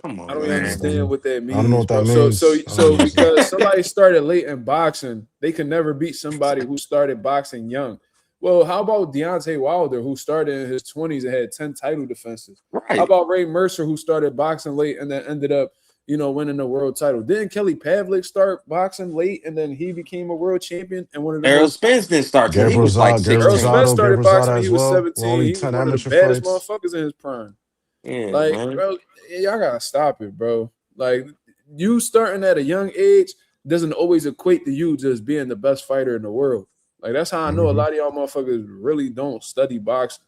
Come on, I don't understand what that means. I don't know what that means. means. So because somebody started late in boxing, they can never beat somebody who started boxing young. Well, how about Deontay Wilder, who started in his 20s and had 10 title defenses? Right. How about Ray Mercer, who started boxing late and then ended up, winning the world title? Didn't Kelly Pavlik start boxing late and then he became a world champion? And one of the Errol Spence didn't start till he was like 16. Errol Spence started boxing when he was 17. Only He was 10 one of the amateur baddest fights. motherfuckers in his prime. Yeah, like, man. bro, y'all gotta stop it, bro. Like, you starting at a young age, doesn't always equate to you just being the best fighter in the world. Like that's how I know a lot of y'all motherfuckers really don't study boxing.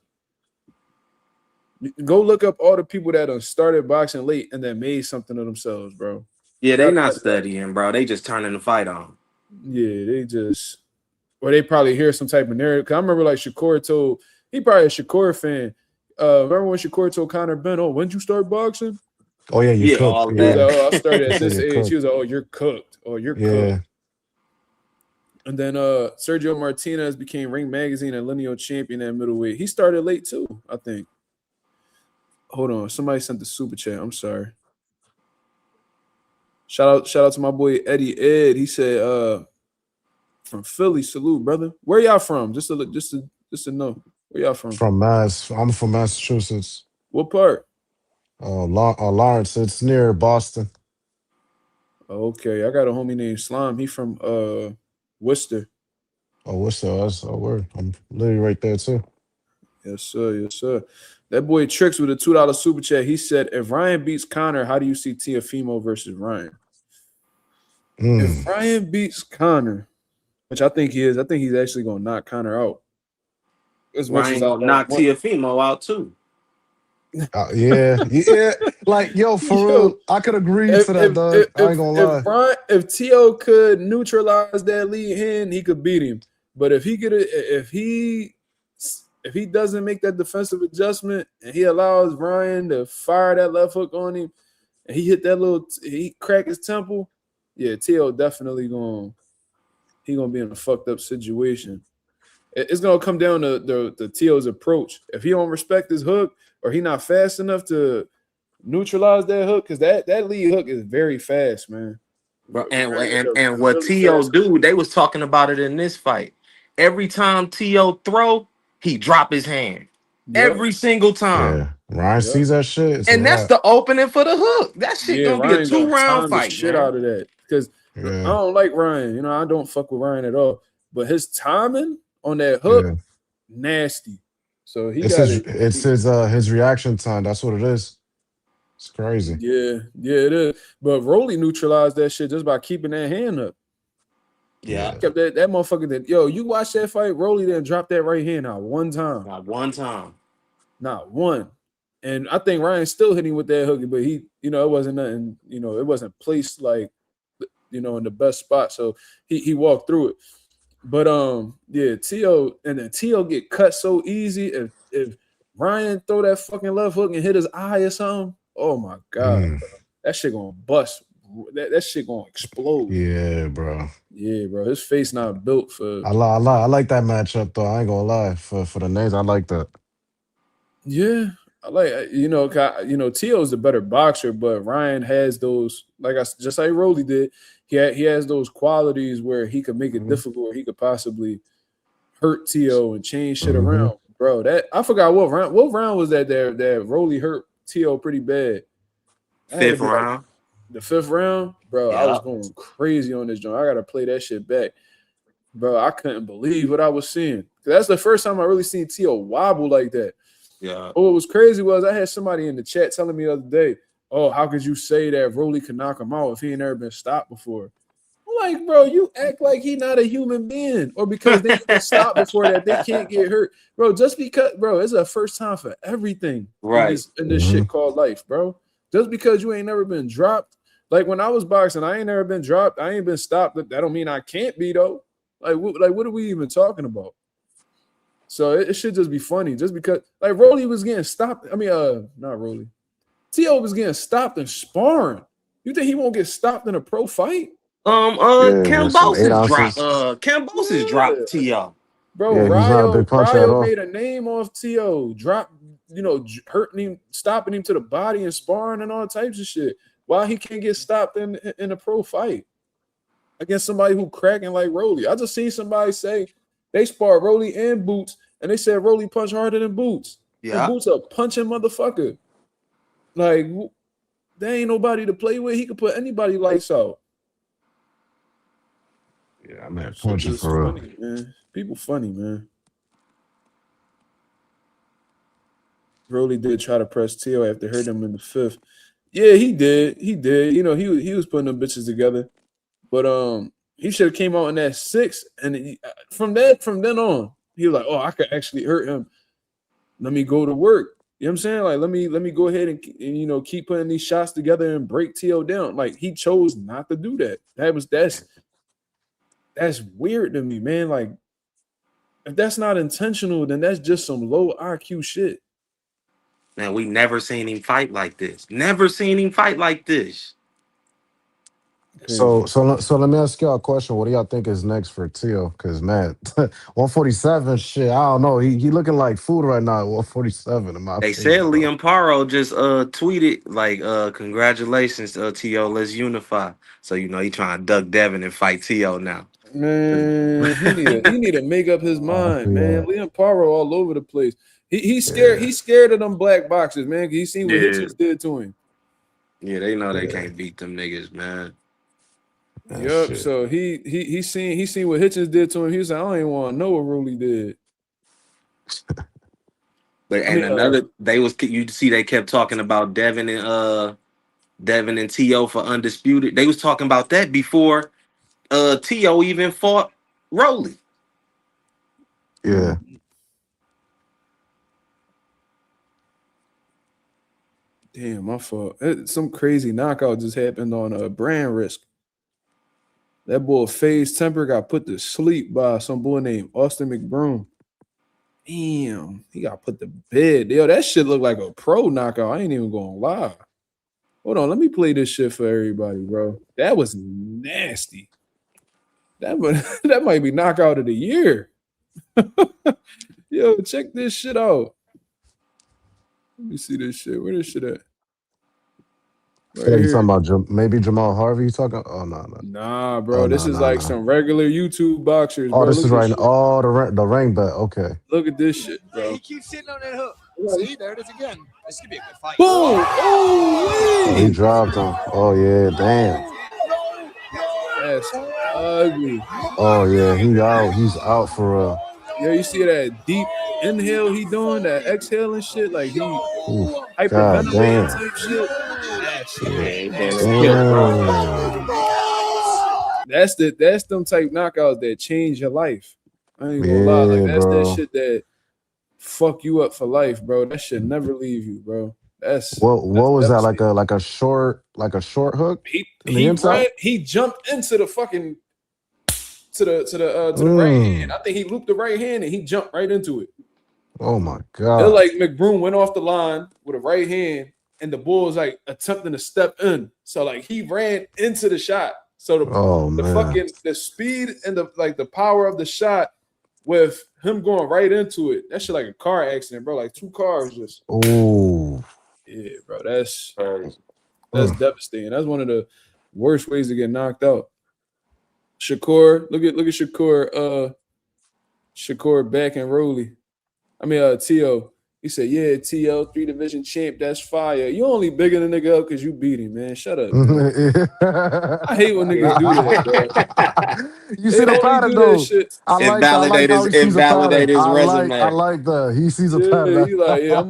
Go look up all the people that have started boxing late and then made something of themselves, bro. Yeah, they not studying, bro. They just turning the fight on. Yeah, they just, or they probably hear some type of narrative. Cause I remember like Shakur told, he probably a Shakur fan. Remember when Shakur told Conor Ben, "Oh, when'd you start boxing?" Oh yeah, you cooked. all He was that. like, "Oh, I started He at said this you're age." cooked. He was like, "Oh, you're cooked. Oh, you're Yeah. cooked." And then Sergio Martinez became Ring Magazine and lineal champion at middleweight. He started late too, I think. Hold on, somebody sent the super chat. I'm sorry. Shout out to my boy Eddie Ed. He said, from Philly, salute, brother. Where y'all from? Just to know. Where y'all from? I'm from Massachusetts. What part? Lawrence. It's near Boston. Okay, I got a homie named Slime. He from Worcester. Oh, what's that? That's a word. I'm literally right there too. Yes, sir. Yes, sir. That boy Tricks with a $2 super chat. He said, if Ryan beats Conor, how do you see Teofimo versus Ryan? If Ryan beats Conor, which I think he is, I think he's actually going to knock Conor out. As much Ryan as I gonna knock Teofimo out too. Yeah. Like, yo, for real, I could agree to that, dog. I ain't gonna lie. If Teo could neutralize that lead hand, he could beat him. But if he doesn't make that defensive adjustment and he allows Ryan to fire that left hook on him and he crack his temple, yeah, Teo definitely gonna be in a fucked up situation. It's gonna come down to the Teo's approach. If he don't respect his hook or he not fast enough to neutralize that hook, because that lead hook is very fast, man. Bro, and what Teo do, they was talking about it in this fight. Every time Teo throw, he drop his hand. Yep. Every single time. Yeah. Ryan sees that shit. And that's the opening for the hook. That shit gonna be a Ryan 2-round fight, the shit man. out of that. Because I don't like Ryan. I don't fuck with Ryan at all. But his timing on that hook, nasty. So it's his reaction time. That's what it is. It's crazy. Yeah, it is. But Rolly neutralized that shit just by keeping that hand up. Yeah. Kept that motherfucker that, yo, you watch that fight, Rolly didn't drop that right hand out one time. Not one time. Not one. And I think Ryan still hit him with that hook, but he, it wasn't nothing, it wasn't placed like, in the best spot. So he walked through it. But yeah, Teo get cut so easy. If Ryan throw that fucking left hook and hit his eye or something, oh my God, that shit gonna bust. That shit gonna explode. Yeah, bro. Yeah, bro. His face not built for. I like that matchup though. I ain't gonna lie. For the names, I like that. Yeah, I like Teo's the better boxer, but Ryan has those, just like Rolly did. He has those qualities where he could make it difficult. He could possibly hurt Teo and change shit around, bro. That I forgot what round. What round was that? That Rolly hurt Teo pretty bad. Fifth round. The fifth round, bro. Yeah. I was going crazy on this joint. I gotta play that shit back, bro. I couldn't believe what I was seeing. That's the first time I really seen Teo wobble like that. Yeah. What was crazy was I had somebody in the chat telling me the other day, "Oh, how could you say that Rolly could knock him out if he ain't never been stopped before?" I'm like, bro, you act like he not a human being, or because they been stopped before that they can't get hurt, bro. Just because, bro, it's a first time for everything, right? In this shit called life, bro. Just because you ain't never been dropped, like when I was boxing, I ain't never been dropped, I ain't been stopped. That don't mean I can't be though. Like what are we even talking about? So it should just be funny, just because like Rolly was getting stopped. I mean, not Rolly. Teo was getting stopped in sparring. You think he won't get stopped in a pro fight? Cambosis dropped. Cambosis dropped Teo. Bro, he's not a big puncher at Ryo all. made a name off Teo. Dropped, hurting him, stopping him to the body and sparring and all types of shit. Why he can't get stopped in a pro fight against somebody who cracking like Rolly? I just seen somebody say they sparred Rolly and Boots, and they said Rolly punch harder than Boots. Yeah, and Boots a punching motherfucker. Like there ain't nobody to play with. He could put anybody lights out. Yeah, man, punching for real. Funny, man. People funny, man. Rolly did try to press Teo after hurting him in the fifth. Yeah, he did. He did. He was putting them bitches together. But he should have came out in that 6, and from then on, he was like, "Oh, I could actually hurt him. Let me go to work." You know what I'm saying? Like, let me go ahead and keep putting these shots together and break T.O. down. Like, he chose not to do that. That's weird to me, man. Like, if that's not intentional, then that's just some low IQ shit. Man, we never seen him fight like this. Never seen him fight like this. So, Crazy. let me ask y'all a question. What do y'all think is next for Tio? Because man, 147, shit, I don't know. He looking like food right now at 147, in my They said opinion, bro. Liam Paro just tweeted like congratulations T.O. Let's unify. So he trying to duck Devin and fight T.O. now. Man, he need to make up his mind, man. Yeah, Liam Paro all over the place. He's scared. yeah, He's scared of them black boxers, man. He's seen what Yeah. Hitchens did to him. Yeah, they know they yeah. can't beat them niggas, man. That Yup. shit. So he seen what Hitchens did to him. He was like, I don't even want to know what Rolly did. But I mean, you see they kept talking about Devin and T.O. for undisputed. They was talking about that before T.O. even fought Rolly. Yeah. Damn, my fault. Some crazy knockout just happened on Brand Risk. That boy FaZe Temper got put to sleep by some boy named Austin McBroom. Damn, he got put to bed. Yo, that shit looked like a pro knockout. I ain't even gonna lie. Hold on, let me play this shit for everybody, bro. That was nasty. That might be knockout of the year. Yo, check this shit out. Let me see this shit. Where this shit at? I feel Right like you talking here. about maybe Jamal Harvey. You talking? Oh no, no. Nah, Oh bro. This no, is no, like no. some regular YouTube boxers, Oh, bro. this Look is at this right. shit. Oh, the ring bet. Okay. Look at this shit, bro. He keeps sitting on that hook. See, there it is again. This could be a good fight. Boom! Oh, he Oh, dropped him. Oh yeah, damn. that's ugly. Oh yeah, he out. He's out for real. Yo, you see that deep inhale he doing, that exhale and shit, like he Oof. God hyperventilating damn. type shit. That shit Yeah. Yeah, damn it nasty. killed, bro. Damn. That's them type knockouts that change your life. I ain't gonna lie, like Yeah, that's that bro. shit that fuck you up for life, bro. That shit never leave you, bro. That's What was that? devastating. Like a short hook in the He inside? ran, he jumped into the fucking to the right hand. Mm. I think he looped the right hand and he jumped right into it. Oh my It God. like McBroom went off the line with a right hand, and the bull was like attempting to step in. So like he ran into the shot. So Oh the man. fucking the speed and the power of the shot with him going right into it. That shit like a car accident, bro. Like 2 cars just Oh. bro. That's Mm. devastating. That's one of the worst ways to get knocked out. Shakur, look at Shakur, Shakur back and Rolly. I mean, T.O. He said, yeah, T.O., 3 division champ, that's fire. You only bigger than nigga up because you beat him, man. Shut up, man. I hate when niggas do that, bro. You They see the only pattern do that though. shit. I like how he sees a invalidate pattern. his I resume. like that. He sees a Yeah, pattern. he like, yeah,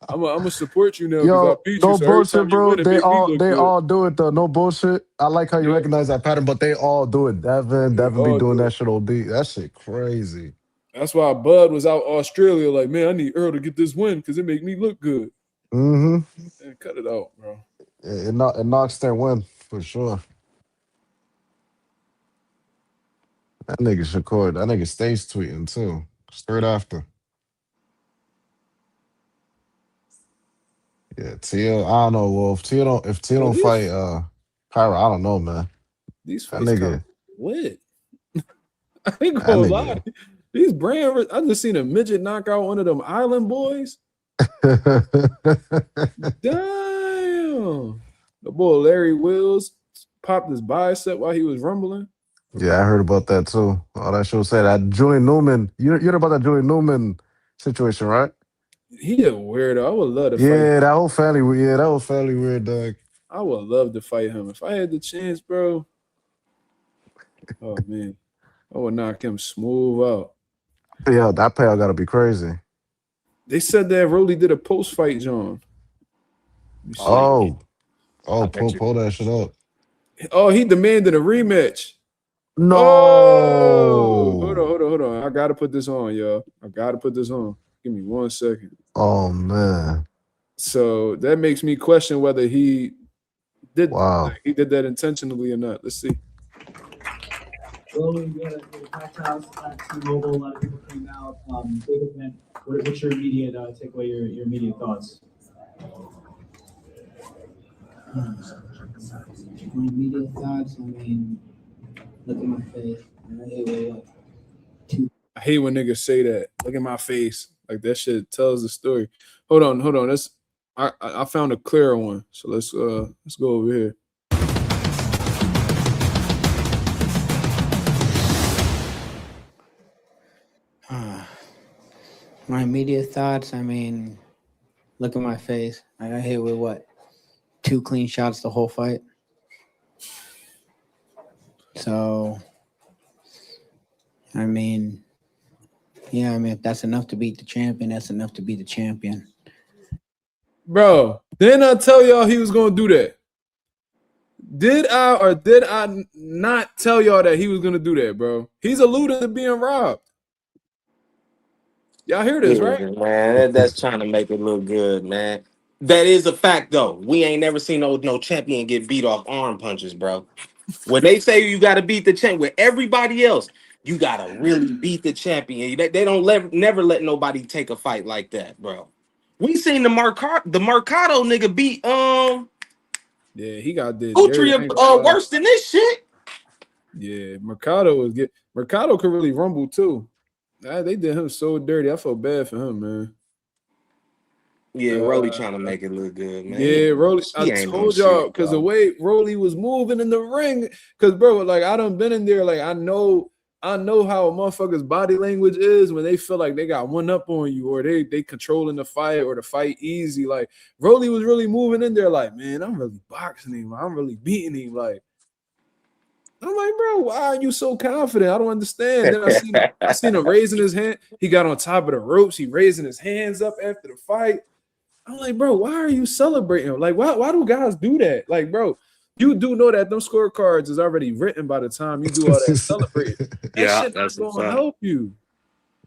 I'm a support you now because I Yo, beat you. no So every time bullshit, you bro. win, it make me look They good. all do it though. No bullshit. I like how you Yeah, recognize that pattern, but they all do it. they Devin be all doing do that it. shit OD. That shit crazy. That's why Bud was out Australia. Like, man, I need Earl to get this win because it make me look good. Mm-hmm. Man, cut it out, bro. It knocks their win for sure. That nigga Shakur, that nigga stays tweeting too. Straight after. Yeah, Tia. I don't know. Well, if Tia Yo, don't fight Pyro, I don't know, man. these That fights kind of nigga, lit. I ain't that gonna lie. nigga. These brand, I just seen a midget knock out one of them island boys. Damn. The boy Larry Wills popped his bicep while he was rumbling. Yeah, I heard about that too. All that show said that Julian Newman. You heard about that Julian Newman situation, right? He a weirdo. I would love to fight Yeah, him. that whole family. Yeah, that whole family weird, dog. I would love to fight him. If I had the chance, bro. Oh man. I would knock him smooth out. Yeah, that payout got to be crazy. They said that Rolly did a post-fight, John. Let me see. Oh, I pull bet you. that shit up. Oh, he demanded a rematch. No. Oh, hold on. I gotta put this on, y'all. I gotta put this on. Give me 1 second. Oh man. So that makes me question whether he did Wow. he did that intentionally or not. Let's see. Rolly, we had a packed house at T-Mobile. A lot of people came out. Big event. What's your immediate takeaway? Your immediate thoughts? My immediate thoughts. I mean, look at my face. I hate when niggas say that. Look at my face. Like that shit tells the story. Hold on. Let's I found a clearer one. So let's go over here. My immediate thoughts. I mean, look at my face. I got hit with what? 2 clean shots the whole fight. So, I mean, yeah, I mean, if that's enough to beat the champion, that's enough to beat the champion. Bro, didn't I tell y'all he was gonna do that? Did I or did I not tell y'all that he was gonna do that, bro? He's alluding to being robbed. Y'all hear this, right? Man, that's trying to make it look good, man. That is a fact, though. We ain't never seen no champion get beat off arm punches, bro. When they say you got to beat the champ with everybody else, you got to really beat the champion. They don't never let nobody take a fight like that, bro. We seen the Mercado nigga beat Yeah, he got did Utria worse than this shit. Yeah, Mercado could really rumble too. They did him so dirty. I felt bad for him, man. Yeah, Rolly trying to make it look good, man. Yeah, Rolly. I told y'all because the way Rolly was moving in the ring, because bro, like I done been in there, like I know how a motherfucker's body language is when they feel like they got one up on you or they controlling the fight or the fight easy. Like Rolly was really moving in there, like man, I'm really boxing him. I'm really beating him. Like I'm like, bro, why are you so confident? I don't understand. Then I seen him raising his hand. He got on top of the ropes. He raising his hands up after the fight. I'm like, bro, why are you celebrating? Like, why do guys do that? Like, bro, you do know that them scorecards is already written by the time you do all that celebrating. That shit not gonna help you.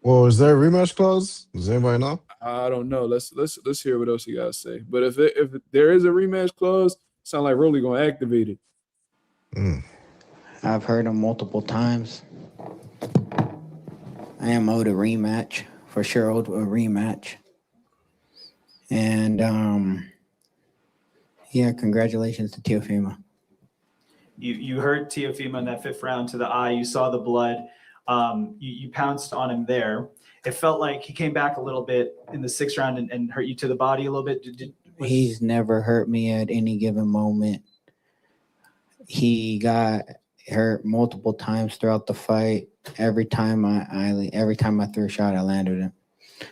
Well, is there a rematch clause? Does anybody know? I don't know. Let's hear what else you guys say. But if there is a rematch clause, sound like Rolly gonna activate it. I've heard him multiple times. I am owed a rematch. For sure owed a rematch. And yeah, congratulations to Teofimo. You hurt Teofimo in that 5th round to the eye. You saw the blood. You pounced on him there. It felt like he came back a little bit in the 6th round and hurt you to the body a little bit. He's never hurt me at any given moment. He got hurt multiple times throughout the fight. Every time I threw a shot, I landed him.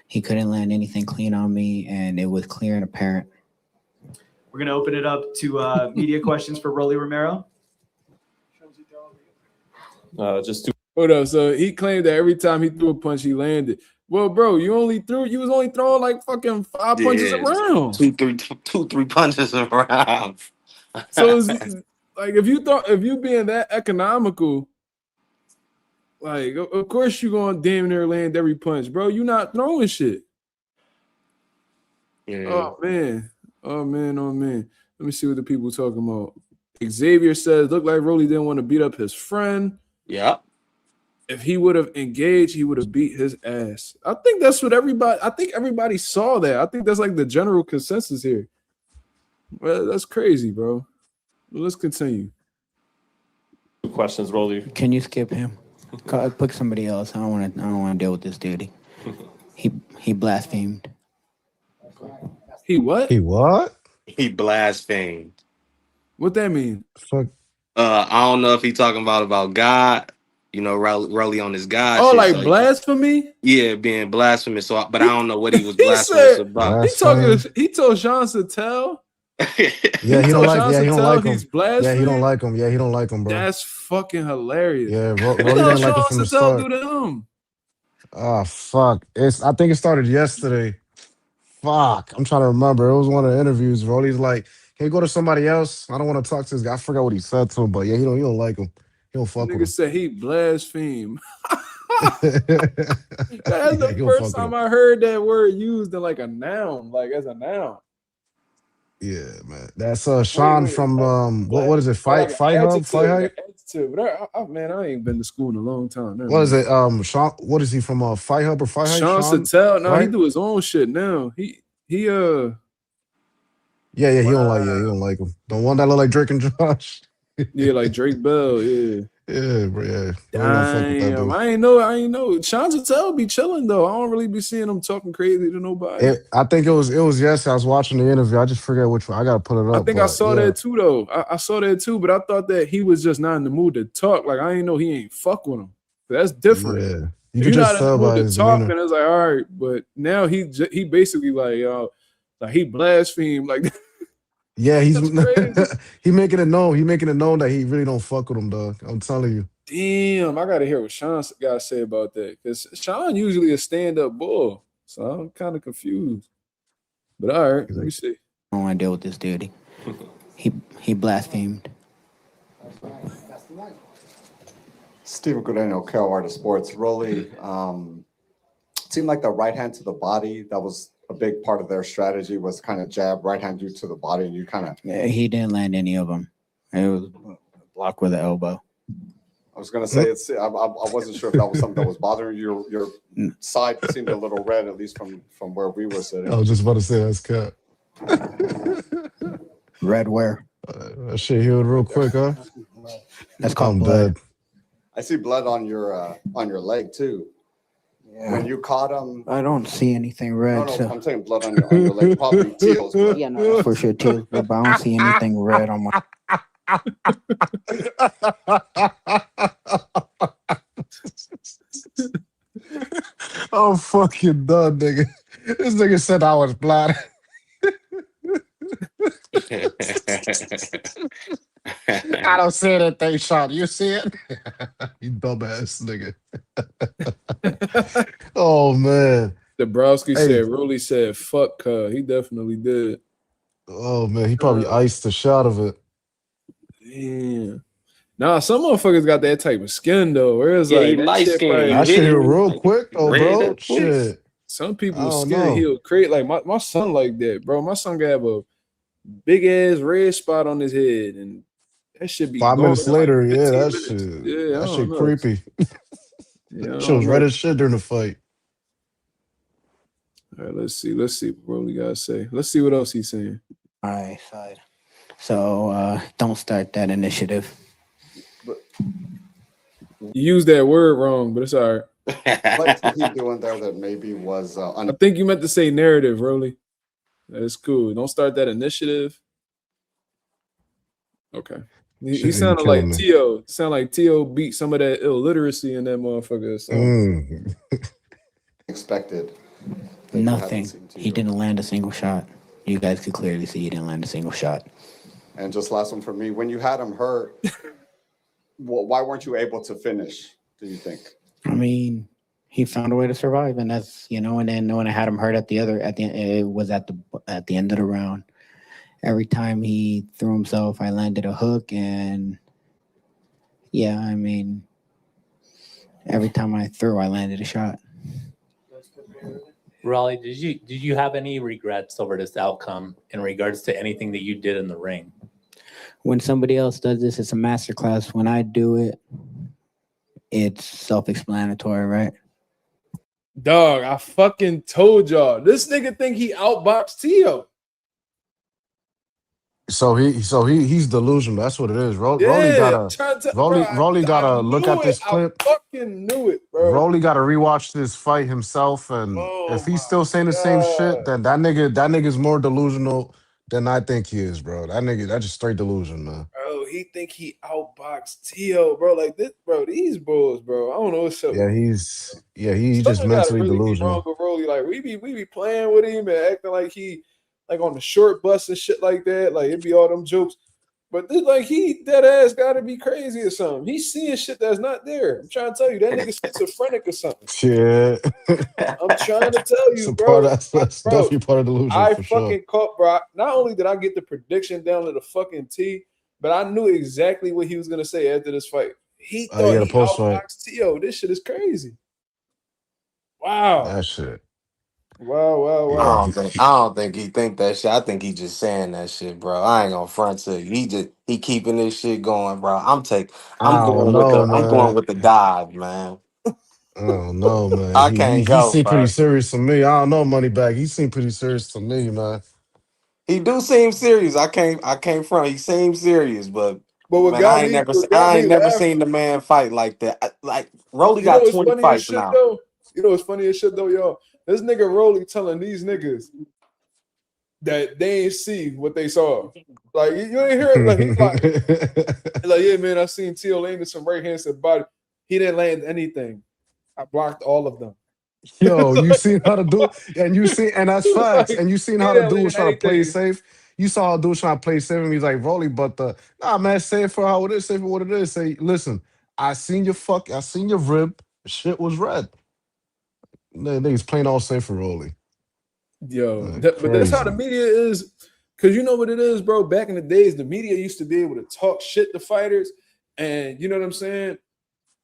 He couldn't land anything clean on me, and it was clear and apparent. We're going to open it up to media questions for Rolly Romero. Hold up. So he claimed that every time he threw a punch, he landed. Well, bro, you was only throwing like fucking 5 punches around. Two, three punches around. So it's, like if you being that economical, like of course you gonna damn near land every punch, bro. You not throwing shit. Yeah. Oh man. Let me see what the people talking about. Xavier says, looked like Rolly didn't want to beat up his friend. Yeah. If he would have engaged, he would have beat his ass. I think that's what everybody saw that. I think that's like the general consensus here. Well, that's crazy, bro. Well, let's continue. Questions, Rolly. Can you skip him? Pick somebody else. I don't want to deal with this dude. He blasphemed. He what? He what? He blasphemed. What that mean? Fuck. I don't know if he talking about God. You know, Rolly on his God. Oh, shit, like so blasphemy? Yeah, being blasphemous. So, but I don't know what he was blasphemous about. He told Sean Sattel. Yeah, he don't like. Yeah, he don't like him. He's blasphemous. Yeah, he don't like him. Yeah, he don't like him, bro. That's fucking hilarious. Yeah, Rolly didn't like him from the start. Do to him? Oh fuck! I think it started yesterday. Fuck, I'm trying to remember. It was one of the interviews. Rolly's like, Can you go to somebody else? I don't want to talk to this guy. I forgot what he said to him, but yeah, he don't like him. He don't fuck Nigga with said he blaspheme. him. That's Yeah, the he don't first fuck with time him. I heard that word used in like a noun, like as a noun. Yeah, man. That's Wait, Sean wait, from like, what is it? like an Fight Hub? Fight adjective, like Hype? an adjective. But man, I ain't been to school in a long time. Never What is mind. it? Sean, what is he from Fight Hub or Fight Hype? Sean Sean, Sattel, no, he right? do his own shit now. He Yeah, he don't like wow. he don't like him. The one that look like Drake and Josh. Yeah, like Drake Bell, yeah. Yeah, bro, yeah. Really don't fuck with that Damn, dude. I ain't know. Sean Sattel be chilling though. I don't really be seeing him talking crazy to nobody. I think it was yes. I was watching the interview. I just forget which one. I gotta put it I up. think I But saw yeah, that too though. I saw that too, but I thought that he was just not in the mood to talk. Like I ain't know he ain't fuck with him. That's different. yeah. You If could you're just not in the tell mood by to his talk, demeanor. then it's like all right. But now he basically like he blasphemed like Yeah, he's that's crazy. he making it known. He making it known that he really don't fuck with him, dog. I'm telling you. Damn, I gotta hear what Sean got to say about that because Sean usually a stand-up bull, so I'm kind of confused. But all right, let me see. I don't want to deal with this dude. He blasphemed. Steven Guarino, Carol Art of Sports. Rolly, it seemed like the right hand to the body, that was a big part of their strategy, was kind of jab, right hand you to the body, and you kind of... He didn't land any of them. It was a block with the elbow. I was going to say, I wasn't sure if that was something that was bothering you. Your side seemed a little red, at least from where we were sitting. I was just about to say that's cat. Red where? That shit healed real quick, huh? That's called I'm blood. dead. I see blood on your leg, too. Yeah. When you caught him... I don't see anything red. No, So. I'm saying blood on your leg. Probably Teal's blood. Yeah, no, that's for sure too. But I don't see anything red on my. I'm fucking done, nigga. This nigga said I was blind. I don't see anything, Sean. You see it? You dumbass nigga. Oh man. Dabrowski Hey. said, Rolly said, fuck, he definitely did. Oh man, he probably iced the shot of it. Damn. Nah, some motherfuckers got that type of skin though. Where it's Yeah, like he that light shit skinned. probably- I should hear real quick though, red bro. and quick. Shit. Some I people's don't skin know. heal great. Like my son like that, bro. My son can have a big ass red spot on his head, and that should be 5 gone minutes in like later, yeah, 15 that minutes. shit. Yeah, I That don't shit know. creepy. Yeah, I Shit don't was know. red as shit during the fight. All right, let's see what Rolly got to say. Let's see what else he's saying. All right, side. So don't start that initiative. You used that word wrong, but it's all right. What did he do in there that maybe was I think you meant to say narrative, Rolly. That's cool. Don't start that initiative. Okay. He Shit, you sounded killing like me. Tio. Sound like Tio beat some of that illiteracy in that motherfucker. So. expected? that you haven't Nothing. seen to He you? didn't land a single shot. You guys could clearly see he didn't land a single shot. And just last one for me. When you had him hurt, why weren't you able to finish, do you think? I mean, he found a way to survive, and that's and then when I had him hurt at the end, it was at the end of the round. Every time he threw himself, I landed a hook, and yeah, I mean, every time I threw, I landed a shot. Rolly, did you have any regrets over this outcome in regards to anything that you did in the ring? When somebody else does this, it's a masterclass. When I do it, it's self-explanatory, right? Dog, I fucking told y'all. This nigga think he outboxed Tio. So he's delusional. That's what it is. Rolly gotta look at this clip. I fucking knew it, bro. Rolly gotta rewatch this fight himself, and if he's still saying the same shit, then that nigga's more delusional than I think he is, bro. That's just straight delusion, man. Bro, he think he outboxed Tio, bro. Like this, bro. These bulls, bro. I don't know what's up. Yeah, he's just Something gotta mentally really be wrong delusional. with Rolly. Like we be playing with him and acting like he like on the short bus and shit like that. Like it be all them jokes. But this, like, he dead ass gotta be crazy or something. He's seeing shit that's not there. I'm trying to tell you, that nigga's schizophrenic or something. Shit. I'm trying to tell It's you, a part bro. that's Bro, definitely part of delusion I for sure. fucking caught, bro. Not only did I get the prediction down to the fucking T, but I knew exactly what he was gonna say after this fight. He thought Yeah, the he post fight. outboxed Tio. This shit is crazy. Wow. That shit. Wow. Yeah, I don't think he think that shit. I think he just saying that shit, bro. I ain't gonna front to you. He keeping this shit going, bro. I'm I don't know, going man. with the God, man. I don't know, man. I He can't he go, seemed pretty bro. serious to me. I don't know, Moneybag. He seemed pretty serious to me, man. He do seem serious. I can't front. He seems serious, but But what man, got me laughing, seen the man fight like that. Like Rolly you know got what's 20 funny as fights shit now. though? You know what's funny as shit though, y'all? This nigga Rolly telling these niggas that they ain't see what they saw. Like you ain't hear it. Like he's like, yeah, man, I seen Tio landing some right hands to the body. He didn't land anything. I blocked all of them. Yo, you seen how to do it, and that's facts. Like, And you seen he how the didn't dude land was trying to play anything. safe. You saw how the dude was trying to play safe, and he's like, Rolly, but nah, man, say it for how it is, say it for what it is. Say, listen, I seen your rib. Shit was red. Niggas playing all safe for Rolly. Yo, but that's how the Crazy. media is. Cause you know what it is, bro. Back in the days, the media used to be able to talk shit to fighters, and you know what I'm saying?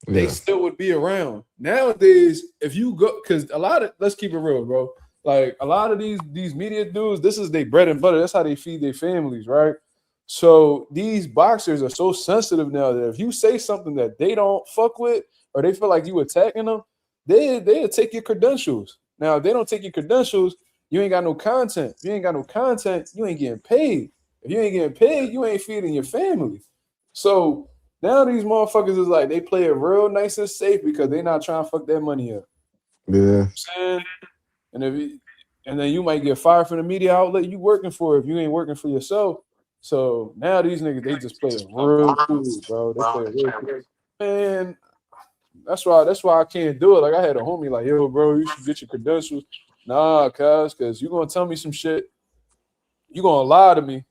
They Yeah. still would be around. Nowadays, if you go, because let's keep it real, bro. Like a lot of these media dudes, this is their bread and butter. That's how they feed their families, right? So these boxers are so sensitive now that if you say something that they don't fuck with or they feel like you attacking them, they'll take your credentials. Now, if they don't take your credentials, you ain't got no content. If you ain't got no content, you ain't getting paid. If you ain't getting paid, you ain't feeding your family. So now these motherfuckers is like they play it real nice and safe because they not trying to fuck that money up. Yeah. You know what I'm saying? And then you might get fired from the media outlet you working for if you ain't working for yourself. So now these niggas, they just play it real cool, bro. They play it real cool. Man, that's why I can't do it. Like I had a homie like, yo, bro, you should get your credentials. Nah, because you're gonna tell me some shit. You're gonna lie to me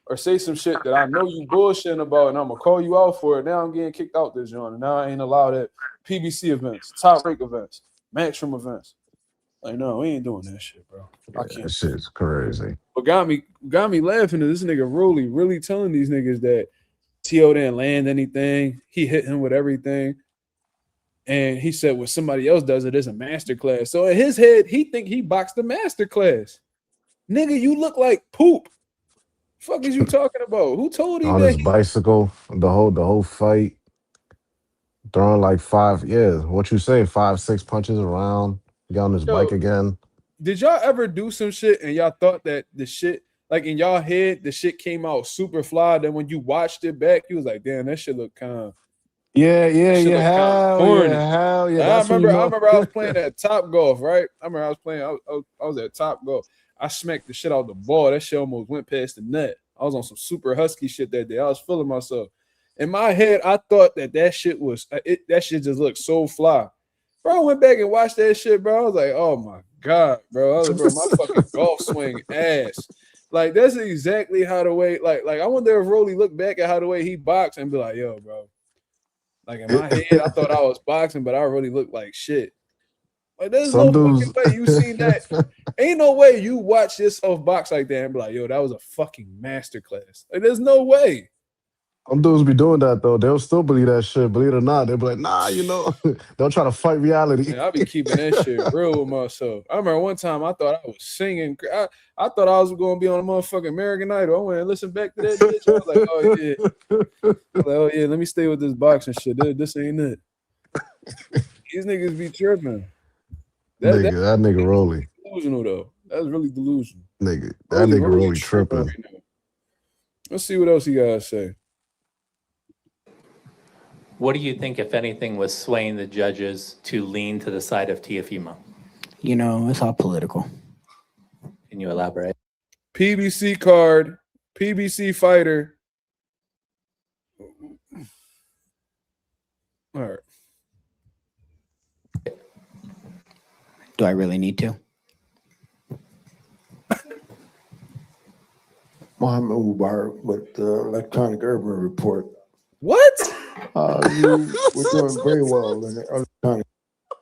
or say some shit that I know you bullshitting about, and I'm gonna call you out for it. Now I'm getting kicked out this joint, and now I ain't allowed at PBC events, top rank events, matchroom events. Like, no, we ain't doing that shit, bro. I can't. That shit's crazy. What got me laughing is this nigga Rolly really telling these niggas that T.O. didn't land anything. He hit him with everything. And he said what somebody else does it is a master class. So in his head, he think he boxed the master class. Nigga, you look like poop. Fuck is you talking about? Who told him On that? his bicycle, the whole fight, throwing like what you say, 5-6 punches around, got on his bike Yo, again. did y'all ever do some shit and y'all thought that the shit, like in y'all head, the shit came out super fly? Then when you watched it back, you was like, damn, that shit look kind of Yeah, corny. hell yeah. I That's when you know. remember I was playing at Top Golf, right? I remember I was playing, I was at Top Golf. I smacked the shit out the ball. That shit almost went past the net. I was on some super husky shit that day. I was feeling myself. In my head, I thought that shit was, that shit just looked so fly. Bro, I went back and watched that shit, bro. I was like, oh my God, bro. I was like, bro, my fucking golf swing ass. Like, that's exactly how the way, like I wonder if Rolly looked back at how the way he boxed and be like, yo, bro. Like in my head, I thought I was boxing, but I really looked like shit. Like, there's Some no dudes. fucking way you seen that. Ain't no way you watch yourself box like that and be like, yo, that was a fucking masterclass. Like, there's no way. Some dudes be doing that though. They'll still believe that shit. Believe it or not, they'll be like, nah, they'll try to fight reality. Man, I be keeping that shit real with myself. I remember one time I thought I was singing. I thought I was going to be on a motherfucking American Idol. I went and listened back to that bitch. I was like, oh yeah. Oh yeah, let me stay with this boxing shit. This ain't it. These niggas be tripping. That nigga Rolly. Delusional though. That's really delusional. That nigga Rolly tripping. Right now. Let's see what else he gotta say. What do you think, if anything, was swaying the judges to lean to the side of Teofimo? You know, it's all political. Can you elaborate? PBC card, PBC fighter. All right. Do I really need to? Well, Mohammed Mubarak with the Electronic Urban Report. What? You were doing very well in the electronic.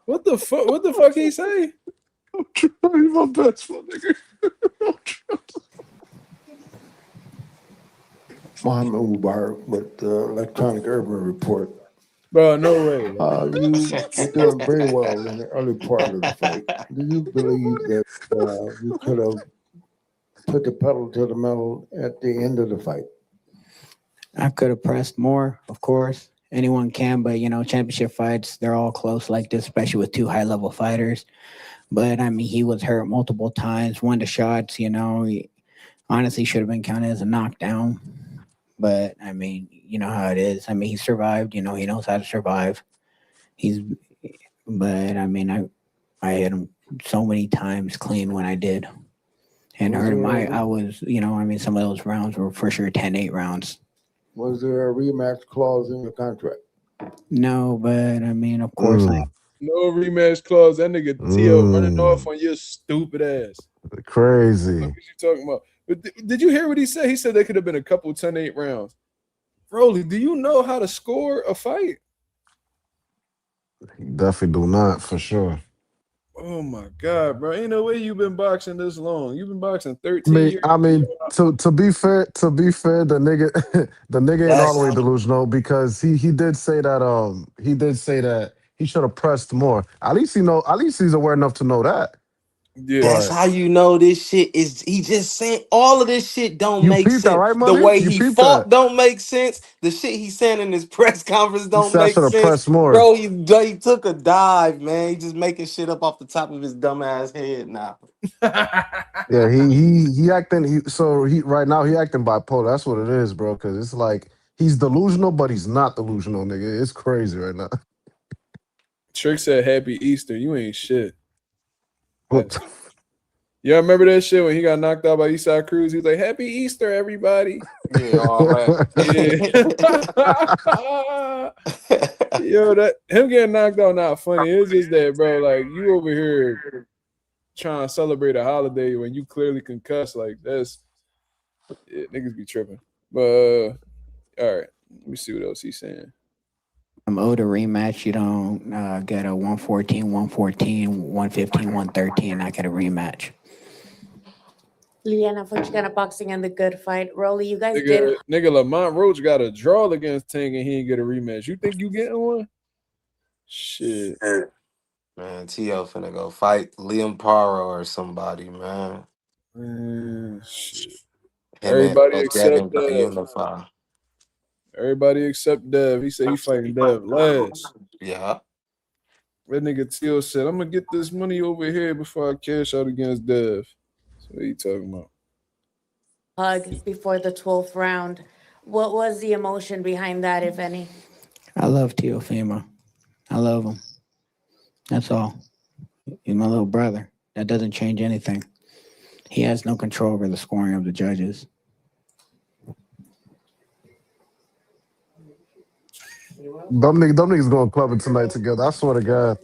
What the fuck? What the fuck he say? I'm trying my best, my nigga. Mohammed Mubarak with the Electronic Urban Report. Bro, no way. You were doing very well in the early part of the fight. Do you believe that you could have put the pedal to the metal at the end of the fight? I could have pressed more, of course. Anyone can, but championship fights, they're all close like this, especially with two high-level fighters. But I mean, he was hurt multiple times. One of the shots, he honestly should have been counted as a knockdown. But I mean, you know how it is. I mean, he survived. He knows how to survive. But I mean, I hit him so many times clean when I did, and hurt him. I was, some of those rounds were for sure 10-8 rounds. Was there a rematch clause in your contract? No, but I mean, of course, no rematch clause. That nigga Tio running off on your stupid ass. Crazy. What you talking about? But did you hear what he said? He said there could have been a couple 10-8 rounds. Rolly, do you know how to score a fight? Definitely do not, for sure. Oh my God, bro! Ain't no way you've been boxing this long. You've been boxing 13 years. I mean, to be fair, the nigga, the nigga ain't all the way delusional because he did say that he should have pressed more. At least he's aware enough to know that. Yeah. That's how you know this shit is. He just saying all of this shit don't make sense. That, right, the money? way You he peeped fought that. don't make sense. The shit he's saying in his press conference don't make sense. Pressed more. Bro, he took a dive, man. He just making shit up off the top of his dumb ass head now. Yeah, he acting. Right now he acting bipolar. That's what it is, bro. Because it's like he's delusional, but he's not delusional, nigga. It's crazy right now. Trick said, "Happy Easter." You ain't shit. Yeah, I remember that shit when he got knocked out by Eastside Cruz. He was like, "Happy Easter, everybody." Yeah, all right. Yeah. Yo, that him getting knocked out not funny. It's just that, bro. Like you over here trying to celebrate a holiday when you clearly concussed. Like that's niggas be tripping. But all right, let me see what else he's saying. I'm owed a rematch. You don't get a 114, 114, 115, 113. I get a rematch. Liliana Funchigana boxing and the good fight. Rolly, you guys Nigga, Lamont Roach got a draw against Tank and he ain't get a rematch. You think you getting one? Shit. Man, Tio finna go fight Liam Paro or somebody, man. Shit. Everybody except Dev. Everybody except Dev. He said he fighting Dev last. Yeah. That nigga Tio said, I'm gonna get this money over here before I cash out against Dev. So what are you talking about? hug before the 12th round. What was the emotion behind that, if any? I love Teofimo. I love him. That's all. He's my little brother. That doesn't change anything. He has no control over the scoring of the judges. Them niggas going clubbing tonight together. I swear to God.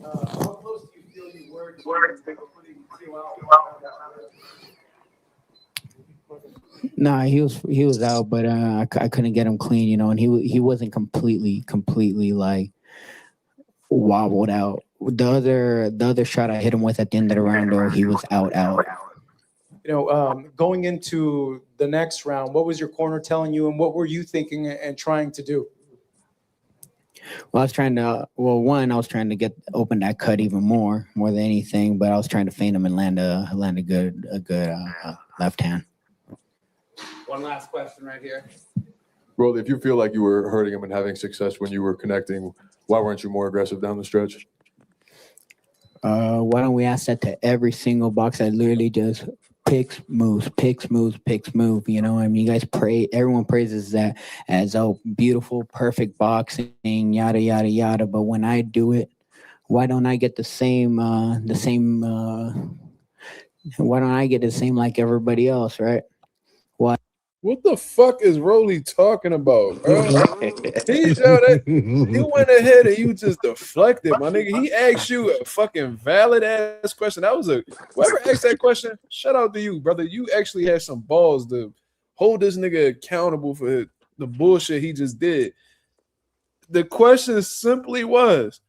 Nah, he was out, but I couldn't get him clean, you know, and he wasn't completely like wobbled out. The other shot I hit him with at the end of the round, though, he was out. You know, going into the next round, what was your corner telling you, and what were you thinking and trying to do? Well, I was trying to. Well, one, I was trying to open that cut even more than anything, but I was trying to feint him and land a good left hand. One last question right here. Rolly, if you feel like you were hurting him and having success when you were connecting, why weren't you more aggressive down the stretch? Why don't we ask that to every single box that literally just picks, moves. You know, I mean, you guys everyone praises that as beautiful, perfect boxing, yada yada yada. But when I do it, why don't I get the same? Why don't I get the same like everybody else, right? Why? What the fuck is Rolly talking about, bro? He went ahead and you just deflected, my nigga. He asked you a fucking valid ass question. Whoever asked that question, shout out to you, brother. You actually had some balls to hold this nigga accountable for the bullshit he just did. The question simply was,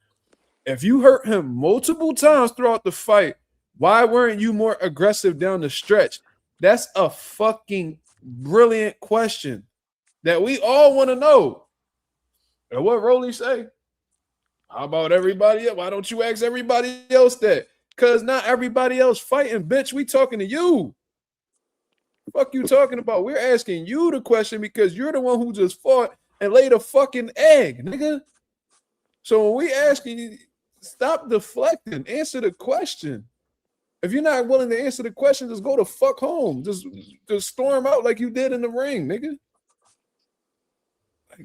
if you hurt him multiple times throughout the fight, why weren't you more aggressive down the stretch? That's a fucking brilliant question that we all want to know. And what Rolly say? How about everybody else? Why don't you ask everybody else that? Because not everybody else fighting, bitch. We talking to you. Fuck you talking about? We're asking you the question because you're the one who just fought and laid a fucking egg, nigga. So when we asking you, stop deflecting. Answer the question. If you're not willing to answer the question, just go the fuck home. Just storm out like you did in the ring, nigga.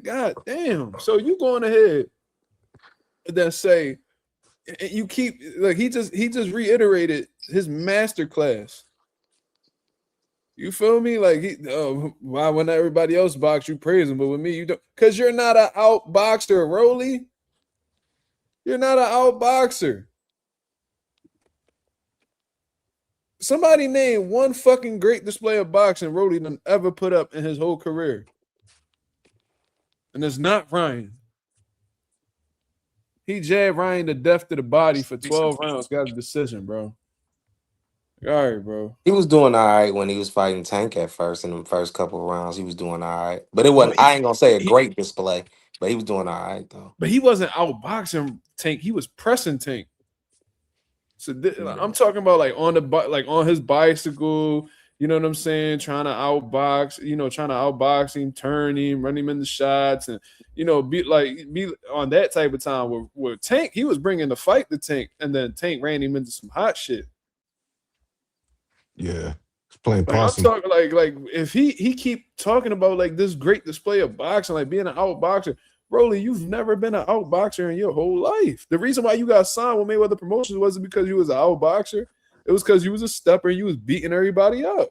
God damn. So you going ahead and then say you keep like he just reiterated his master class. You feel me? Like why when everybody else box, you praise him, but with me, you don't, because you're not an out boxer, Rolly. You're not an out boxer. Somebody name one fucking great display of boxing Rolly done ever put up in his whole career. And it's not Ryan. He jabbed Ryan to death to the body for 12 rounds. Got a decision, bro. All right, bro. He was doing all right when he was fighting Tank at first in the first couple of rounds. He was doing all right. But it wasn't, I ain't going to say a great display, but he was doing all right, though. But he wasn't outboxing Tank. He was pressing Tank. So I'm talking about like on his bicycle, you know what I'm saying? Trying to outbox him, turn him, run him in the shots, and be on that type of time where Tank, he was bringing the fight to Tank, and then Tank ran him into some hot shit. Yeah, he's playing Like, I'm possum. talking like if he keep talking about like this great display of boxing, like being an outboxer. Rolly, you've never been an outboxer in your whole life. The reason why you got signed with Mayweather Promotions wasn't because you was an outboxer. It was because you was a stepper and you was beating everybody up.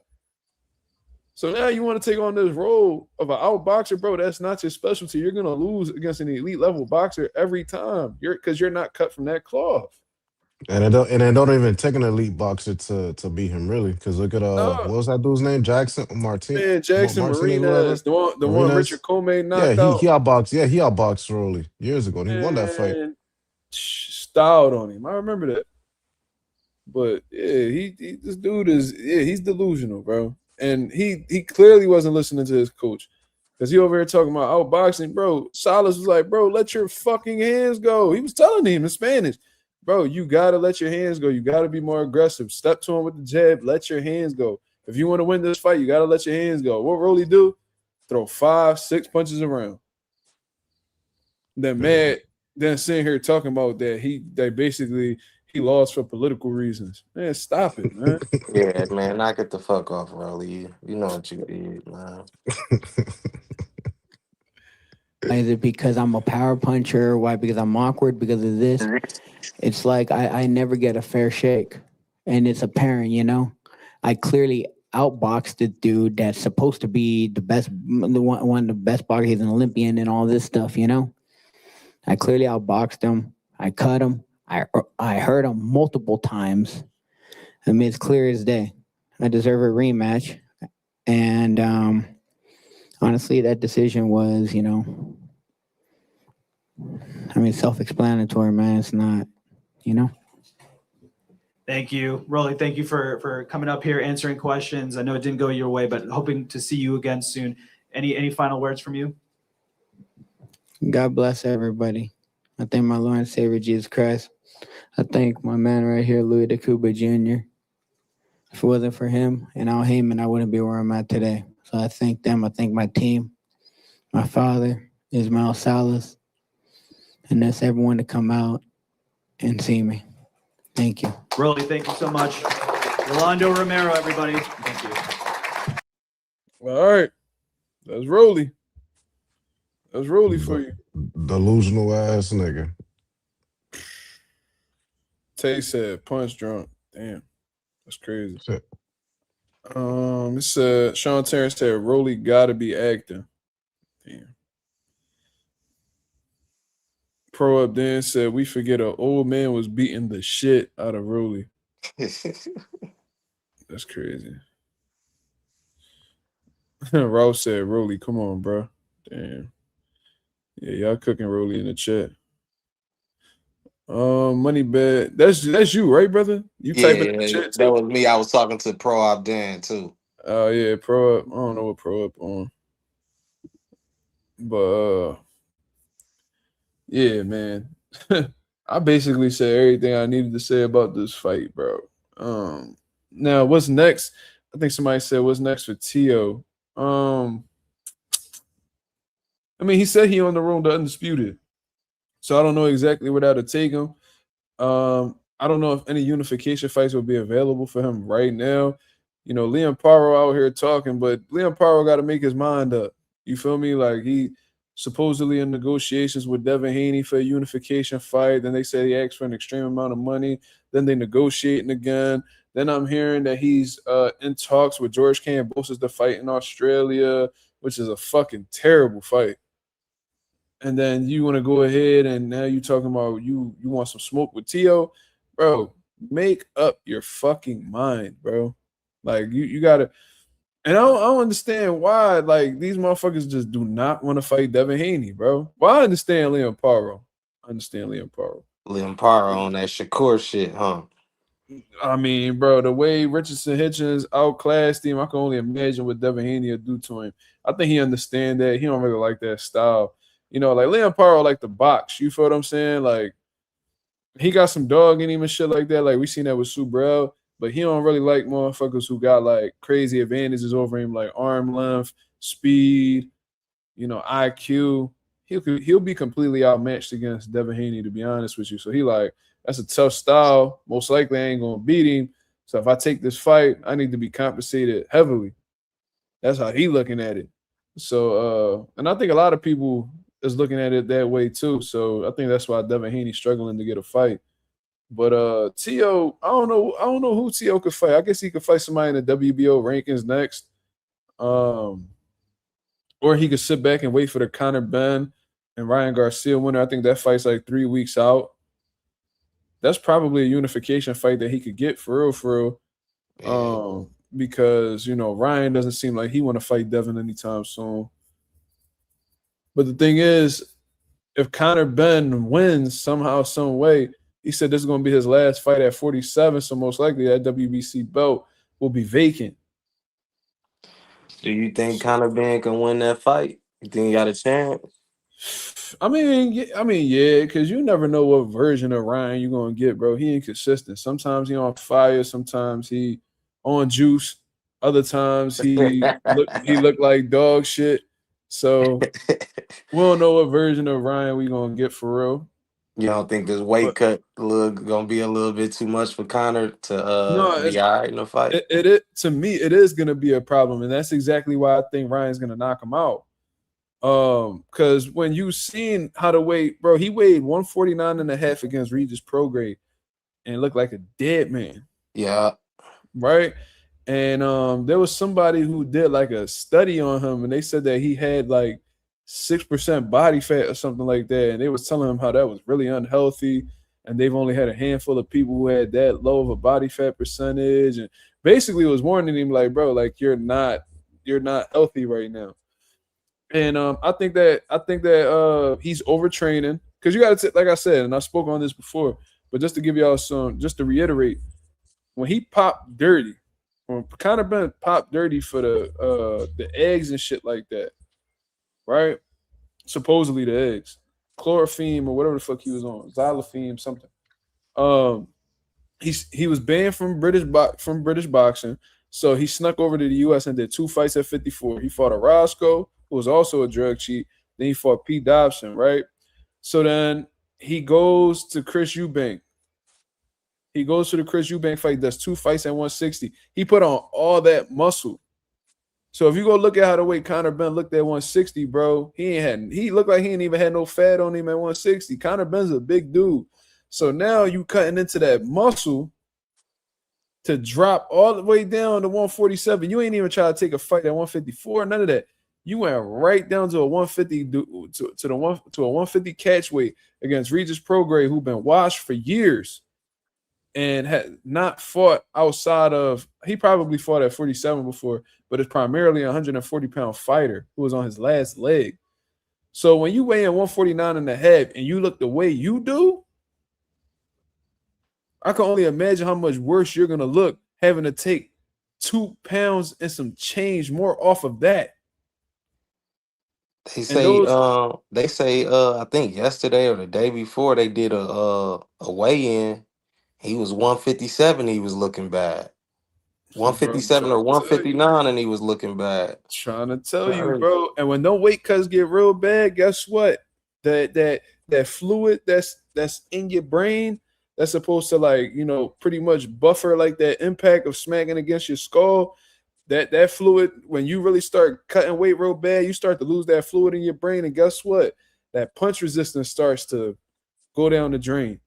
So now you want to take on this role of an outboxer, bro. That's not your specialty. You're gonna lose against an elite level boxer every time. Because you're not cut from that cloth. And it don't even take an elite boxer to beat him, really. Because look at what was that dude's name? Jackson Martinez. Man, Jackson Martinez, the one Richard Comey knocked out. He outboxed. Yeah, he outboxed Rolly years ago. And he won that fight. Styled on him. I remember that. But yeah, this dude he's delusional, bro. And he clearly wasn't listening to his coach. Because he over here talking about outboxing, bro. Salas was like, bro, let your fucking hands go. He was telling him in Spanish. Bro, you got to let your hands go. You got to be more aggressive. Step to him with the jab. Let your hands go. If you want to win this fight, you got to let your hands go. What Rolly do? Throw 5-6 punches around. Then sitting here talking about that basically he lost for political reasons. Man, stop it, man. Yeah, man, knock it the fuck off, Rolly. You know what you did, man. Is it because I'm a power puncher? Why? Because I'm awkward? Because of this? It's like I never get a fair shake. And it's apparent, I clearly outboxed the dude that's supposed to be the best, one of the best boxers. He's an Olympian and all this stuff, I clearly outboxed him. I cut him. I hurt him multiple times. I mean, it's clear as day. I deserve a rematch. And honestly, that decision was, self-explanatory, man. It's not, Thank you, Rolly. Thank you for coming up here, answering questions. I know it didn't go your way, but hoping to see you again soon. Any final words from you? God bless everybody. I thank my Lord and Savior Jesus Christ. I thank my man right here, Louis DeCuba Jr. If it wasn't for him and Al Heyman, I wouldn't be where I'm at today. So I thank them. I thank my team, my father, Ismael Salas, and that's everyone to come out and see me. Thank you. Rolly, thank you so much. Rolando Romero, everybody. Thank you. All right. That's Rolly. That's Rolly for you. Delusional ass nigga. Tay said punch drunk. Damn. That's crazy. It said Sean Terrence said Rolly gotta be acting. Damn. Pro Up Dan said we forget an old man was beating the shit out of Rolly. That's crazy. Raul said, Rolly, come on, bro. Damn. Yeah, y'all cooking Rolly in the chat. Money bed. That's you, right, brother? You typing in the Yeah, chat that too? was me. I was talking to Pro Abdan too. Oh yeah, pro up. I don't know what pro up on. But yeah, man. I basically said everything I needed to say about this fight, bro. Now what's next? I think somebody said what's next for Tio. I mean, he said he on the road to undisputed, so I don't know exactly where that'll take him. I don't know if any unification fights will be available for him right now. You know, Liam Paro out here talking, but Liam Paro got to make his mind up. You feel me? Like he supposedly in negotiations with Devin Haney for a unification fight. Then they say he asked for an extreme amount of money. Then they negotiating again. Then I'm hearing that he's in talks with George Kambosos to fight in Australia, which is a fucking terrible fight. And then you want to go ahead and now you talking about you want some smoke with Tio, bro. Make up your fucking mind, bro. Like you gotta, and I don't understand why like these motherfuckers just do not want to fight Devin Haney, bro. Well, I understand Liam Paro. Liam Paro on that Shakur shit, huh? I mean, bro, the way Richardson Hitchens outclassed him, I can only imagine what Devin Haney would do to him. I think he understand that. He don't really like that style. You know, like Liam Paro like the box. You feel what I'm saying? Like he got some dog in him and shit like that. Like we seen that with Subrel, but he don't really like motherfuckers who got like crazy advantages over him, like arm length, speed, you know, IQ. He'll be completely outmatched against Devin Haney, to be honest with you. So he like, that's a tough style. Most likely I ain't gonna beat him. So if I take this fight, I need to be compensated heavily. That's how he looking at it. So and I think a lot of people is looking at it that way too. So I think that's why Devin Haney's struggling to get a fight. But Tio, I don't know who Tio could fight. I guess he could fight somebody in the WBO rankings next. Or he could sit back and wait for the Conor Ben and Ryan Garcia winner. I think that fight's like 3 weeks out. That's probably a unification fight that he could get for real. Because you know Ryan doesn't seem like he want to fight Devin anytime soon. But the thing is, if Conor Ben wins somehow, some way, he said this is going to be his last fight at 47. So most likely that WBC belt will be vacant. Do you think Conor Ben can win that fight? You think he got a chance? I mean, yeah, because you never know what version of Ryan you're gonna get, bro. He inconsistent. Sometimes he on fire, sometimes he on juice. Other times he look like dog shit. So we don't know what version of Ryan we gonna get for real. You don't think this weight cut gonna be a little bit too much for Conor to No, be all right in the fight? To me, it is gonna be a problem, and that's exactly why I think Ryan's gonna knock him out. Because when you seen how to weight, bro, he weighed 149.5 against Regis Prograde and looked like a dead man. Yeah. Right. And there was somebody who did like a study on him, and they said that he had like 6% body fat or something like that. And they was telling him how that was really unhealthy. And they've only had a handful of people who had that low of a body fat percentage. And basically was warning him like, bro, like you're not healthy right now. And I think that he's overtraining because you got to, like I said, and I spoke on this before, but just to give y'all just to reiterate, when he popped dirty, when Conor Ben popped dirty for the eggs and shit like that, right? Supposedly the eggs, chlorophene or whatever the fuck he was on, xylophene something. He was banned from British boxing, so he snuck over to the U.S. and did 2 fights at 54. He fought a Roscoe, who was also a drug cheat. Then he fought Pete Dobson, right? So then he goes to Chris Eubank. He goes to the Chris Eubank fight, does 2 fights at 160. He put on all that muscle. So if you go look at how the way Conor Ben looked at 160, bro, he looked like he ain't even had no fat on him at 160. Conor Ben's a big dude. So now you cutting into that muscle to drop all the way down to 147. You ain't even try to take a fight at 154, none of that. You went right down to a 150 to a 150 catch weight against Regis Prograde, who been washed for years and had not fought outside of, he probably fought at 47 before, but it's primarily a 140-pound fighter who was on his last leg. So when you weigh in 149 and a half and you look the way you do, I can only imagine how much worse you're going to look having to take 2 pounds and some change more off of that. They And say, those, I think yesterday or the day before they did a weigh-in. He was 157. He was looking bad. bro, I'm 157 trying or to tell you. 159, and he was looking bad. Trying to tell you, Crazy. bro. And when no weight cuts get real bad, guess what? That fluid that's in your brain that's supposed to, like, you know, pretty much buffer like that impact of smacking against your skull. That fluid, when you really start cutting weight real bad, you start to lose that fluid in your brain. And guess what? That punch resistance starts to go down the drain.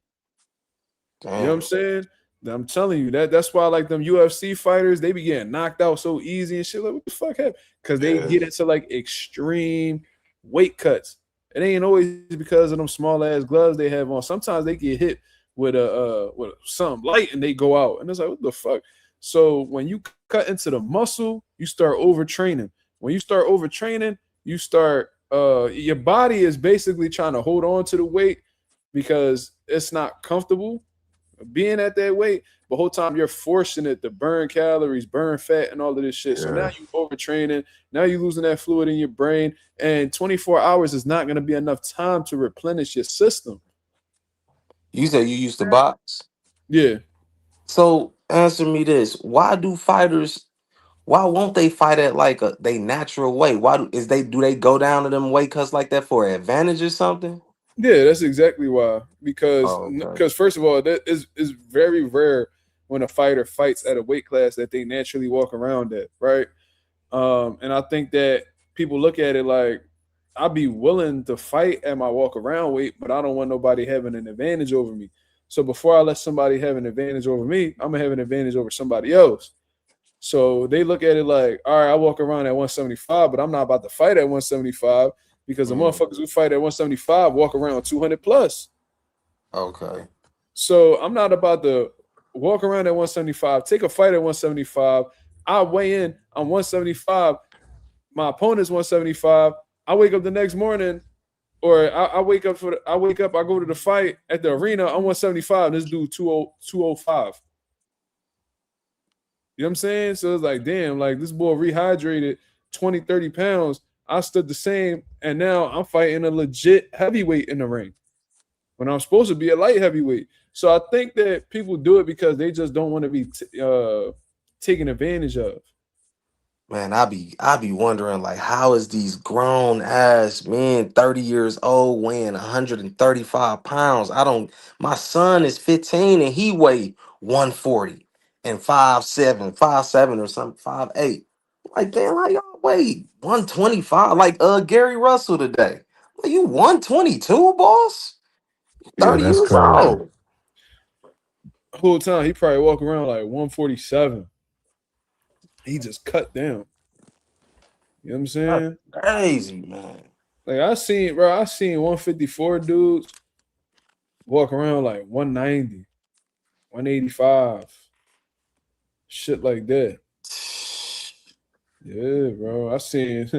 Damn. You know what I'm saying? I'm telling you that's why, like, them UFC fighters, they be getting knocked out so easy and shit. Like, what the fuck happened? Because they get into like extreme weight cuts. It ain't always because of them small ass gloves they have on. Sometimes they get hit with something light and they go out. And it's like, what the fuck? So when you cut into the muscle, you start overtraining. When you start overtraining, you start your body is basically trying to hold on to the weight because it's not comfortable being at that weight, but whole time you're forcing it to burn calories, burn fat, and all of this shit. So now you overtraining, now you're losing that fluid in your brain, and 24 hours is not going to be enough time to replenish your system. You said you used to box? Yeah. So answer me this: why won't they fight at like they natural weight? Do they go down to them weight cuts like that for an advantage or something? Yeah, that's exactly why. Because okay. First of all, that is very rare when a fighter fights at a weight class that they naturally walk around at, right? And I think that people look at it like, I'd be willing to fight at my walk around weight, but I don't want nobody having an advantage over me. So before I let somebody have an advantage over me, I'm gonna have an advantage over somebody else. So they look at it like, all right, I walk around at 175, but I'm not about to fight at 175 because the motherfuckers who fight at 175 walk around 200 plus. Okay. So I'm not about to walk around at 175, take a fight at 175. I weigh in on 175. My opponent's 175. I wake up the next morning, or I wake up, I go to the fight at the arena. I'm 175. This dude 205. You know what I'm saying? So it's like, damn, like this boy rehydrated 20, 30 pounds. I stood the same, and now I'm fighting a legit heavyweight in the ring when I'm supposed to be a light heavyweight. So I think that people do it because they just don't want to be taken advantage of. Man, I be wondering, like, how is these grown ass men, 30 years old, weighing 135 pounds? My son is 15 and he weigh 140 and 5'7" or something, 5'8". Like, damn, how y'all weigh 125? Like Gary Russell today. Like, you 122, boss? Yeah, 30 that's years crazy. old. Whole time he probably walk around like 147. He just cut down. You know what I'm saying? That's crazy, man. Like I seen 154 dudes walk around like 190, 185, shit like that. Yeah, bro. I seen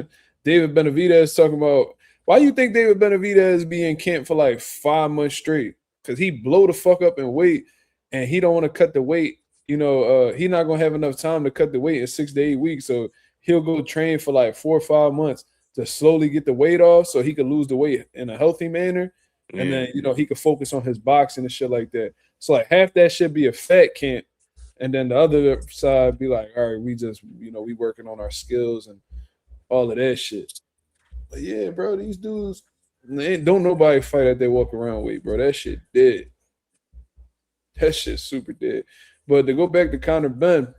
David Benavidez talking about, why you think David Benavidez be in camp for like 5 months straight? Because he blow the fuck up in weight and he don't want to cut the weight. You know, he not gonna have enough time to cut the weight in 6 to 8 weeks. So he'll go train for like 4 or 5 months to slowly get the weight off so he could lose the weight in a healthy manner. And then, you know, he could focus on his boxing and shit like that. So like half that should be a fat camp. And then the other side be like, all right, we just, you know, we working on our skills and all of that shit. But yeah, bro, these dudes, don't nobody fight at their walk around weight, bro. That shit dead. That shit super dead. But to go back to Conor Ben,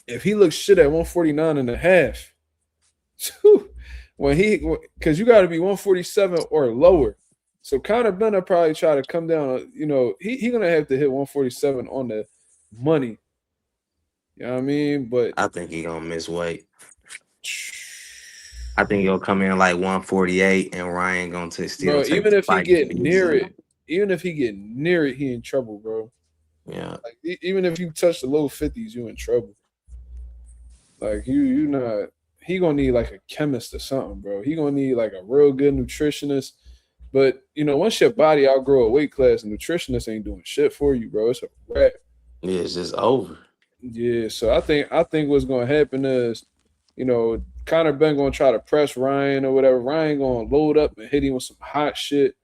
if he looks shit at 149 and a half, because you got to be 147 or lower. So Conor Ben will probably try to come down. You know, he gonna have to hit 147 on the money. You know what I mean? But I think he gonna miss weight. I think he'll come in like 148, and Ryan gonna still bro, take. even if he fight get to near easy. it, he in trouble, bro. Yeah. Like even if you touch the low 50s, you in trouble. Like you not. He gonna need like a chemist or something, bro. He gonna need like a real good nutritionist. But once your body outgrow a weight class, a nutritionist ain't doing shit for you, bro. It's a wrap. Yeah, it's just over. Yeah, so I think what's gonna happen is, Conor Ben gonna try to press Ryan or whatever. Ryan gonna load up and hit him with some hot shit.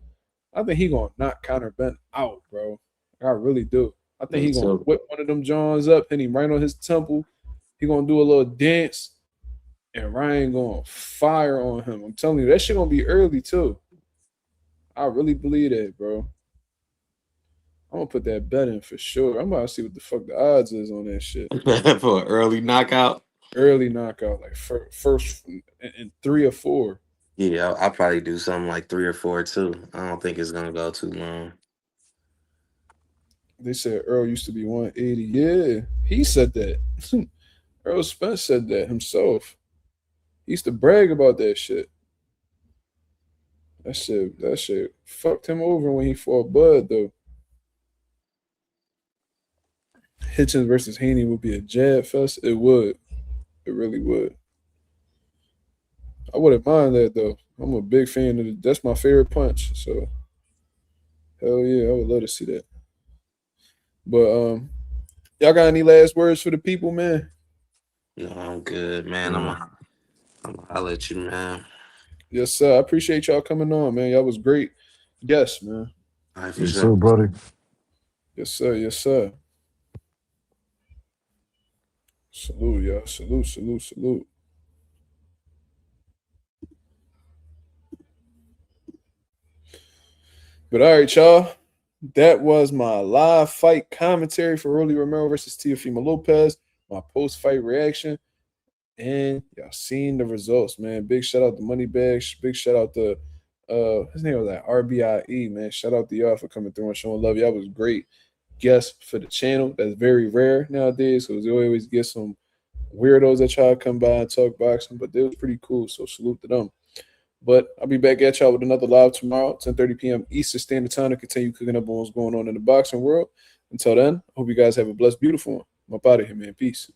I think he gonna knock Conor Ben out, bro. I really do. I think Me he gonna too. whip one of them Johns up, hit him right on his temple. He gonna do a little dance, and Ryan gonna fire on him. I'm telling you, that shit gonna be early too. I really believe that, bro. I'm gonna put that bet in for sure. I'm about to see what the fuck the odds is on that shit. For an early knockout. Early knockout, like first in 3 or 4. Yeah, I'll probably do something like 3 or 4 too. I don't think it's gonna go too long. They said Earl used to be 180. Yeah, he said that. Earl Spence said that himself. He used to brag about that shit. That shit fucked him over when he fought Bud though. Hitchens versus Haney would be a jab fest. It would. It really would. I wouldn't mind that though. I'm a big fan of it. That's my favorite punch. So hell yeah, I would love to see that. But y'all got any last words for the people, man? No, I'm good, man. I'll let you, man. Yes, sir. I appreciate y'all coming on, man. Y'all was great. Yes, man. All right, for Yes, sure. sir, brother. Yes, sir. Yes, sir. Salute, y'all. Salute, salute, salute. But all right, y'all. That was my live fight commentary for Rolly Romero versus Teofimo Lopez. My post-fight reaction. And y'all seen the results, man. Big shout out to Moneybags. Big shout out to his name was like RBIE, man. Shout out to y'all for coming through and showing love. Y'all was great guests for the channel. That's very rare nowadays because we always get some weirdos that try to come by and talk boxing, but they was pretty cool. So salute to them. But I'll be back at y'all with another live tomorrow, 10:30 p.m. Eastern Standard Time to continue cooking up on what's going on in the boxing world. Until then, I hope you guys have a blessed, beautiful one. I'm up out of here, man. Peace.